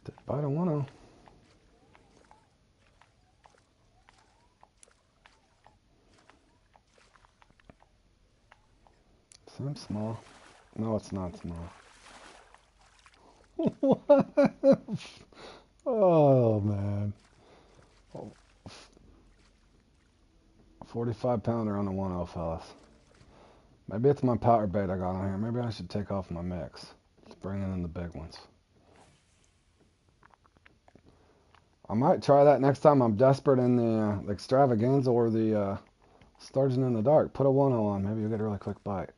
[SPEAKER 1] Did bite a 1-0. Seems small. No, it's not small. What? Oh, man. 45 pounder on the 1-0, fellas. Maybe it's my power bait I got on here. Maybe I should take off my mix. Just bringing in the big ones. I might try that next time I'm desperate in the extravaganza or the sturgeon in the dark. Put a 1-0 on. Maybe you'll get a really quick bite.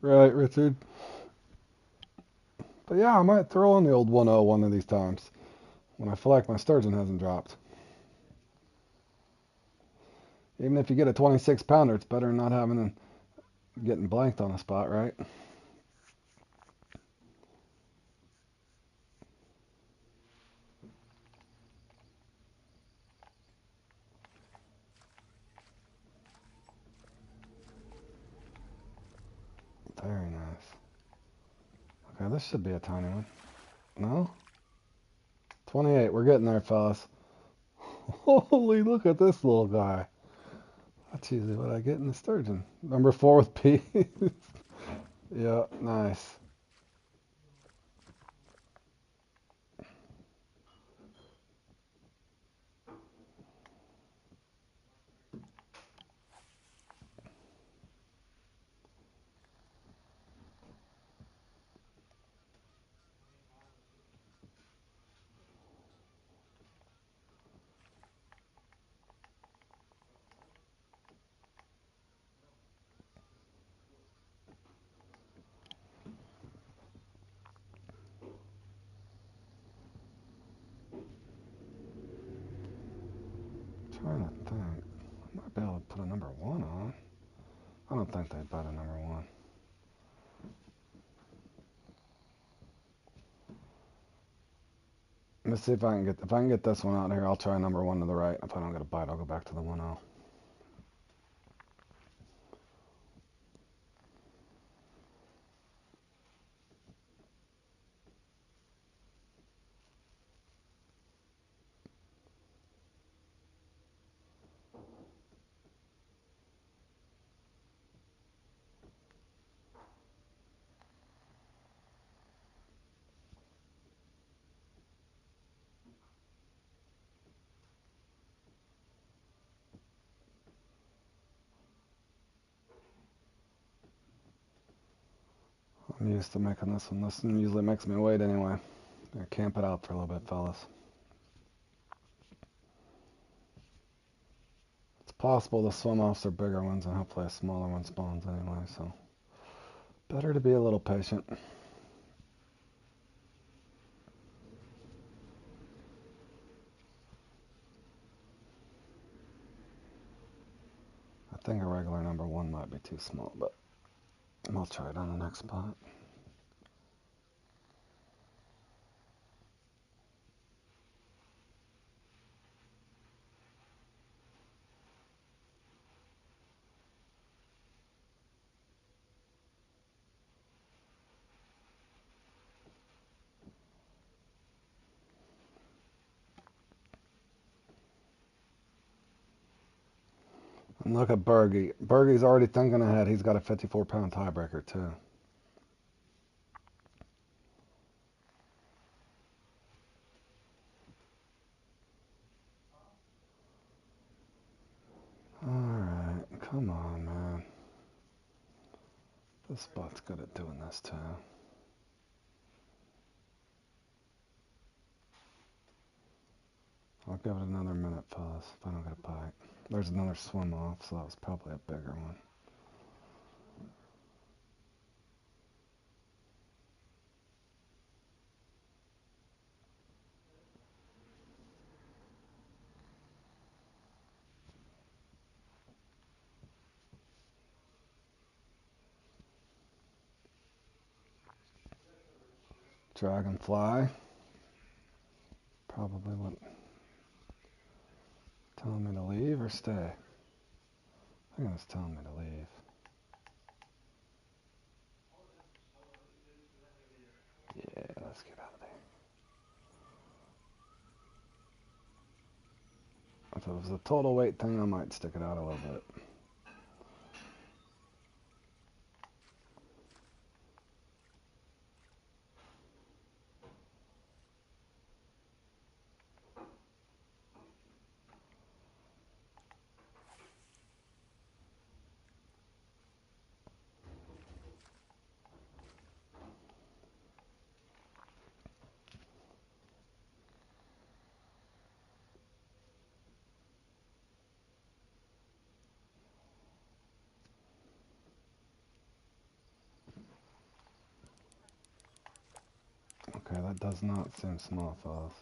[SPEAKER 1] Right, Richard. But yeah, I might throw in the old 1-0 one of these times when I feel like my sturgeon hasn't dropped. Even if you get a 26 pounder, it's better than not having getting blanked on a spot, right? Very nice. Okay, this should be a tiny one. No? 28. We're getting there, fellas. Holy, look at this little guy. That's usually what I get in the sturgeon. Number 4 with P. Yeah, nice. Trying to think. I might be able to put a number 1 on. I don't think they'd bite a number 1. Let's see if I can get this one out here. I'll try number 1 to the right. If I don't get a bite, I'll go back to the 1-0. I'm used to making this one. This one usually makes me wait anyway. Camp it out for a little bit, fellas. Possible the swim offs are bigger ones and hopefully a smaller one spawns anyway, so better to be a little patient. I think a regular number one might be too small, but I'll try it on the next spot. And look at Bergie. Bergie's already thinking ahead. He's got a 54-pound tiebreaker too. Alright, come on, man. This spot's good at doing this too. I'll give it another minute, fellas, if I don't get a bite. There's another swim off, so that was probably a bigger one. Dragonfly. Probably what, telling me to leave or stay? I think it was telling me to leave. Yeah, let's get out of there. If it was a total weight thing, I might stick it out a little bit. Okay, that does not seem small, fellas.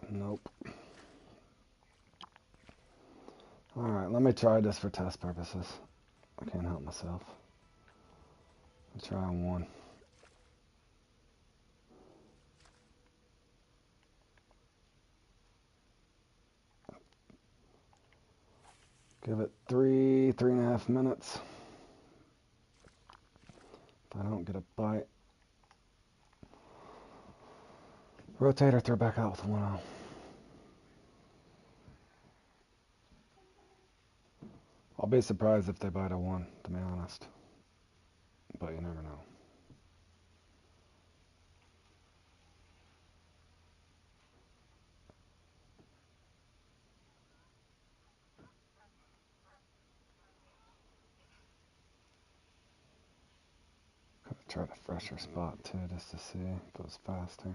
[SPEAKER 1] Nope. Alright, let me try this for test purposes. I can't help myself. I'll try on one. Give it 3.5 minutes. If I don't get a bite, rotate or throw back out with 1-0. I'll be surprised if they bite a 1, to be honest. But you never know. Could have tried a fresher spot too, just to see if it was faster.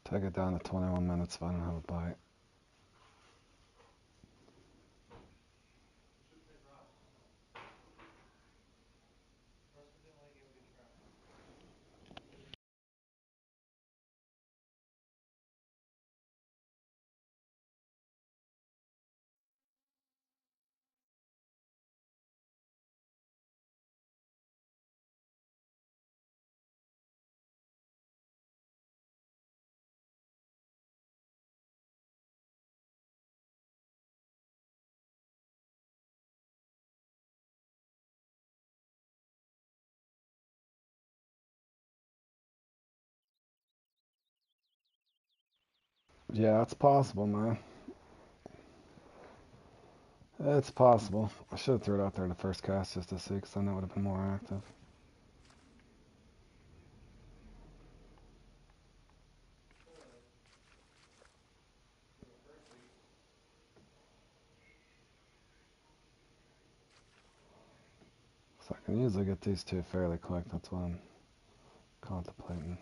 [SPEAKER 1] Take it down to 21 minutes if I don't have a bite. Yeah, it's possible, man. It's possible. I should have threw it out there in the first cast just to see, because then that would have been more active. So I can usually get these two fairly quick. That's what I'm contemplating.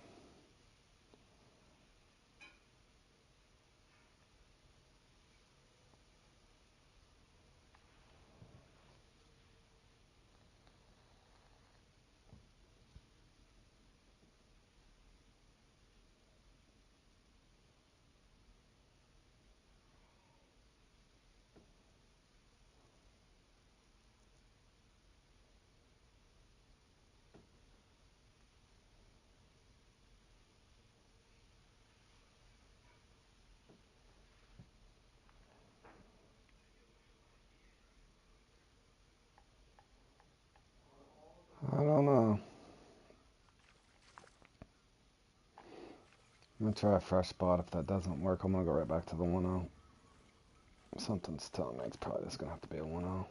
[SPEAKER 1] I don't know. I'm going to try a fresh spot. If that doesn't work, I'm going to go right back to the 1-0. Something's telling me it's probably just going to have to be a 1-0.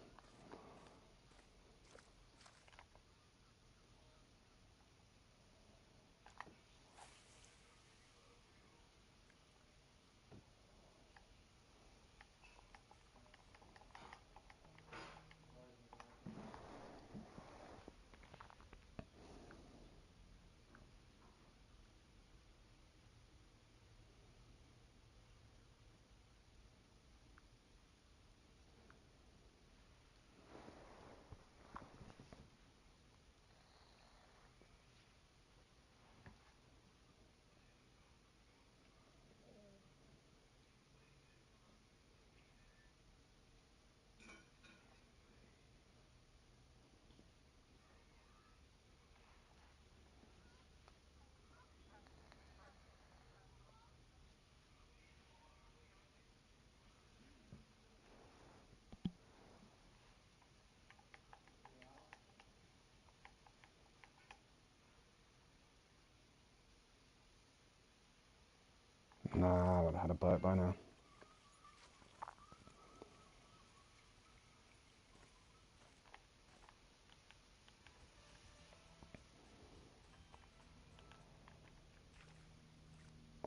[SPEAKER 1] Nah, I would have had a bite by now.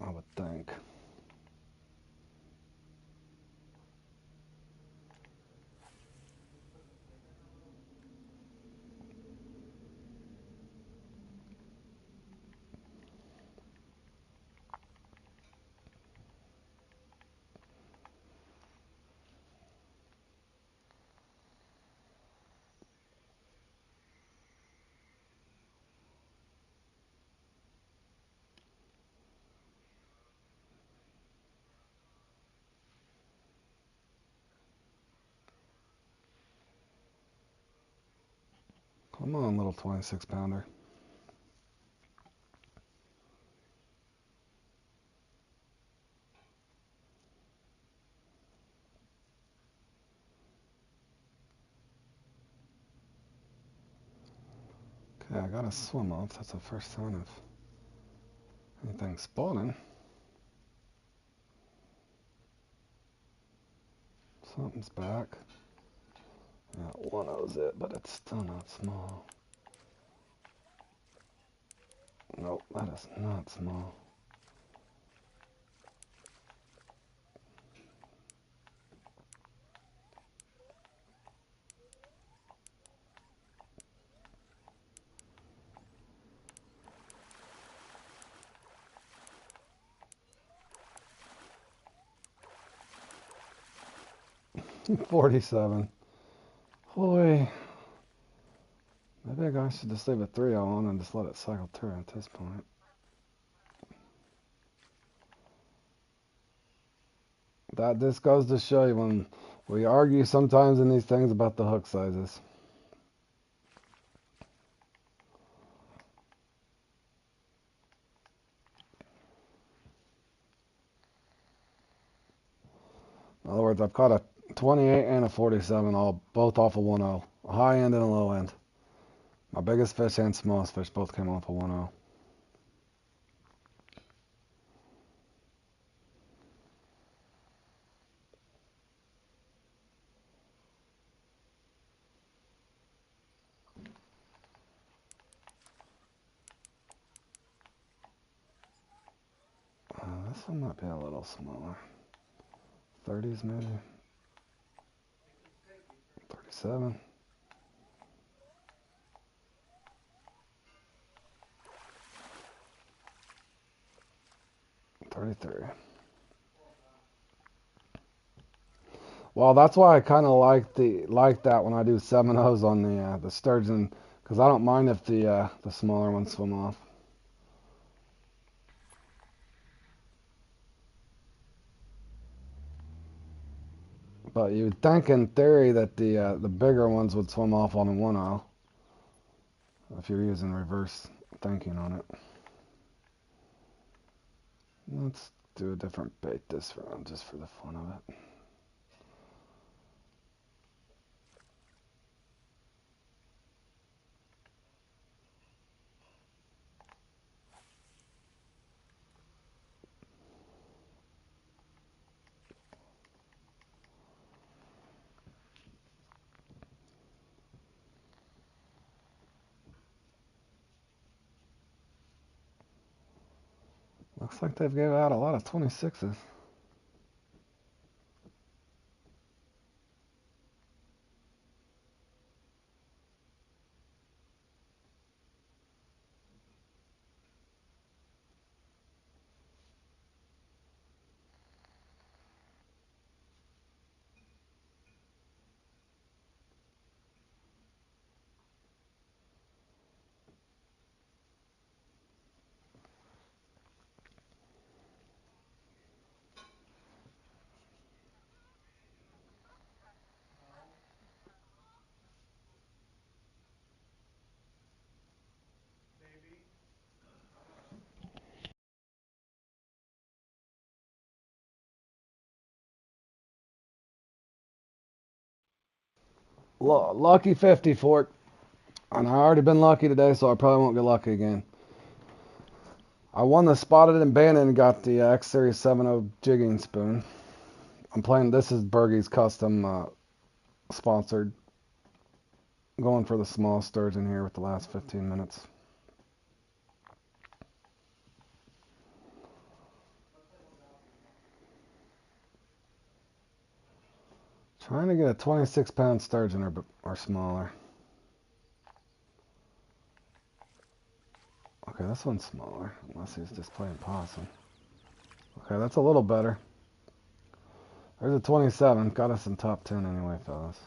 [SPEAKER 1] I would think. Come on, little 26-pounder. Okay, I got a swim off. That's the first sign of anything spawning. Something's back. Yeah, 1-0's it, but it's still not small. Nope, that is not small. $47. Holy. Maybe I should just leave a 3-0 on and just let it cycle through at this point. That just goes to show you when we argue sometimes in these things about the hook sizes. In other words, I've caught a 28 and a 47, all both off a 1-0. A high end and a low end. My biggest fish and smallest fish both came off a 1-0. This one might be a little smaller. 30s maybe. 37. 33. Well, that's why I kind of like that when I do 7.0s on the sturgeon, because I don't mind if the smaller ones swim off. But you'd think in theory that the bigger ones would swim off on the 1.0 if you're using reverse thinking on it. Let's do a different bait this round just for the fun of it. Looks like they've given out a lot of 26s. Lucky 50 for it. And I already been lucky today, so I probably won't get lucky again. I won the Spotted and Banded and got the X Series 7.0 jigging spoon. I'm playing, this is Bergey's custom sponsored. Going for the small sturgeon here with the last 15 minutes. Trying to get a 26-pound sturgeon or smaller. Okay, this one's smaller, unless he's just playing possum. Okay, that's a little better. There's a 27. Got us in top 10 anyway, fellas.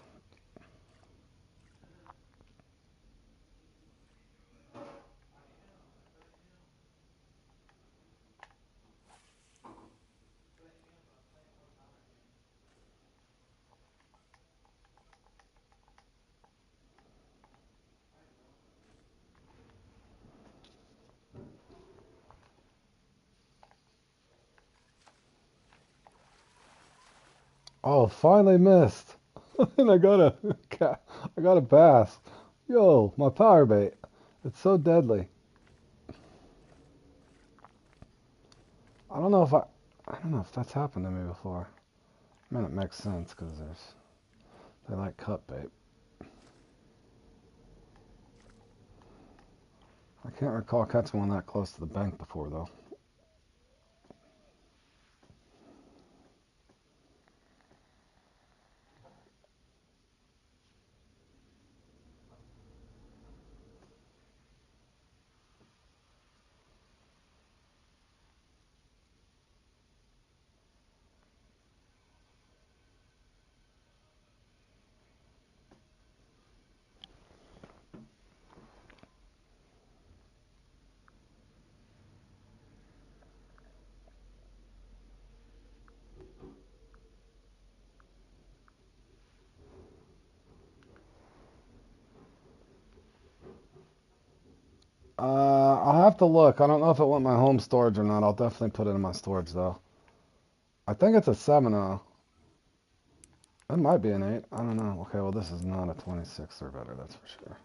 [SPEAKER 1] Oh, finally missed. And I got a bass. Yo, my power bait. It's so deadly. I don't know if that's happened to me before. I mean, it makes sense because they like cut bait. I can't recall catching one that close to the bank before though. I'll have to look. I don't know if it went my home storage or not. I'll definitely put it in my storage though. I think it's a 7.0. It might be an 8. I don't know. Okay, well this is not a 26 or better, that's for sure.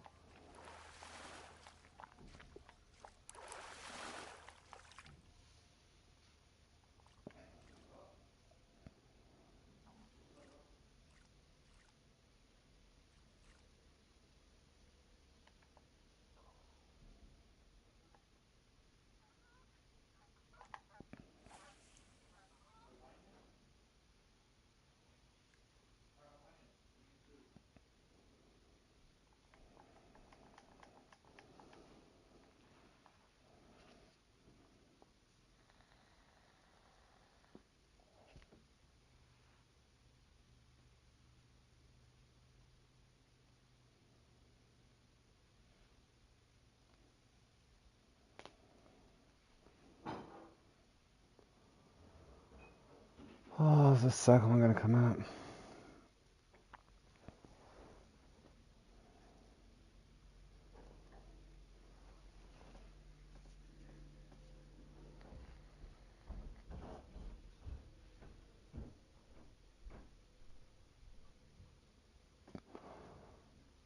[SPEAKER 1] Oh, is this second one gonna come out?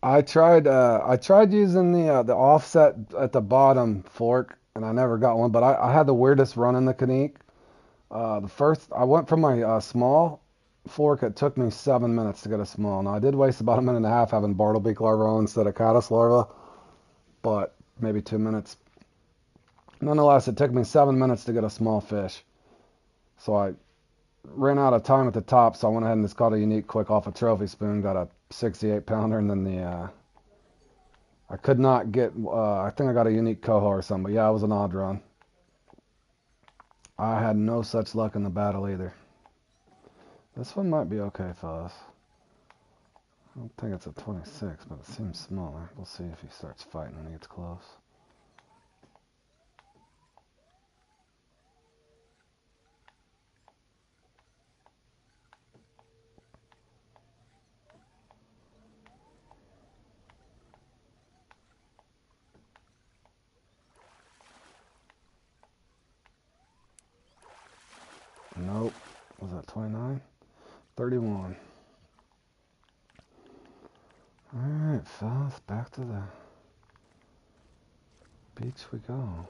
[SPEAKER 1] I tried using the offset at the bottom fork, and I never got one. But I had the weirdest run in the Kanique. The first I went from my small fork. It took me 7 minutes to get a small. Now I did waste about a minute and a half having Bartlebeak larva on instead of caddis larva, but maybe 2 minutes. Nonetheless, it took me 7 minutes to get a small fish. So I ran out of time at the top, so I went ahead and just caught a unique quick off a trophy spoon. Got a 68 pounder, and then I could not get. I think I got a unique coho or something. But yeah, it was an odd run. I had no such luck in the battle either. This one might be okay, fellas. I don't think it's a 26, but it seems smaller. We'll see if he starts fighting when he gets close. Nope. Was that 29? 31. Alright, fellas, back to the beach we go.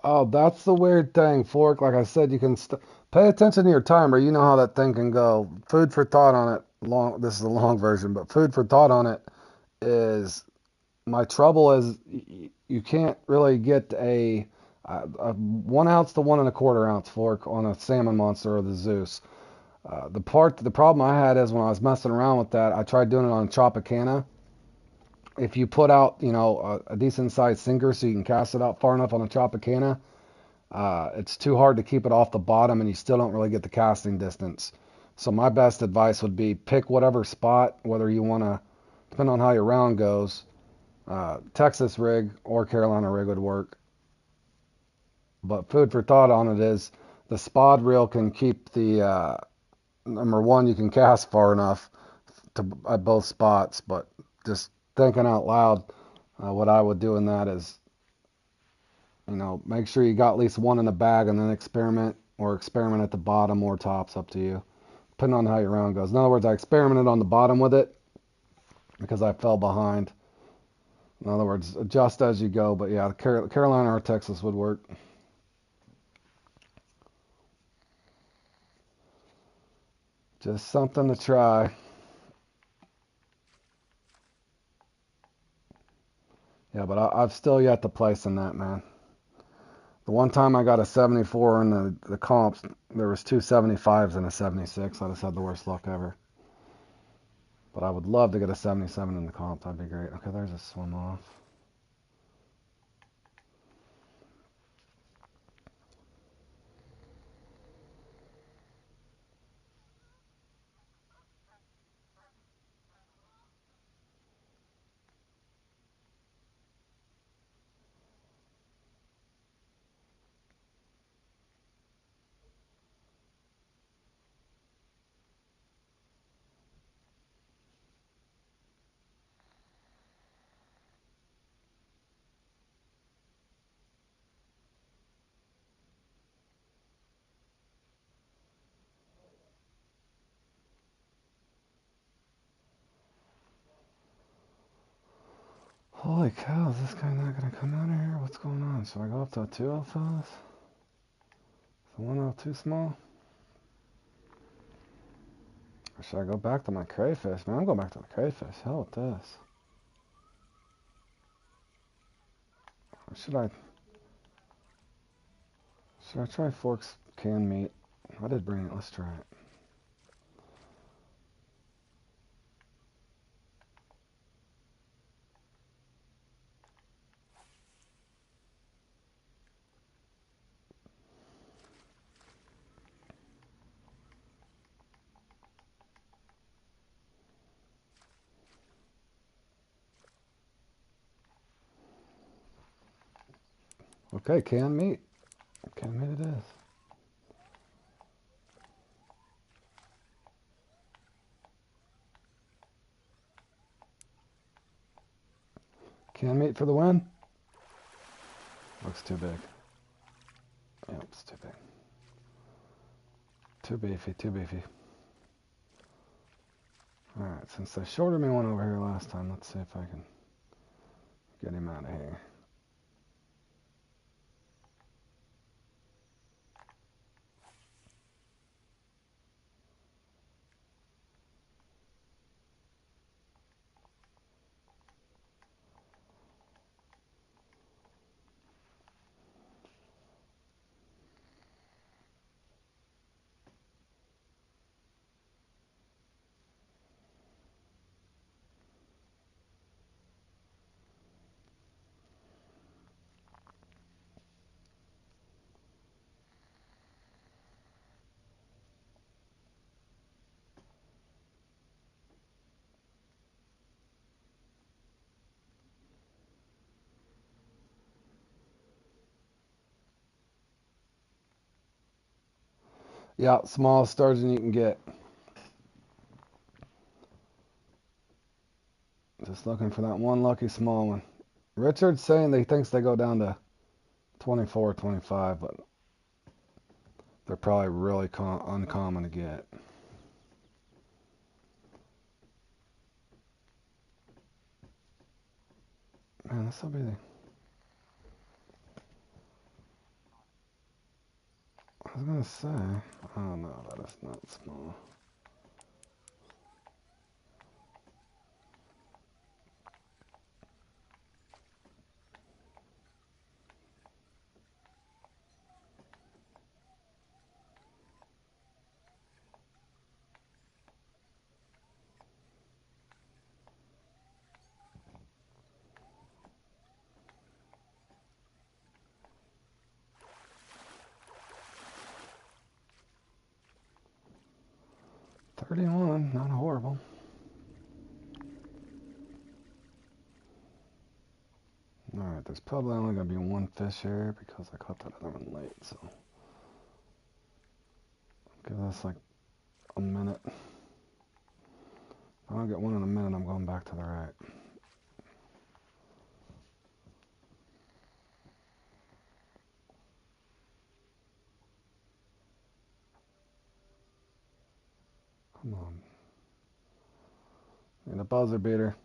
[SPEAKER 1] Oh, that's the weird thing, Fork. Like I said, you can pay attention to your timer. You know how that thing can go. Food for thought on it. Long. This is a long version, but food for thought on it is my trouble is you can't really get a 1 ounce to 1 1/4 ounce fork on a salmon monster or the Zeus. The problem I had is when I was messing around with that, I tried doing it on Tropicana. If you put out, a decent sized sinker so you can cast it out far enough on a Tropicana, it's too hard to keep it off the bottom, and you still don't really get the casting distance. So my best advice would be pick whatever spot, whether you want to, depending on how your round goes, Texas rig or Carolina rig would work. But food for thought on it is the spod reel can keep the number one, you can cast far enough to at both spots. But just thinking out loud, what I would do in that is, make sure you got at least one in the bag and then experiment at the bottom or tops, up to you, depending on how your round goes. In other words, I experimented on the bottom with it because I fell behind. In other words, adjust as you go. But yeah, Carolina or Texas would work. Just something to try. Yeah, but I've still yet to place in that, man. The one time I got a 74 in the comps, there was two 75s and a 76. I just had the worst luck ever. But I would love to get a 77 in the comp. That'd be great. Okay, there's a swim off. Holy cow, is this guy not gonna come out of here? What's going on? Should I go up to a 2L fellas? Is the 1L too small? Or should I go back to my crayfish? Man, I'm going back to the crayfish. Hell with this. Or should I try Forks canned meat? I did bring it. Let's try it. Okay, canned meat. Canned meat it is. Canned meat for the win. Looks too big. Yep, it's too big. Too beefy, too beefy. Alright, since they shorted me one over here last time, let's see if I can get him out of here. Yeah, smallest sturgeon you can get. Just looking for that one lucky small one. Richard's saying he thinks they go down to 24, 25, but they're probably really uncommon to get. Man, this will be the... I was gonna say, oh no, that is not small. $31, not horrible. Alright, there's probably only going to be one fish here because I caught that other one late, so give this like a minute. If I don't get one in a minute, I'm going back to the right. Come on. Need a buzzer beater.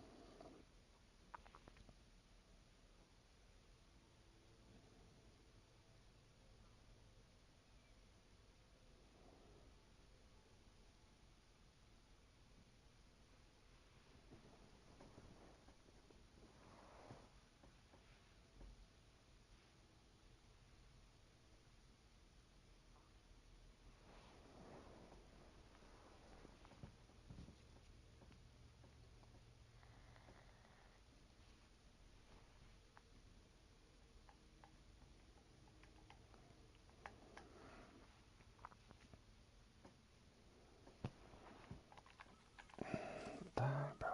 [SPEAKER 1] Dang, bro.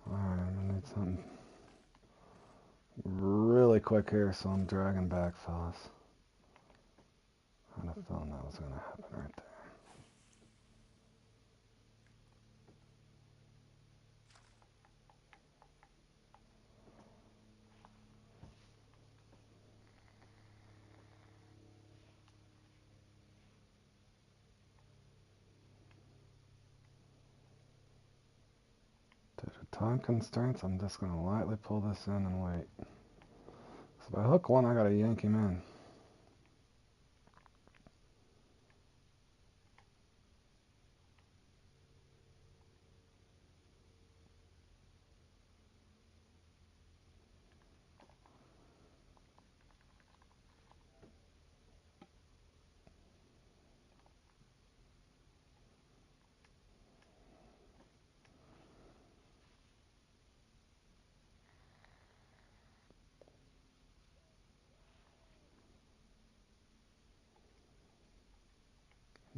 [SPEAKER 1] Alright, I'm going to need something really quick here, so I'm dragging back, fellas. I had a feeling that was going to happen right there. Time constraints, I'm just going to lightly pull this in and wait. So if I hook one, I got to yank him in.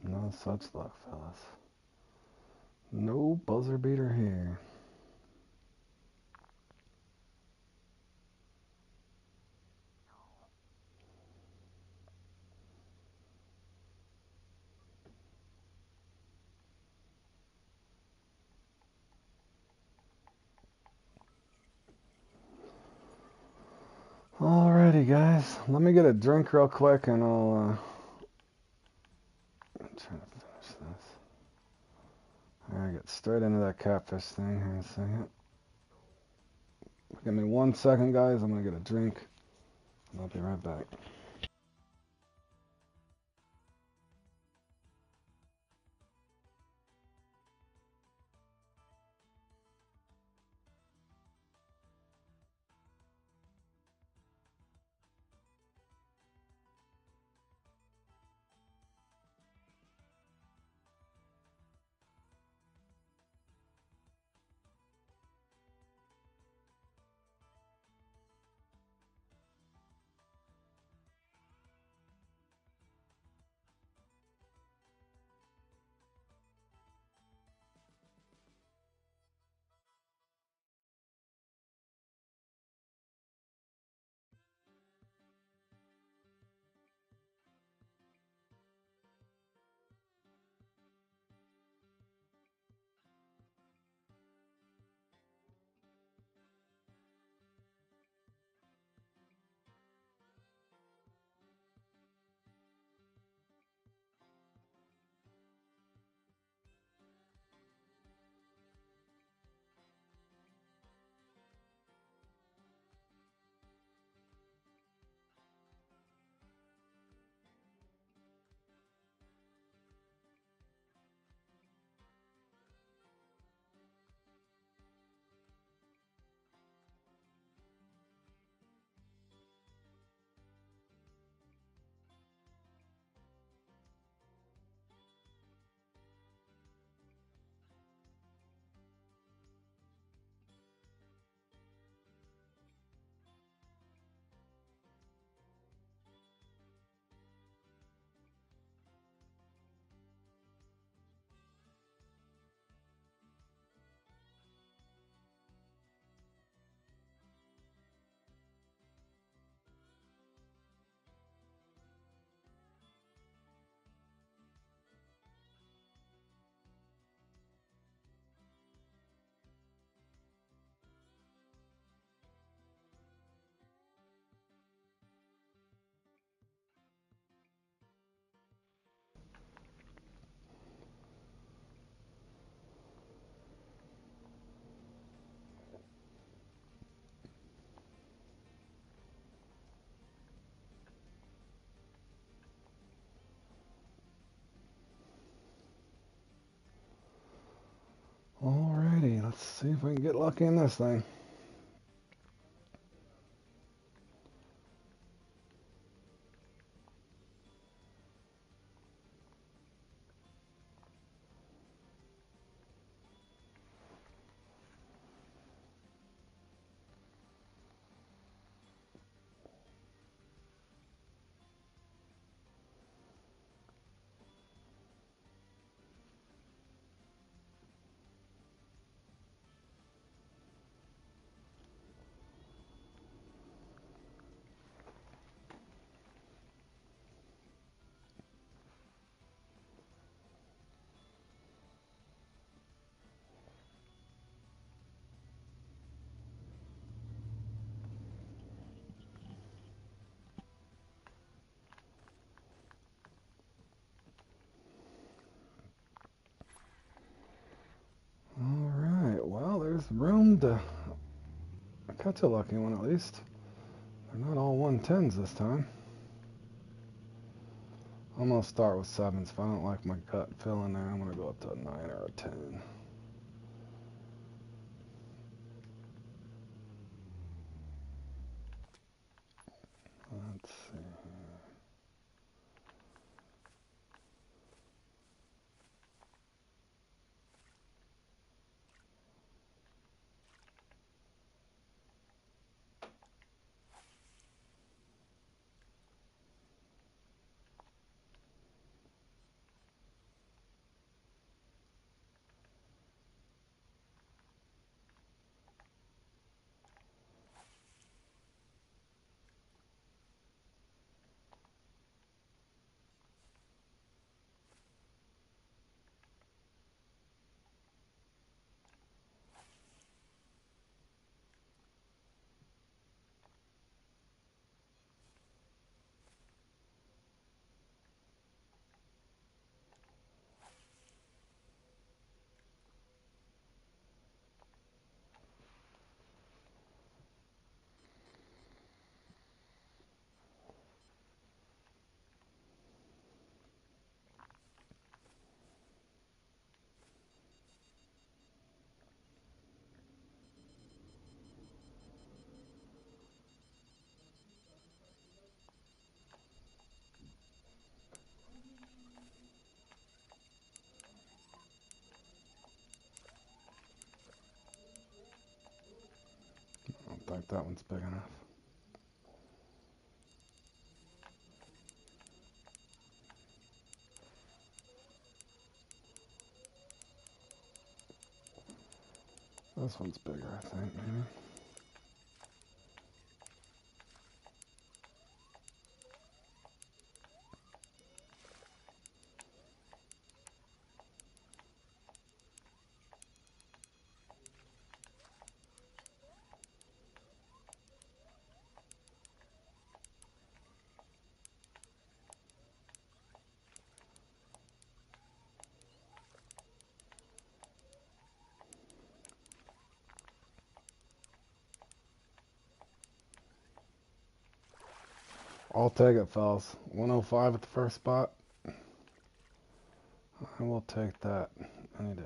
[SPEAKER 1] No such luck, fellas. No buzzer beater here. Alrighty, guys. Let me get a drink real quick and I'm trying to finish this. I gotta get straight into that catfish thing here in a second. Give me 1 second, guys. I'm gonna get a drink and I'll be right back. Alrighty, let's see if we can get lucky in this thing. hoping to catch a lucky one at least. They're not all 110s this time. I'm going to start with 7s. If I don't like my gut feeling there, I'm going to go up to a 9 or a 10. Let's see. I don't think that one's big enough. This one's bigger, I think, maybe. I'll take it, fellas. 105 at the first spot. I will take that any day.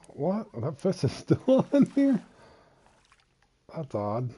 [SPEAKER 1] What? That fish is still in here? That's odd.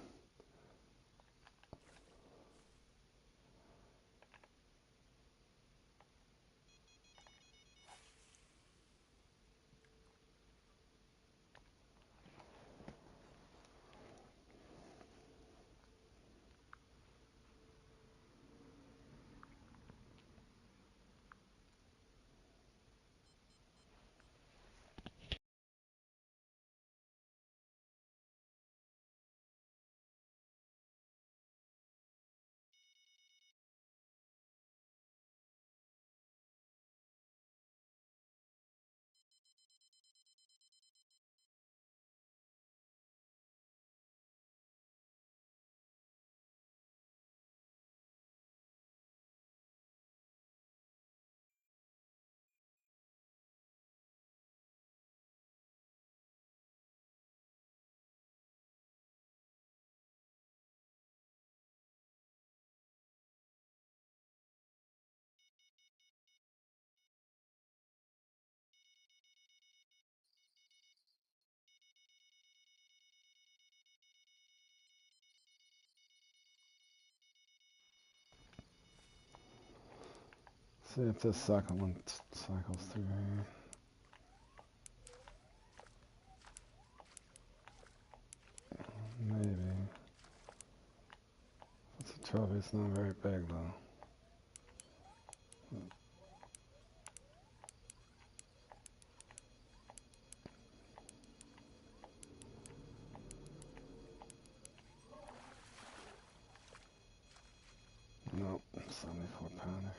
[SPEAKER 1] See if this second one cycles through here. Maybe. It's a trophy. It's not very big, though. Nope. 74 pounder.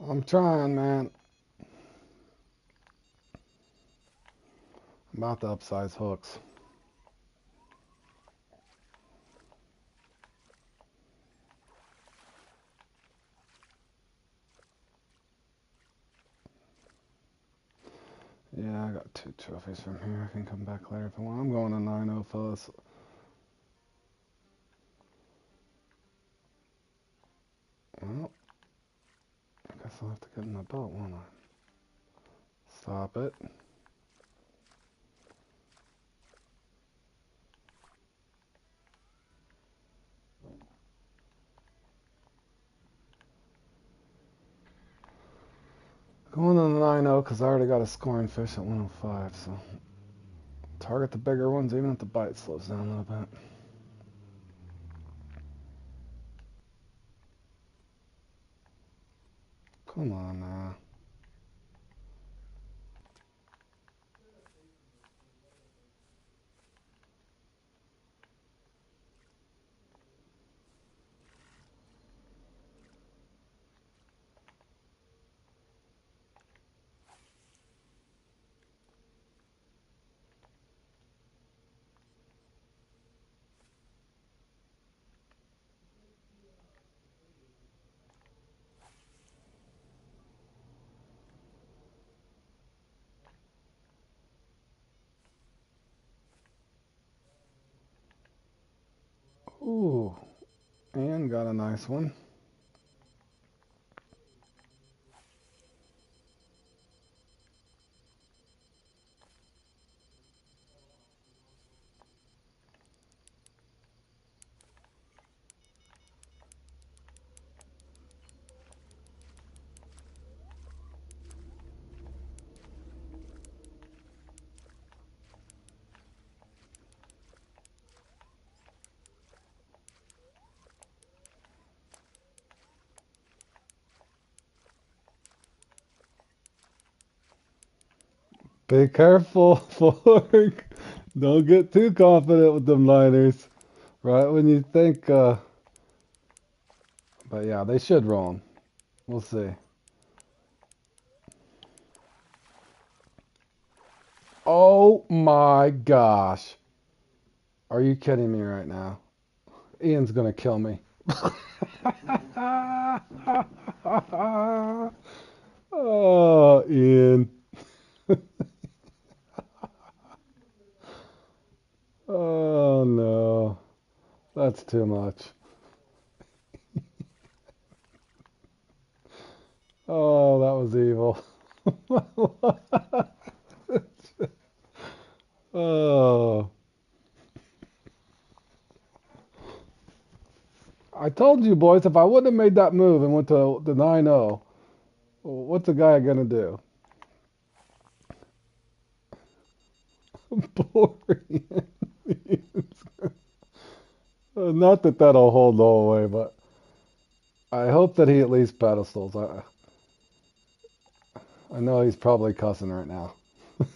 [SPEAKER 1] I'm trying, man. I'm about to upsize hooks. Yeah, I got 2 trophies from here. I can come back later if I want. I'm going to 9-0, fellas. Well, I guess I'll have to get in the boat, won't I? Stop it. Going to the 9-0 because I already got a scoring fish at 105, so target the bigger ones even if the bite slows down a little bit. Come on now. Ooh, and got a nice one. Be careful, Fork. Don't get too confident with them liners. Right when you think, but yeah, they should roll 'em. We'll see. Oh my gosh. Are you kidding me right now? Ian's gonna kill me. Oh, Ian. Oh no. That's too much. Oh, that was evil. Oh. I told you boys, if I wouldn't have made that move and went to the 9-0, what's the guy gonna do? Boring. Not that that'll hold all the way, but I hope that he at least pedestals. I know he's probably cussing right now.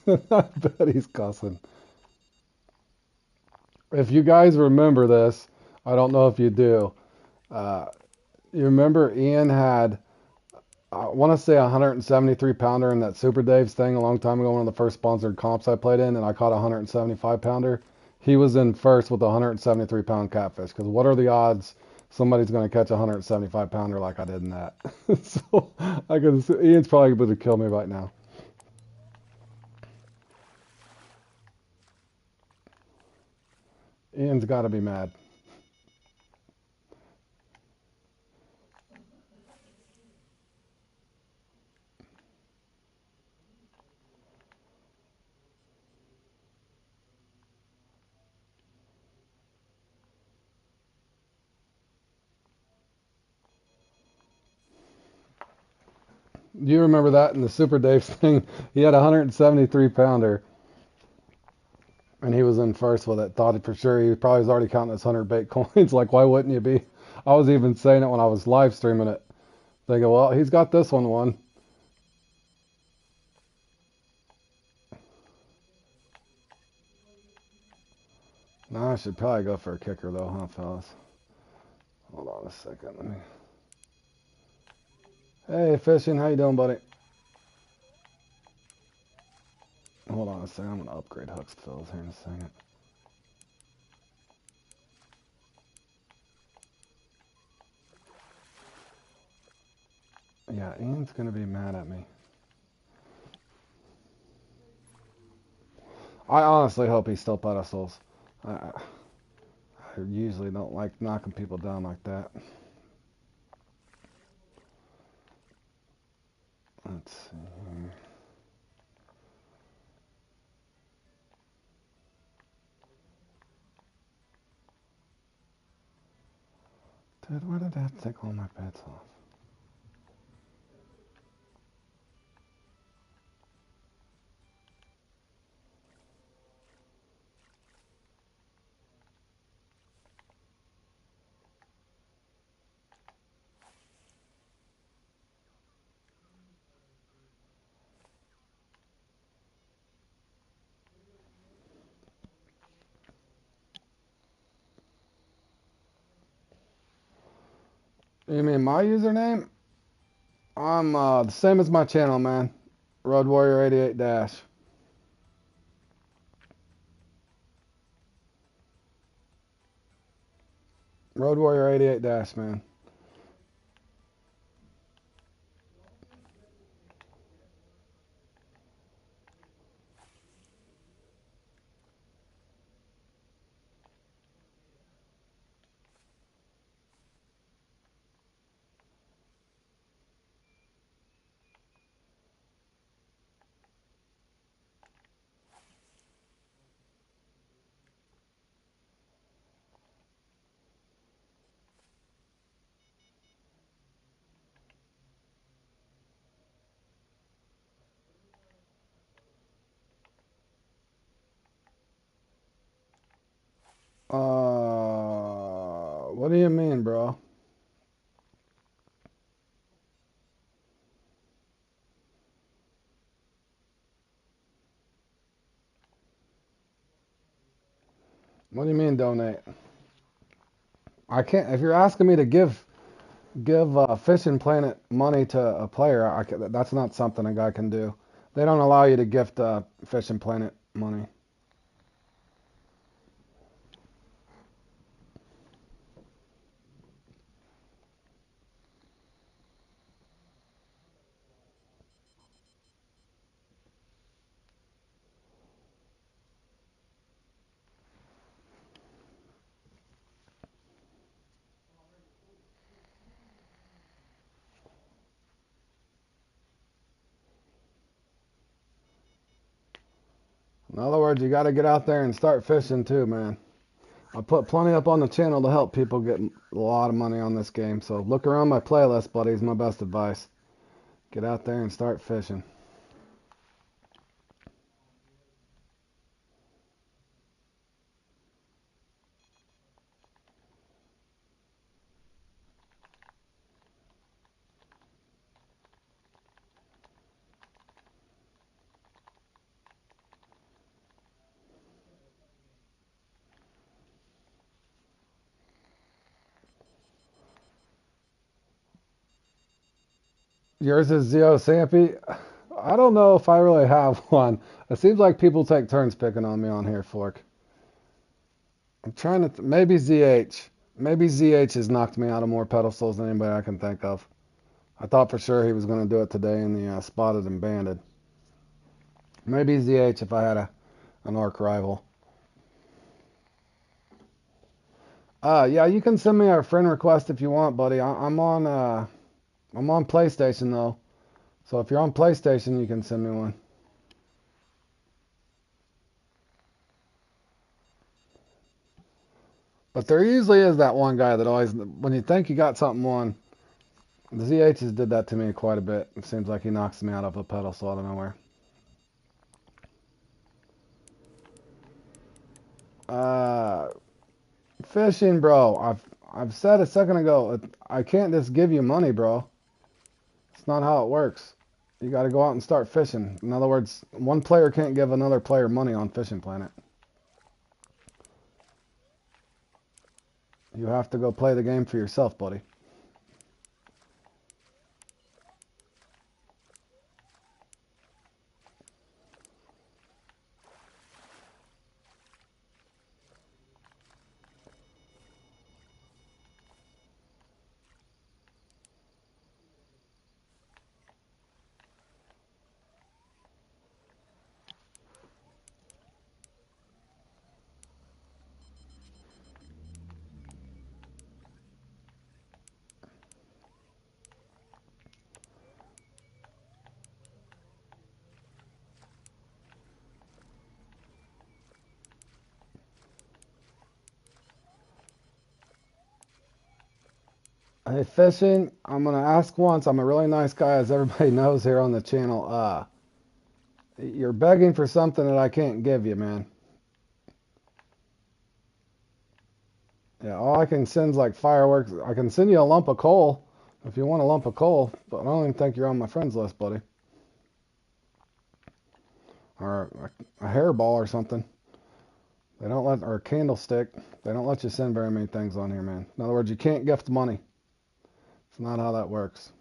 [SPEAKER 1] I bet he's cussing. If you guys remember this, I don't know if you do. Uh, you remember Ian had, I want to say, a 173 pounder in that Super Dave's thing a long time ago, one of the first sponsored comps I played in, and I caught a 175 pounder. He was in first with a 173 pound catfish, because what are the odds somebody's going to catch a 175 pounder like I did in that? So I can see, Ian's probably going to kill me right now. Ian's got to be mad. Do you remember that in the Super Dave's thing? He had a 173 pounder, and he was in first with it. Thought for sure he probably was already counting his 100 bait coins. Like, why wouldn't you be? I was even saying it when I was live streaming it. They go, well, he's got this one won. Now I should probably go for a kicker though, huh, fellas? Hold on a second. Let me. Hey, Fishing, how you doing, buddy? Hold on a second, I'm gonna upgrade Huck's fills here in a second. Yeah, Ian's gonna be mad at me. I honestly hope he still pedestals. I usually don't like knocking people down like that. Let's see here. Dude, why did I have to take all my bets off? You mean my username? I'm the same as my channel, man. Road Warrior 88 Dash. Road Warrior 88 Dash, man. What do you mean, bro? What do you mean donate? I can't. If you're asking me to give Fishing Planet money to a player, that's not something a guy can do. They don't allow you to gift Fishing Planet money. In other words, you got to get out there and start fishing too, man. I put plenty up on the channel to help people get a lot of money on this game. So look around my playlist, buddy, is my best advice. Get out there and start fishing. Yours is Zio Sampy. I don't know if I really have one. It seems like people take turns picking on me on here, Fork. I'm trying to maybe ZH. Maybe ZH has knocked me out of more pedestals than anybody I can think of. I thought for sure he was going to do it today in the spotted and banded. Maybe ZH if I had an arc rival. Yeah, you can send me a friend request if you want, buddy. I'm on PlayStation though. So if you're on PlayStation, you can send me one. But there usually is that one guy that always, when you think you got something won, the ZHs did that to me quite a bit. It seems like he knocks me out of a pedestal out of nowhere. Uh, Fishing, bro. I've said a second ago, I can't just give you money, bro. It's not how it works. You got to go out and start fishing. In other words, one player can't give another player money on Fishing Planet. You have to go play the game for yourself, buddy. Hey, fishing. I'm gonna ask once. I'm a really nice guy, as everybody knows here on the channel. You're begging for something that I can't give you, man. Yeah, all I can send's like fireworks. I can send you a lump of coal if you want a lump of coal, but I don't even think you're on my friends list, buddy. Or a hairball or something. They don't let, or a candlestick. They don't let you send very many things on here, man. In other words, you can't gift money. It's not how that works.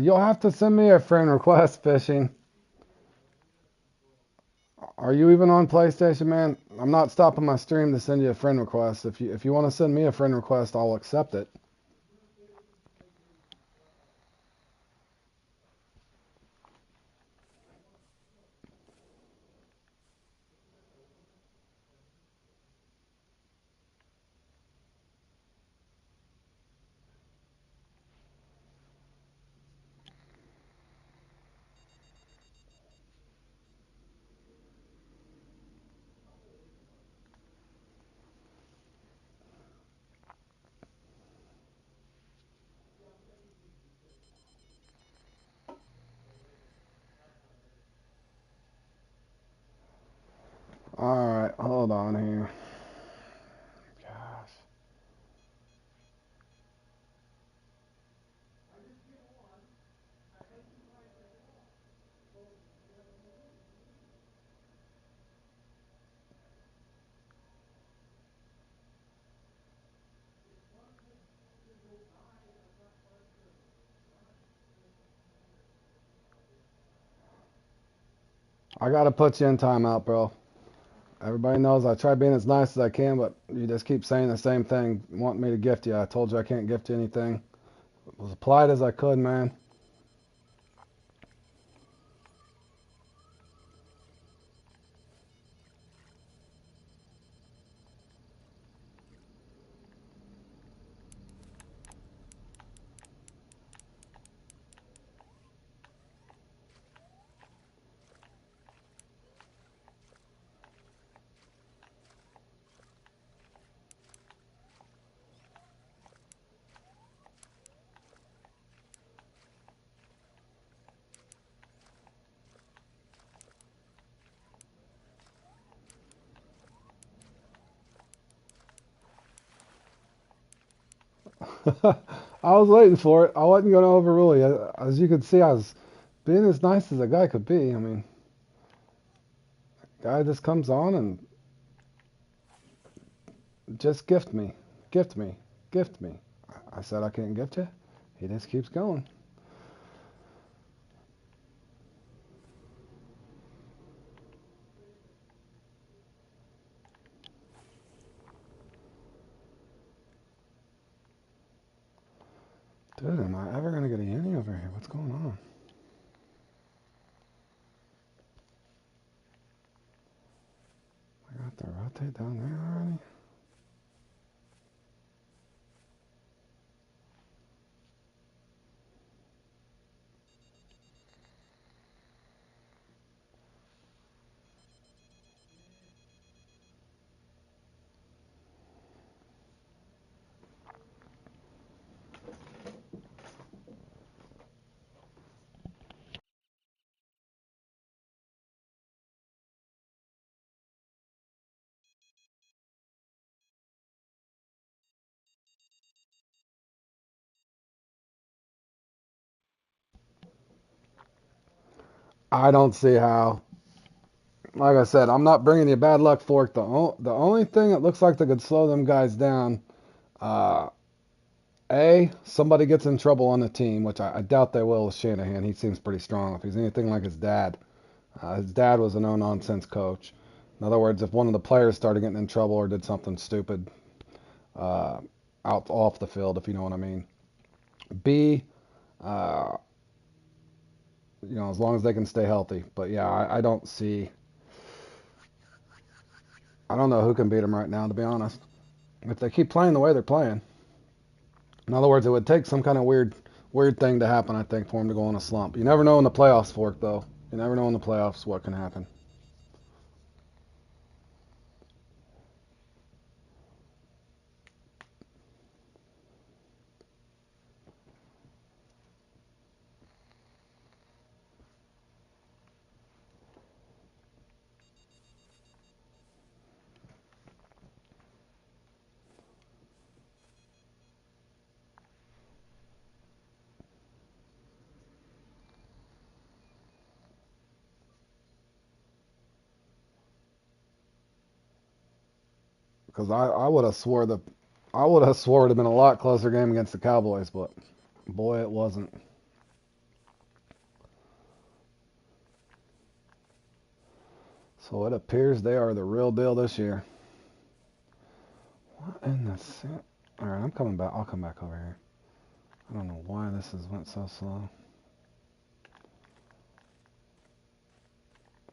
[SPEAKER 1] You'll have to send me a friend request, fishing. Are you even on PlayStation, man? I'm not stopping my stream to send you a friend request. If you want to send me a friend request, I'll accept it. All right, hold on here. Gosh, I gotta put you in timeout, bro. Everybody knows I try being as nice as I can, but you just keep saying the same thing, wanting me to gift you. I told you I can't gift you anything. I was as polite as I could, man. I was waiting for it. I wasn't going to overrule you. As you could see, I was being as nice as a guy could be. I mean, guy just comes on and just gift me, gift me, gift me. I said I can't gift you. He just keeps going. Dude, am I ever going to get a uni over here? What's going on? I got to rotate down there already? I don't see how. Like I said, I'm not bringing you bad luck, Fork. The only thing that looks like that could slow them guys down, uh, somebody gets in trouble on the team, which I doubt they will with Shanahan. He seems pretty strong. If he's anything like his dad was a no-nonsense coach. In other words, if one of the players started getting in trouble or did something stupid, uh, out off the field, if you know what I mean. B, uh, as long as they can stay healthy. But yeah, I don't see. I don't know who can beat them right now, to be honest. If they keep playing the way they're playing. In other words, it would take some kind of weird thing to happen, I think, for them to go on a slump. You never know in the playoffs, Fork, though. You never know in the playoffs what can happen. Because I would have swore it'd have been a lot closer game against the Cowboys, but boy, it wasn't. So it appears they are the real deal this year. What in the set? All right, I'm coming back. I'll come back over here. I don't know why this has went so slow.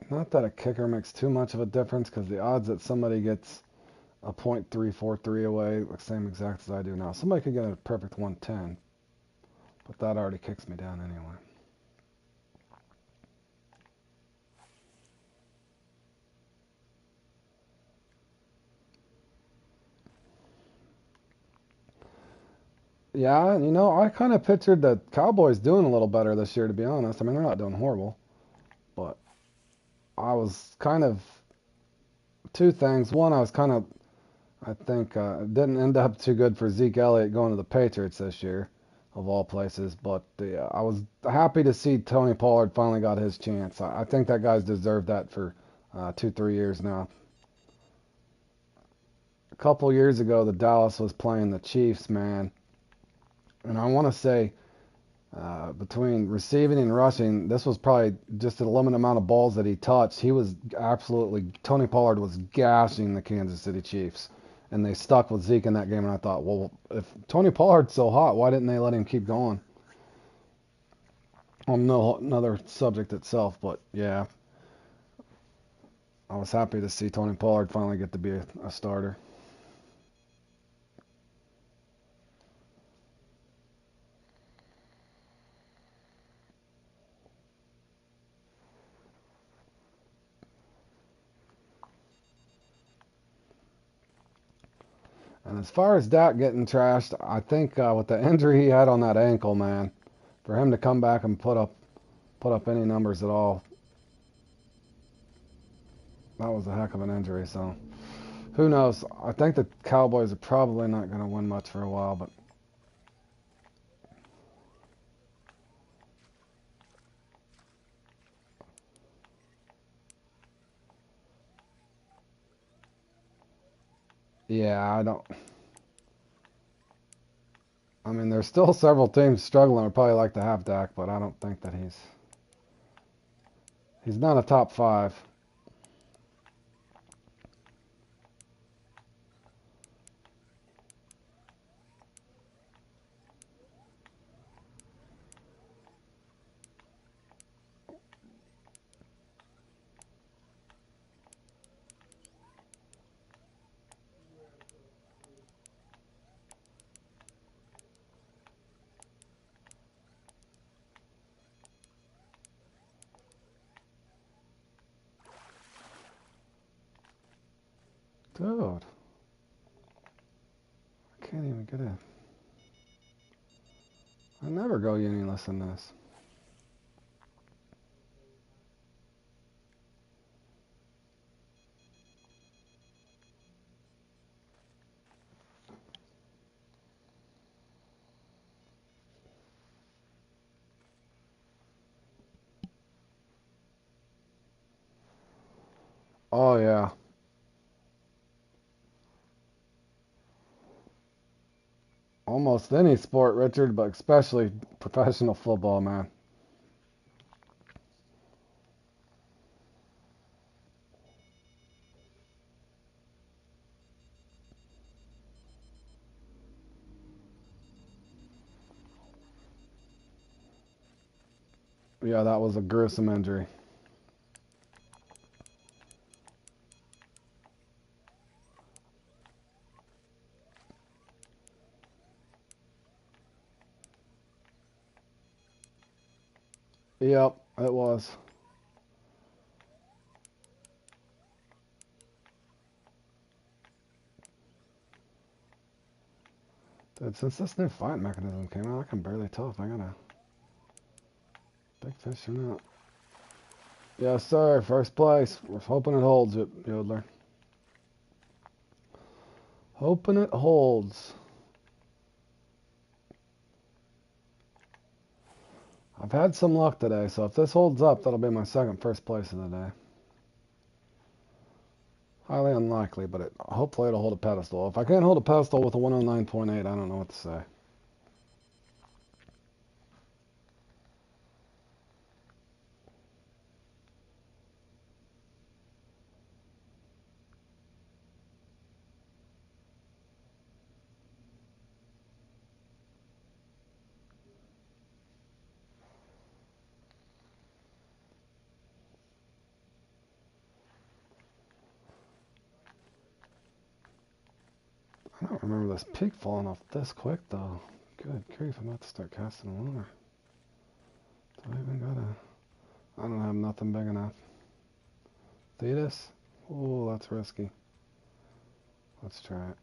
[SPEAKER 1] Not that a kicker makes too much of a difference, because the odds that somebody gets a .343 away, the same exact as I do now. Somebody could get a perfect 110, but that already kicks me down anyway. Yeah, I kind of pictured the Cowboys doing a little better this year, to be honest. I mean, they're not doing horrible, but I was kind of two things. One, I think, it didn't end up too good for Zeke Elliott going to the Patriots this year, of all places. But I was happy to see Tony Pollard finally got his chance. I think that guy's deserved that for 2, 3 years now. A couple years ago, the Dallas was playing the Chiefs, man, and I want to say between receiving and rushing, this was probably just a limited amount of balls that he touched. Tony Pollard was gashing the Kansas City Chiefs, and they stuck with Zeke in that game. And I thought, well, if Tony Pollard's so hot, why didn't they let him keep going? On another subject itself, but yeah, I was happy to see Tony Pollard finally get to be a starter. And as far as Dak getting trashed, I think with the injury he had on that ankle, man, for him to come back and put up any numbers at all, that was a heck of an injury. So who knows? I think the Cowboys are probably not going to win much for a while, but yeah, I don't. I mean, there's still several teams struggling. Would probably like to have Dak, but I don't think that he's not a top five. Dude, I can't even get in. I never go unionless in this. Oh yeah, almost any sport, Richard, but especially professional football, man. Yeah, that was a gruesome injury. Yep, it was. Dude, since this new fight mechanism came out, I can barely tell if I got a big fish or not. Yes, sir. First place. We're hoping it holds, Yodeler. Hoping it holds. I've had some luck today, so if this holds up, that'll be my second first place of the day. Highly unlikely, but hopefully it'll hold a pedestal. If I can't hold a pedestal with a 109.8, I don't know what to say. I don't remember this peak falling off this quick, though. Good grief, I'm about to start casting a lure. Do I even got a... I don't have nothing big enough. Thetis? Oh, that's risky. Let's try it.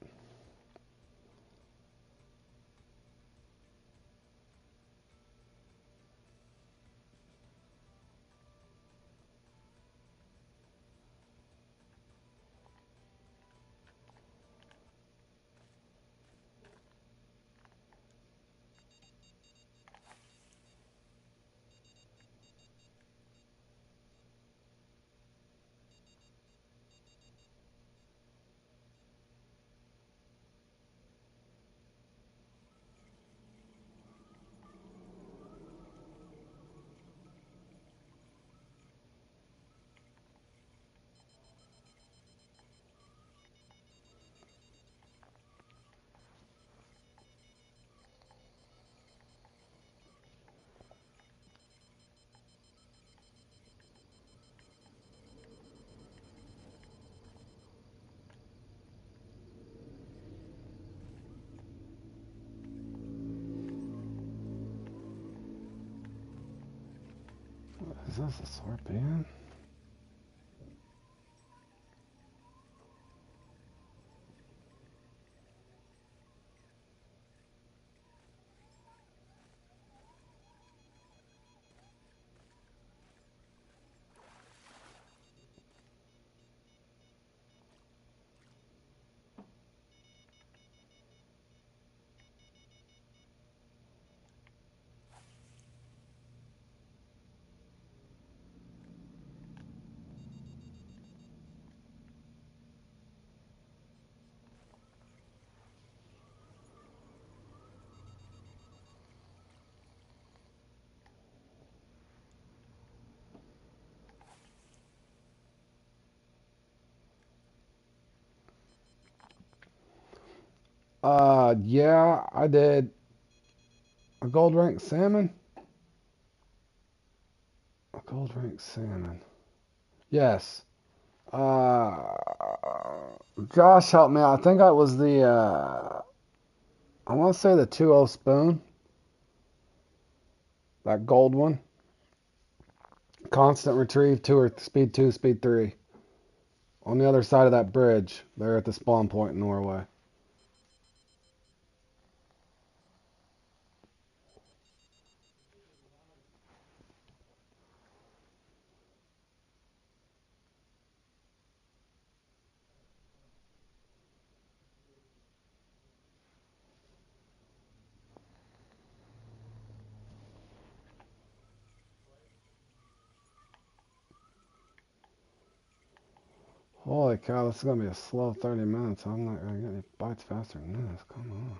[SPEAKER 1] Is this a scorpion? Yeah, I did. A gold rank salmon? A gold rank salmon. Yes. Uh, Josh helped me out. I think I was I want to say the 2-0 spoon. That gold one. Constant retrieve, 2, speed 3. On the other side of that bridge, there at the spawn point in Norway. Holy cow, this is going to be a slow 30 minutes. I'm not going to get any bites faster than this. Come on.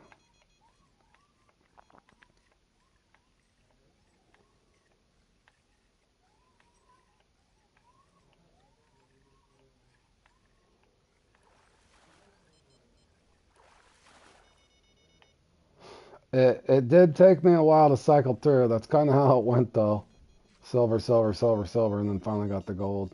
[SPEAKER 1] It did take me a while to cycle through. That's kind of how it went, though. Silver, silver, silver, silver, and then finally got the gold.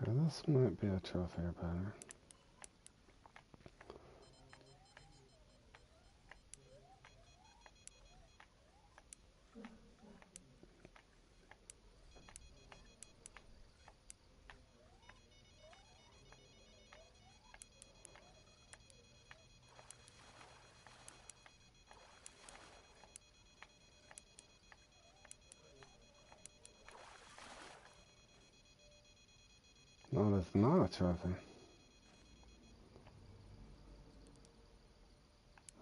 [SPEAKER 1] Okay, this might be a trophy or better. No, that's not a trophy.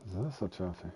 [SPEAKER 1] Is this a trophy?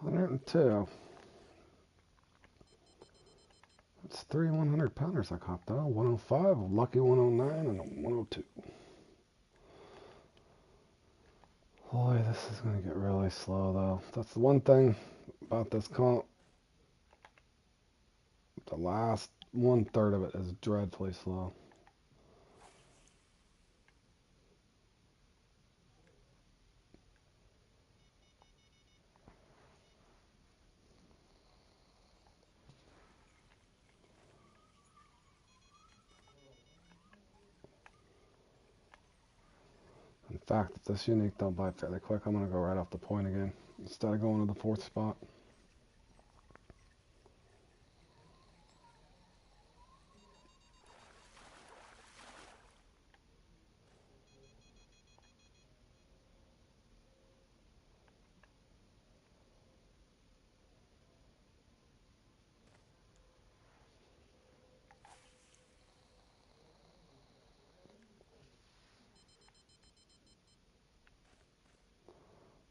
[SPEAKER 1] $102. That's 3 100-pounders I caught though. 105, a lucky 109, and a 102. Boy, this is going to get really slow though. That's the one thing about this comp. The last 1/3 of it is dreadfully slow. In fact, if this unique don't bite fairly quick, I'm going to go right off the point again instead of going to the 4th spot.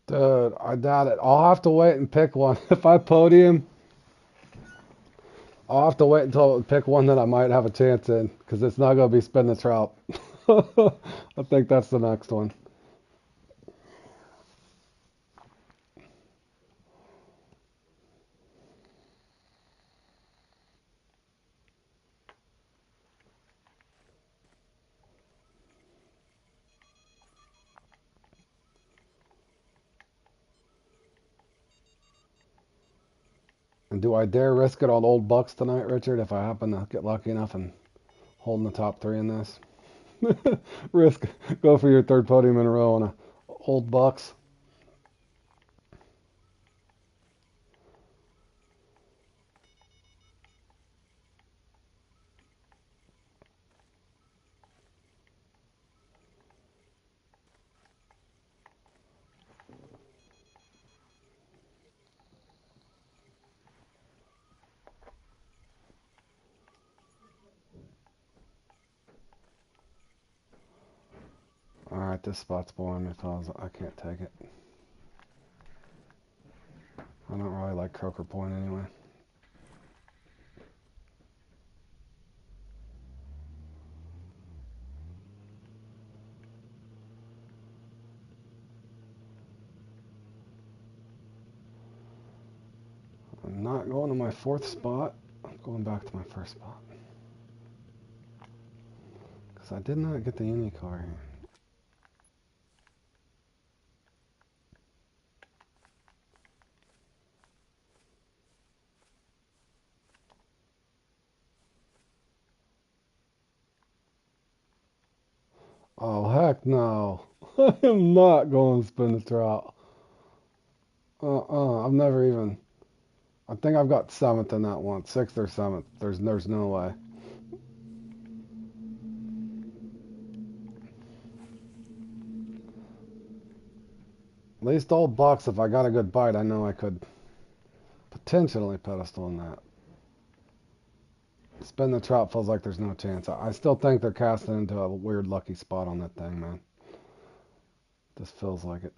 [SPEAKER 1] Dude, I doubt it. I'll have to wait and pick one. If I podium, I'll have to wait until I pick one that I might have a chance in, because it's not going to be spin the trout. I think that's the next one. And do I dare risk it on old bucks tonight, Richard, if I happen to get lucky enough and holding the top 3 in this? Risk, go for your 3rd podium in a row on a old bucks. Alright, this spot's boring me, fellas. I can't take it. I don't really like Croker Point anyway. I'm not going to my 4th spot. I'm going back to my 1st spot. Because I did not get the UniCar here. Oh, heck no. I am not going to spin the trout. I've never even I think I've got 7th in that one. 6th or 7th. There's no way. At least old bucks, if I got a good bite, I know I could potentially pedestal in that. Spin the trout feels like there's no chance. I still think they're casting into a weird lucky spot on that thing, man. Just feels like it.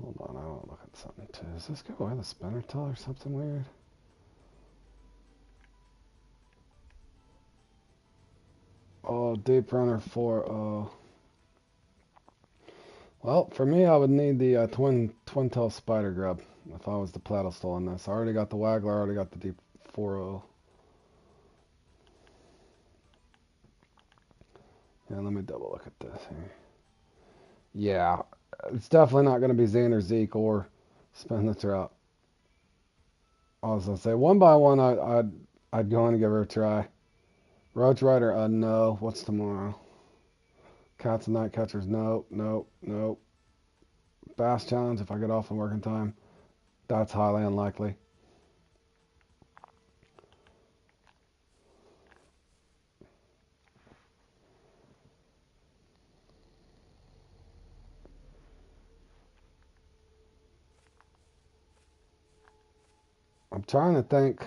[SPEAKER 1] Hold on, I want to look at something too. Does this go away the spinner till or something weird? Oh, deep runner 4. Oh. Well, for me, I would need the twin tail spider grub if I was the pedestal on this. I already got the waggler, I already got the deep 4. Yeah, let me double look at this here. Yeah, it's definitely not going to be Zane or Zeke or spin the trout. I was gonna say one by one, I'd go in and give her a try. Roach Rider, no. What's tomorrow? Cats and Night Catchers, no, no, no. Bass Challenge, if I get off on working time, that's highly unlikely. I'm trying to think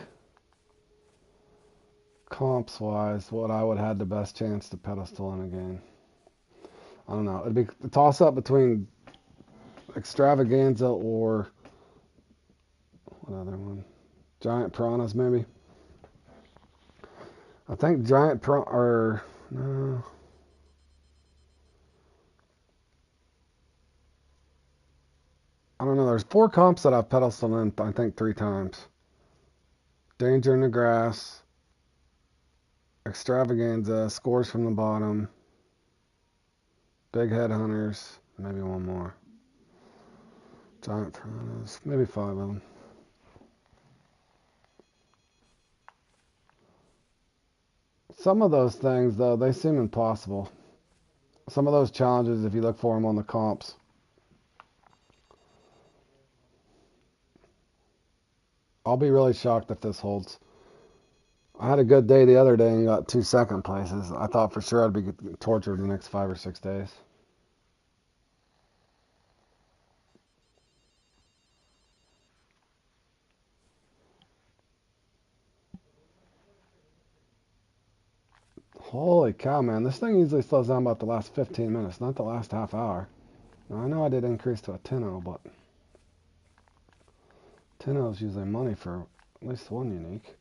[SPEAKER 1] comps wise what I would have the best chance to pedestal in again. I don't know. It'd be a toss up between Extravaganza or what other one? Giant Piranhas, maybe. I think Giant Piranha or no. I don't know. There's 4 comps that I've pedestaled in, I think 3 times. Danger in the Grass, Extravaganza, Scores from the Bottom, Big Head Hunters, maybe one more. Giant Piranhas, maybe 5 of them. Some of those things, though, they seem impossible. Some of those challenges, if you look for them on the comps. I'll be really shocked if this holds. I had a good day the other day and got 2 second places. I thought for sure I'd be tortured the next 5 or 6 days. Holy cow, man. This thing usually slows down about the last 15 minutes, not the last half hour. Now, I know I did increase to a 10-0, but 10-0 is usually money for at least one unique.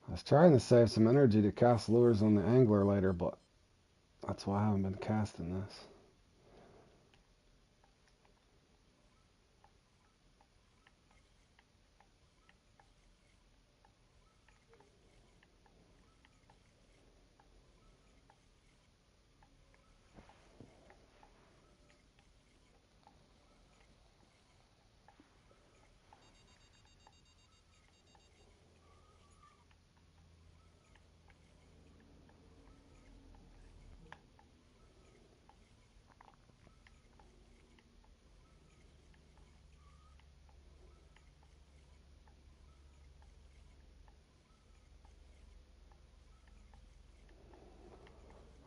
[SPEAKER 1] I was trying to save some energy to cast lures on the angler later, but that's why I haven't been casting this.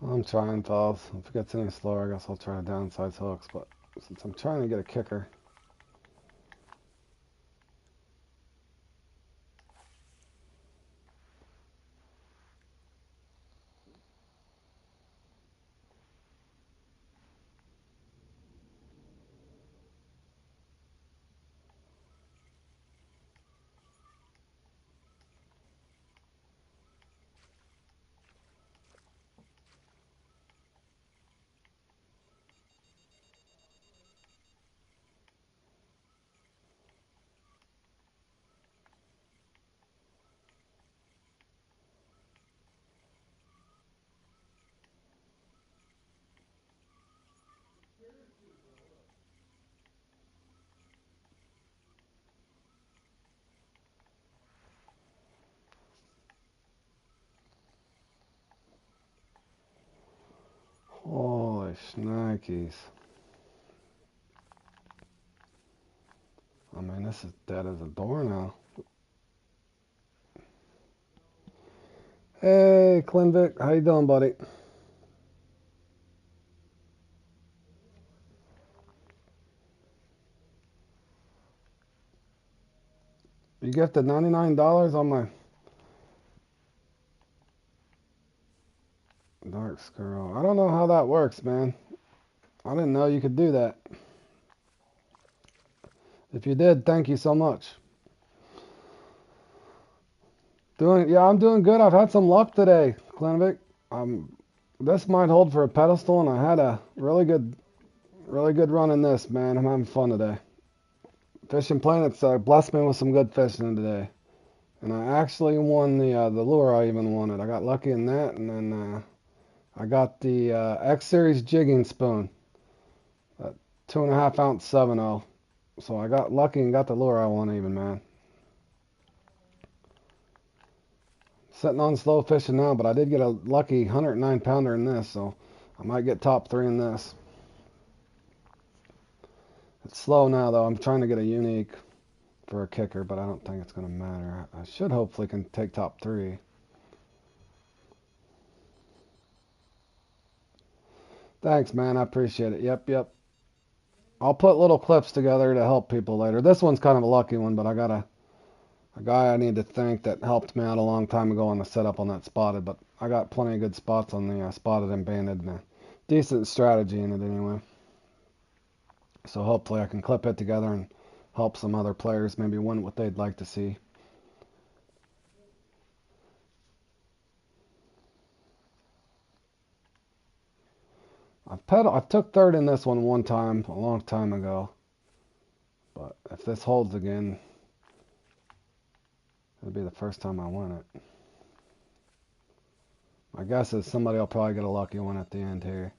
[SPEAKER 1] I'm trying, fellas. If it gets any slower, I guess I'll try to downsize hooks, but since I'm trying to get a kicker, Holy shnikes. I mean, this is dead as a door now. Hey, Clinvic, how you doing, buddy? You gifted $99 on my Dark Scroll. I don't know how that works, man. I didn't know you could do that. If you did, thank you so much. I'm doing good. I've had some luck today, Clinvic. This might hold for a pedestal, and I had a really good run in this, man. I'm having fun today. Fishing Planets blessed me with some good fishing today, and I actually won the lure I even wanted. I got lucky in that, and then I got the X Series jigging spoon, that 2.5 ounce 7.0. So I got lucky and got the lure I want even, man. Sitting on slow fishing now, but I did get a lucky 109 pounder in this, so I might get top 3 in this. It's slow now though. I'm trying to get a unique for a kicker, but I don't think it's going to matter. I should hopefully can take top 3. Thanks, man. I appreciate it. Yep. I'll put little clips together to help people later. This one's kind of a lucky one, but I got a guy I need to thank that helped me out a long time ago on the setup on that spotted, but I got plenty of good spots on the spotted and banded, and a decent strategy in it anyway. So hopefully I can clip it together and help some other players maybe win what they'd like to see. I took third in this one time a long time ago, but if this holds again, it'll be the first time I win it. My guess is somebody will probably get a lucky one at the end here.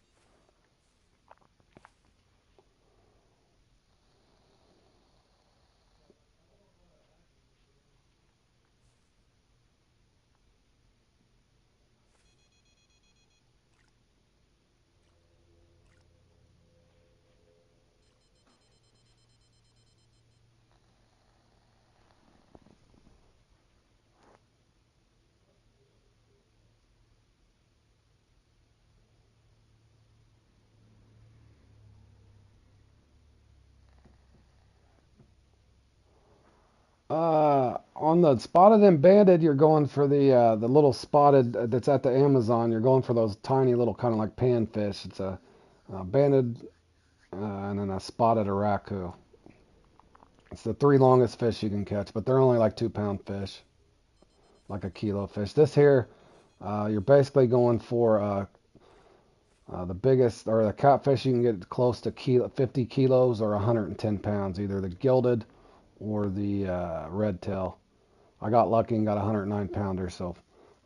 [SPEAKER 1] On the spotted and banded, you're going for the little spotted that's at the Amazon. You're going for those tiny little kind of like panfish. It's a banded and then a spotted araku. It's the 3 longest fish you can catch, but they're only like 2 pound fish, like a kilo fish. This here, you're basically going for the biggest or the catfish you can get close to 50 kilos or 110 pounds, either the gilded or the red tail. I got lucky and got a 109 pounder, so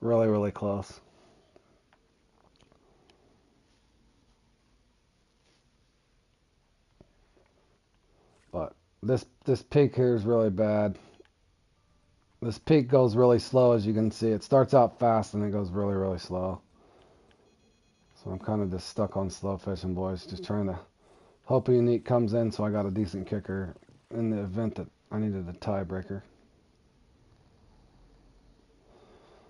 [SPEAKER 1] really close. But this peak here is really bad. This peak goes really slow, as you can see. It starts out fast and it goes really slow. So I'm kind of just stuck on slow fishing, boys. Just trying to hope a unique comes in so I got a decent kicker in the event that I needed a tiebreaker.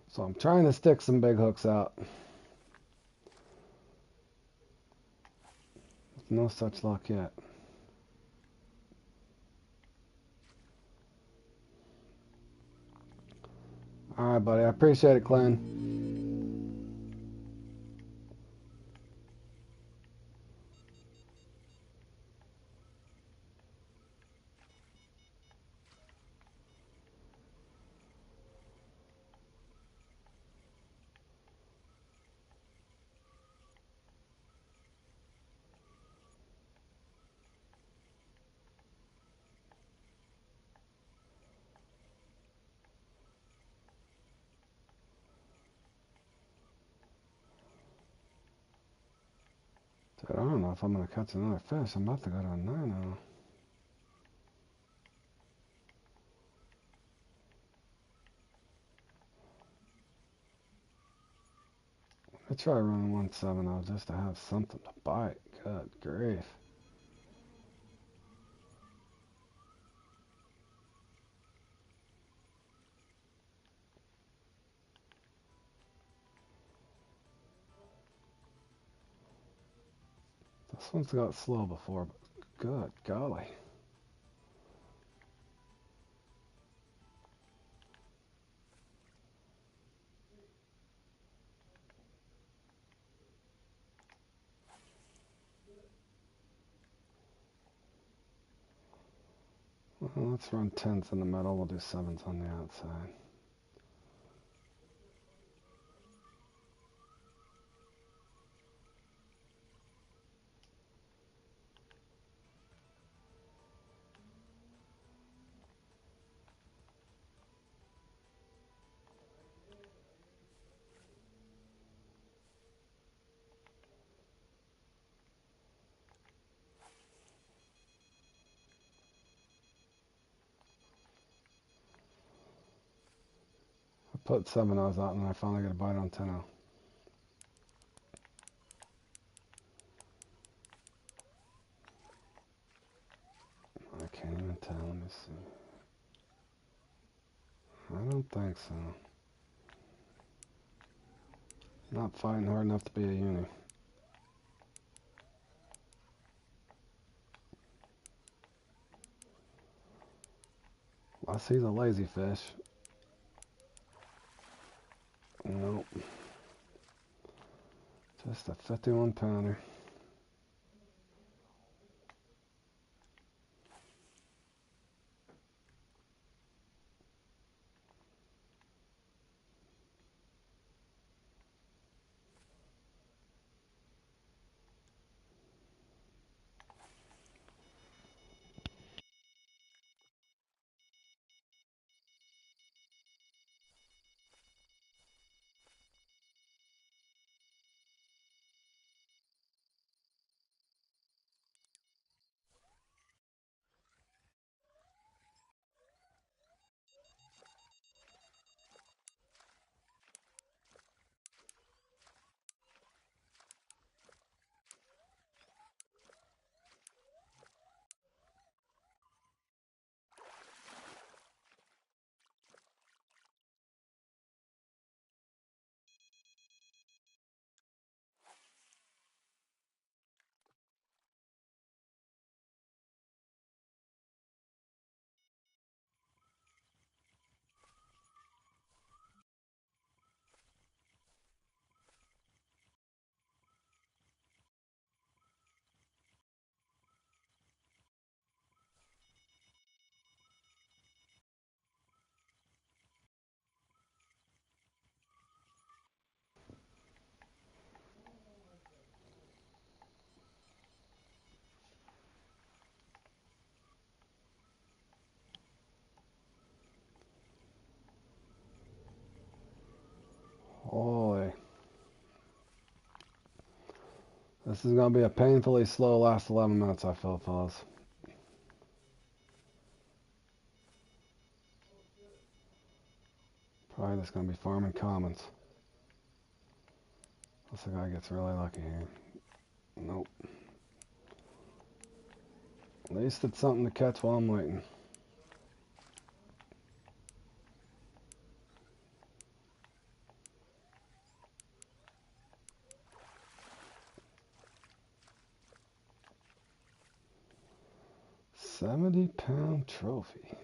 [SPEAKER 1] So I'm trying to stick some big hooks out. No such luck yet. All right, buddy. I appreciate it, Glenn. Dude, I don't know if I'm going to catch another fish. I'm about to go to a 9-0. I try running 170 just to have something to bite. Good grief. This one's got slow before, but good golly. Well, let's run 10s in the middle. We'll do 7s on the outside. I put 7-0s out and I finally got a bite on 10-0. I can't even tell. Let me see. I don't think so. Not fighting hard enough to be a uni. Unless he's a lazy fish. Nope. Just a 51 pounder. Holy. This is going to be a painfully slow last 11 minutes, I feel, fellas. Probably just going to be farming commons. Unless the guy gets really lucky here. Nope. At least it's something to catch while I'm waiting. £70 trophy.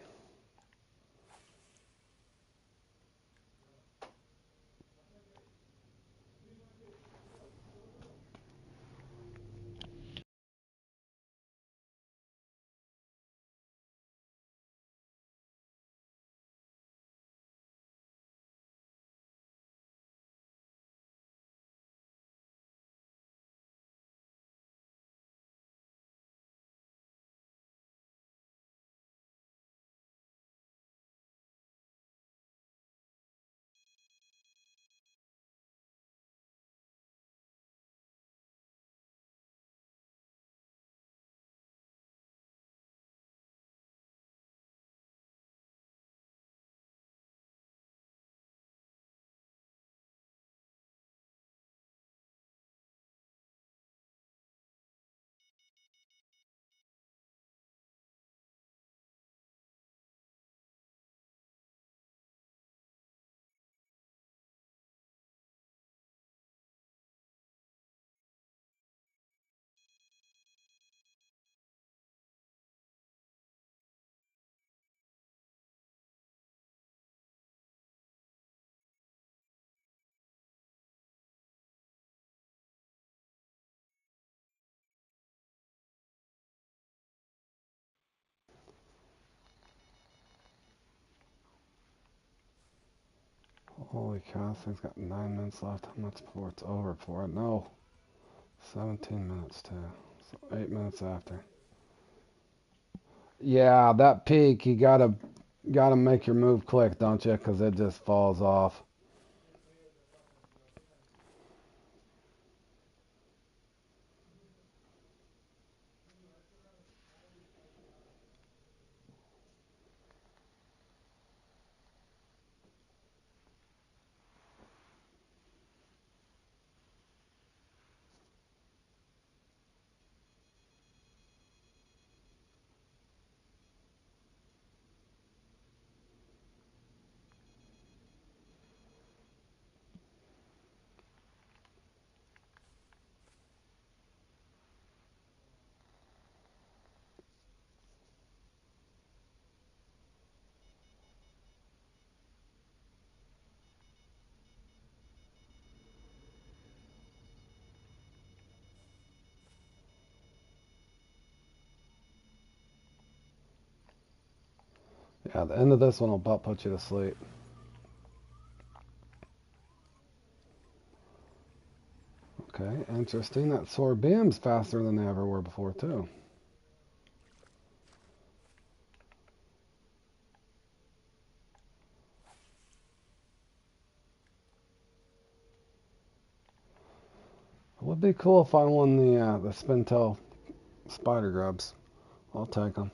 [SPEAKER 1] Holy cow, this thing's got 9 minutes left. How much before it's over for it? No. 17 minutes too. So 8 minutes after. Yeah, that peak, you gotta make your move quick, don't you? Because it just falls off. Yeah, the end of this one will about put you to sleep. Okay, interesting. That sorbium's faster than they ever were before, too. It would be cool if I won the Spintel Spider Grubs. I'll take them.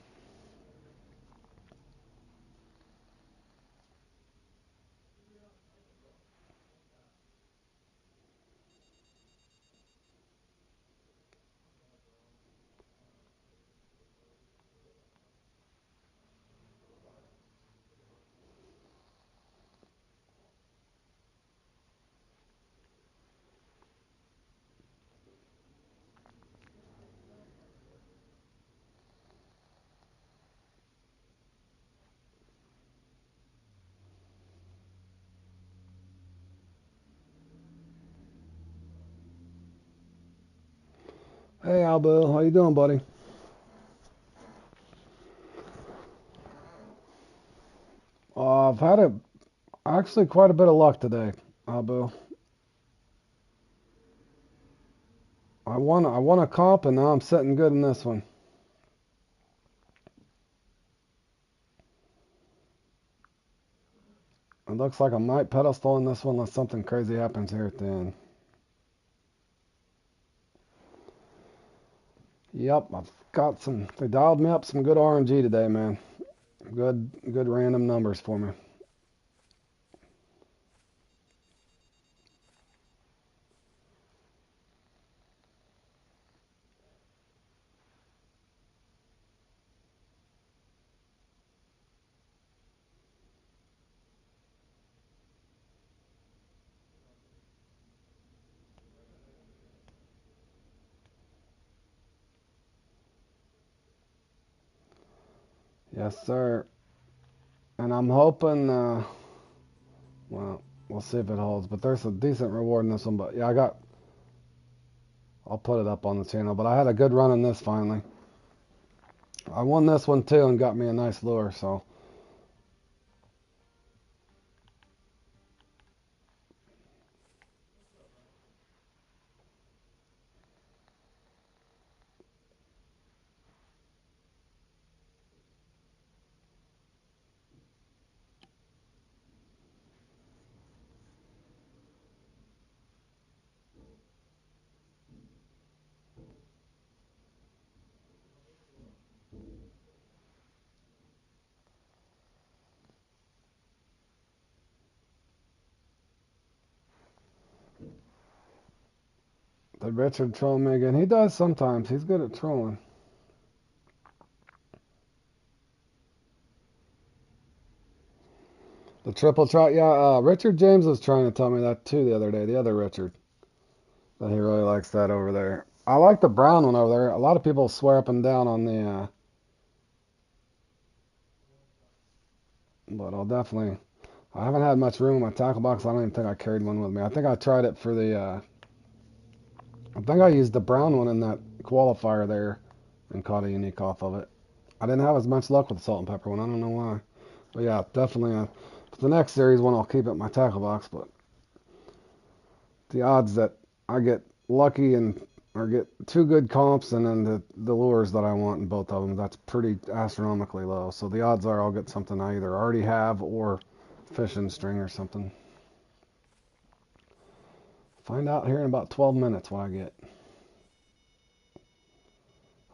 [SPEAKER 1] Hey, Albill, how you doing, buddy? I've had actually quite a bit of luck today, Albill. I won a comp, and now I'm sitting good in this one. It looks like I might pedestal in this one unless something crazy happens here at the end. Yep, I've got they dialed me up some good RNG today, man. Good random numbers for me. Yes, sir. And I'm hoping, well, we'll see if it holds. But there's a decent reward in this one. But yeah, I'll put it up on the channel. But I had a good run in this finally. I won this one too and got me a nice lure, so. Did Richard troll me again? He does sometimes. He's good at trolling. The triple trout, yeah. Richard James was trying to tell me that too the other day. The other Richard, that he really likes that over there. I like the brown one over there. A lot of people swear up and down on the, but I'll definitely. I haven't had much room in my tackle box. I don't even think I carried one with me. I think I tried it for the. I think I used the brown one in that qualifier there, and caught a unique off of it. I didn't have as much luck with the salt and pepper one. I don't know why. But yeah, definitely. The next series one I'll keep at my tackle box, but the odds that I get lucky and or get two good comps and then the lures that I want in both of them, that's pretty astronomically low. So the odds are I'll get something I either already have or fishing string or something. Find out here in about 12 minutes what I get.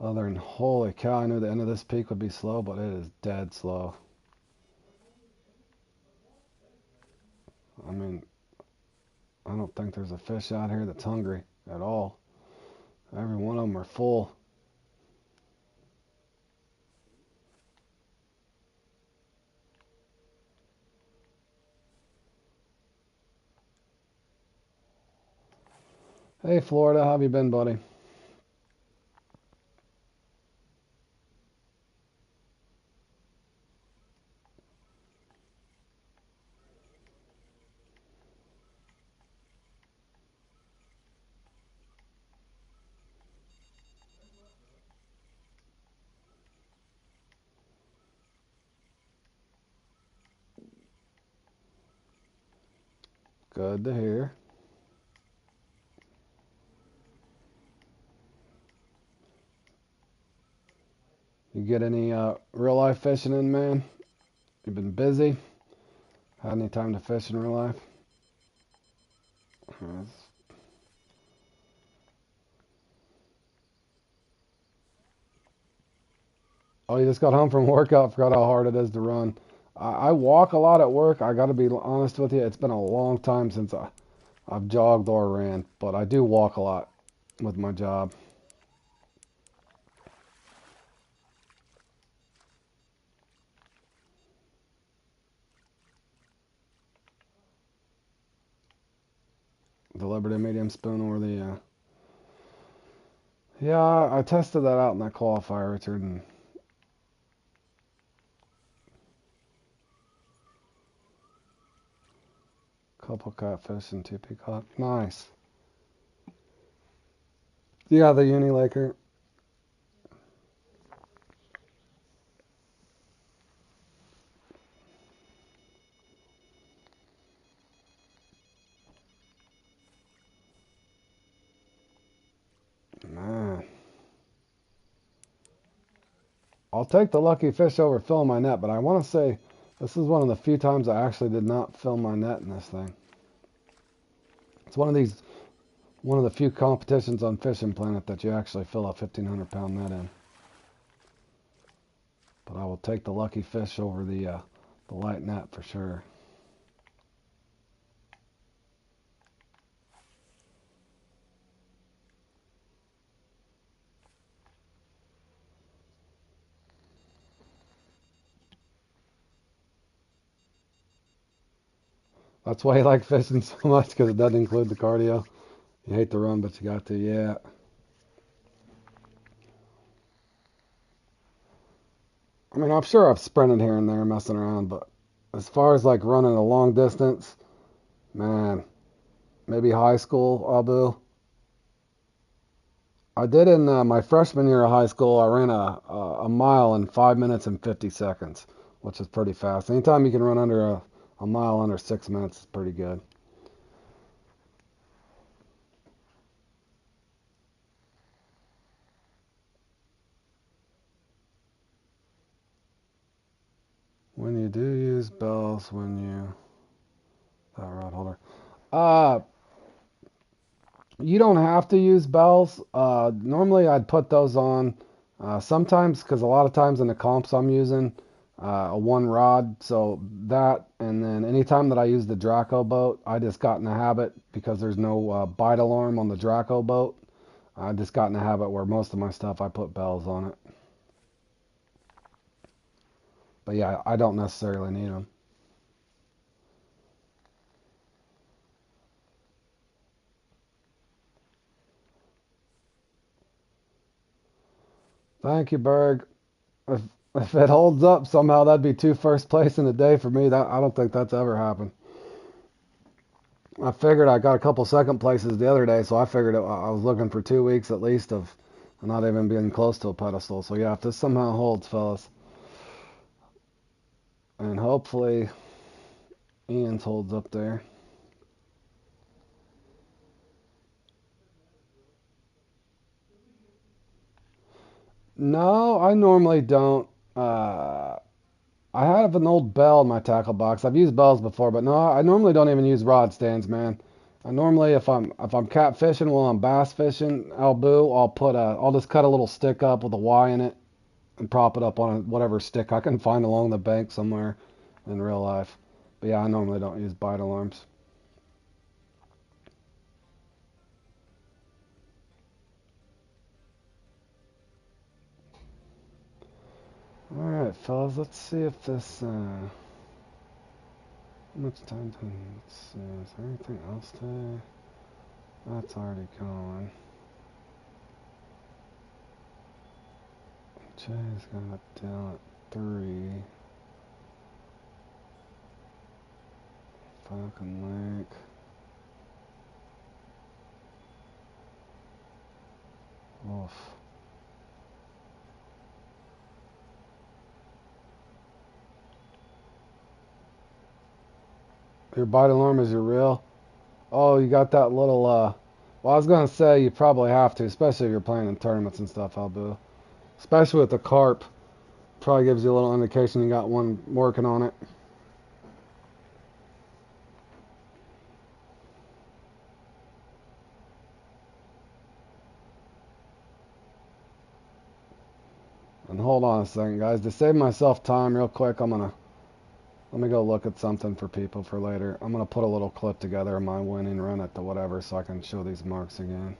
[SPEAKER 1] Other than, holy cow, I knew the end of this peak would be slow, but it is dead slow. I mean, I don't think there's a fish out here that's hungry at all. Every one of them are full. Hey, Florida, how have you been, buddy? Good to hear. You get any real life fishing in, man? You've been busy? Had any time to fish in real life? Oh, you just got home from workout. Forgot how hard it is to run. I walk a lot at work. I got to be honest with you. It's been a long time since I've jogged or ran, but I do walk a lot with my job. The Liberty medium spoon or the yeah, I tested that out in that qualifier, Richard, and a couple catfish and two peacock. Nice. Yeah, the Uni Laker. Man, I'll take the lucky fish over filling my net, but I want to say this is one of the few times I actually did not fill my net in this thing. It's one of the few competitions on Fishing Planet that you actually fill a 1,500-pound net in. But I will take the lucky fish over the light net for sure. That's why you like fishing so much, because it doesn't include the cardio. You hate to run, but you got to, yeah. I mean, I'm sure I've sprinted here and there messing around, but as far as like running a long distance, man, maybe high school, Abu. I did in my freshman year of high school. I ran a mile in 5 minutes and 50 seconds, which is pretty fast. Anytime you can run under a mile under 6 minutes is pretty good. When you do use bells, when you that rod holder, uh, you don't have to use bells. Normally, I'd put those on. Sometimes, because a lot of times in the comps I'm using a one rod, so that, and then anytime that I use the Draco boat, I just got in the habit because there's no bite alarm on the Draco boat. I just got in the habit where most of my stuff I put bells on it. But yeah, I don't necessarily need them. Thank you, Berg. If if it holds up somehow, that'd be two first place in a day for me. That I don't think that's ever happened. I figured I got a couple second places the other day, so I figured I was looking for 2 weeks at least of not even being close to a pedestal. So yeah, if this somehow holds, fellas, and hopefully Ian's holds up there. No, I normally don't. I have an old bell in my tackle box. I've used bells before, but no, I normally don't even use rod stands, man. I normally, if I'm catfishing while I'm bass fishing, I'll just cut a little stick up with a Y in it and prop it up on whatever stick I can find along the bank somewhere in real life. But yeah, I normally don't use bite alarms. All right, fellas, let's see if this. How much time? Let's see. Is there anything else today? That's already gone. Jay's got down at 3. Falcon Lake. Oof. Your bite alarm is your reel? Oh, you got that little, well, I was going to say you probably have to, especially if you're playing in tournaments and stuff, Albu. Especially with the carp. Probably gives you a little indication you got one working on it. And hold on a second, guys. To save myself time real quick, let me go look at something for people for later. I'm going to put a little clip together of my winning run at the whatever so I can show these marks again.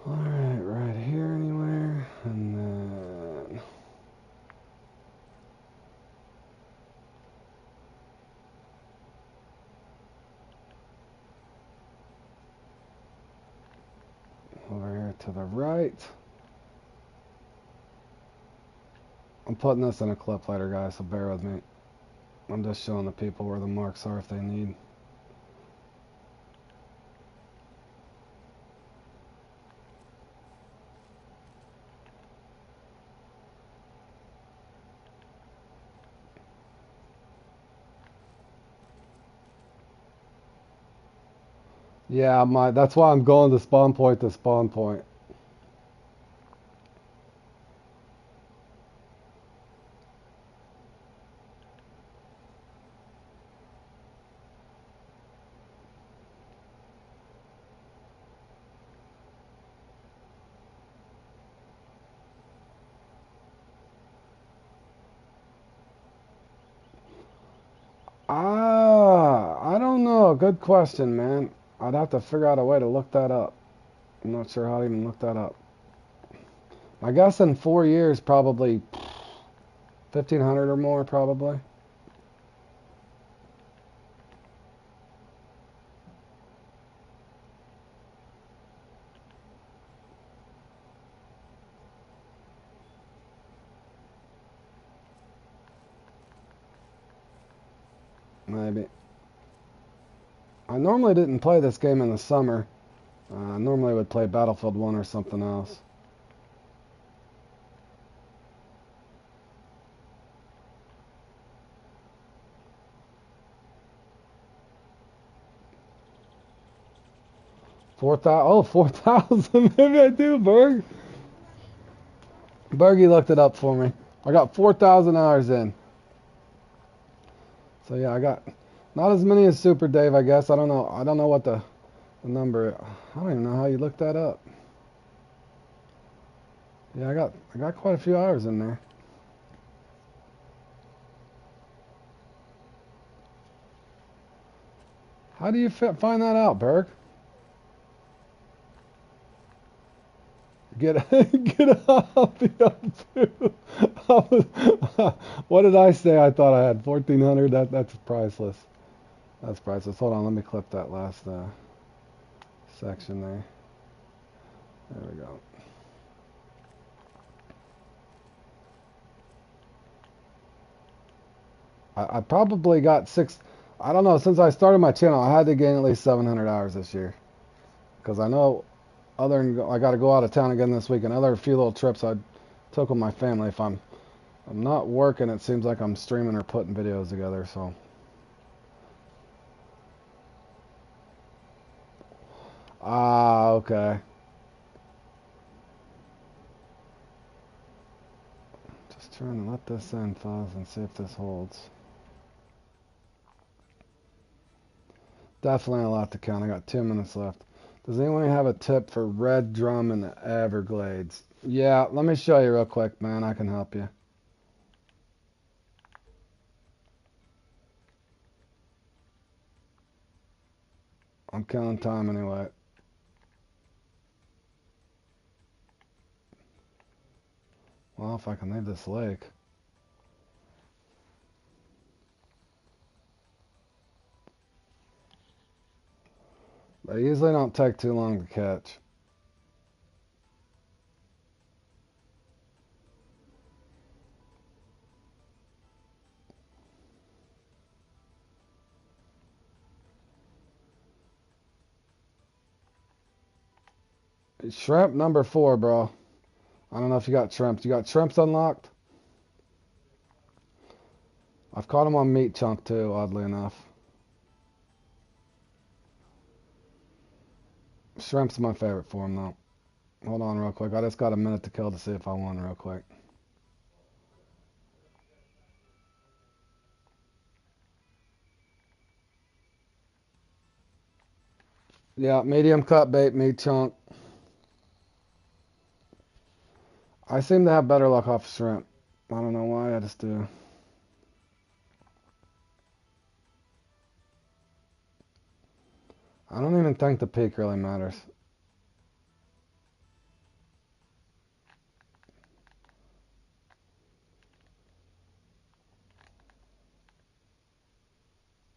[SPEAKER 1] Alright, right here anywhere. And then over here to the right. I'm putting this in a clip later, guys, so bear with me. I'm just showing the people where the marks are if they need. 'That's why I'm going to spawn point to spawn point. I don't know. Good question, man. I'd have to figure out a way to look that up. I'm not sure how to even look that up. I guess in 4 years, probably 1,500 or more, probably. Maybe. I normally didn't play this game in the summer. I normally would play Battlefield 1 or something else. Oh, 4,000. Maybe I do, Berg. Bergie looked it up for me. I got 4,000 hours in. So yeah, I got not as many as Super Dave, I guess. I don't know. I don't know what the number. I don't even know how you look that up. Yeah, I got quite a few hours in there. How do you find that out, Berg? Get get off the What did I say? I thought I had 1,400. That's priceless. That's priceless. Hold on, let me clip that last section there. There we go. I probably got six. I don't know. Since I started my channel, I had to gain at least 700 hours this year. Because I know, other than I got to go out of town again this week, and other few little trips I took with my family. If I'm not working, it seems like I'm streaming or putting videos together. So. Ah, okay. Just trying to let this in, fellas, and see if this holds. Definitely a lot to count. I got 2 minutes left. Does anyone have a tip for red drum in the Everglades? Yeah, let me show you real quick, man. I can help you. I'm killing time anyway. Well, if I can leave this lake. They usually don't take too long to catch. Shrimp number 4, bro. I don't know if you got shrimps. You got shrimps unlocked? I've caught them on meat chunk too, oddly enough. Shrimp's my favorite form though. Hold on real quick. I just got a minute to kill to see if I won real quick. Yeah, medium cut bait, meat chunk. I seem to have better luck off shrimp. I don't know why, I just do. I don't even think the peak really matters.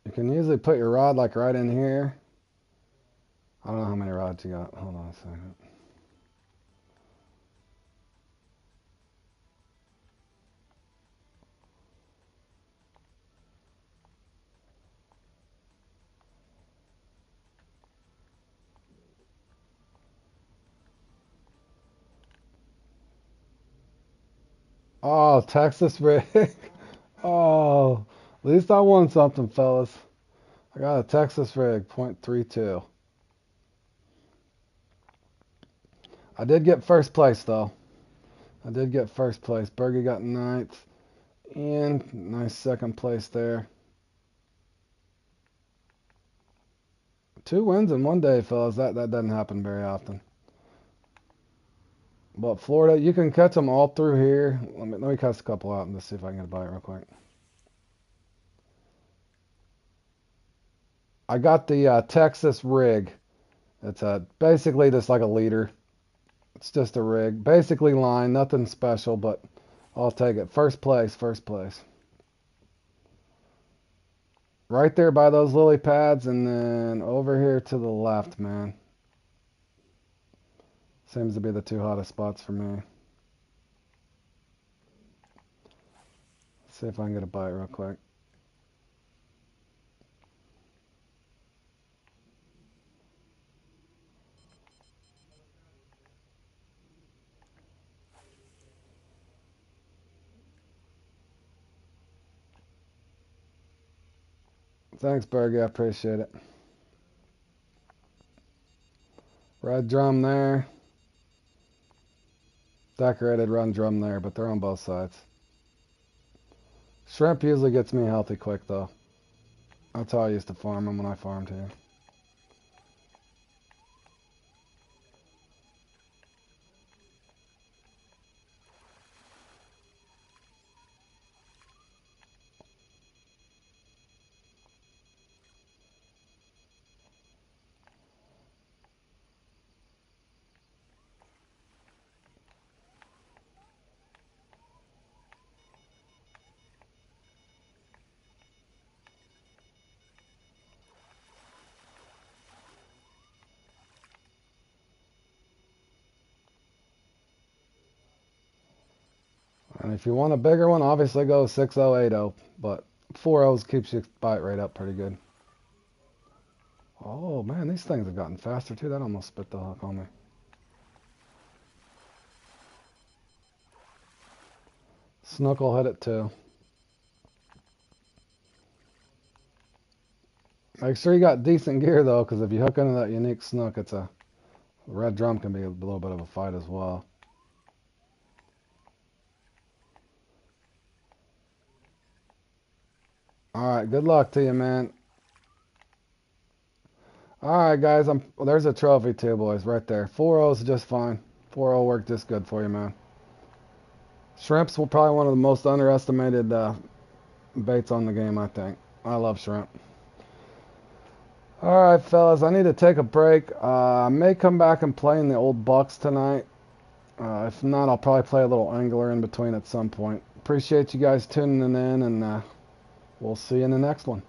[SPEAKER 1] You can usually put your rod like right in here. I don't know how many rods you got. Hold on a second. Oh, Texas rig. Oh, at least I won something, fellas. I got a Texas rig, .32. I did get first place, though. I did get first place. Bergie got ninth. And nice second place there. 2 wins in one day, fellas. That doesn't happen very often. But Florida, you can catch them all through here. Let me cast a couple out and just see if I can get a bite real quick. I got the Texas rig. It's basically just like a leader. It's just a rig. Basically line, nothing special, but I'll take it. First place, first place. Right there by those lily pads, and then over here to the left, man. Seems to be the 2 hottest spots for me. Let's see if I can get a bite real quick. Thanks, Bergie. I appreciate it. Red drum there. Decorated run drum there, but they're on both sides. Shrimp usually gets me healthy quick, though. That's how I used to farm them when I farmed here. And if you want a bigger one, obviously go 6080, but 4.0s keeps your bite rate up pretty good. Oh man, these things have gotten faster too. That almost spit the hook on me. Snook will hit it too. Make sure you got decent gear though, because if you hook into that unique snook, it's a red drum can be a little bit of a fight as well. Alright, good luck to you, man. Alright, guys, there's a trophy too, boys, right there. 4.0 is just fine. 4.0 worked just good for you, man. Shrimps were probably one of the most underestimated baits on the game, I think. I love shrimp. Alright, fellas, I need to take a break. I may come back and play in the old bucks tonight. If not, I'll probably play a little angler in between at some point. Appreciate you guys tuning in, and we'll see you in the next one.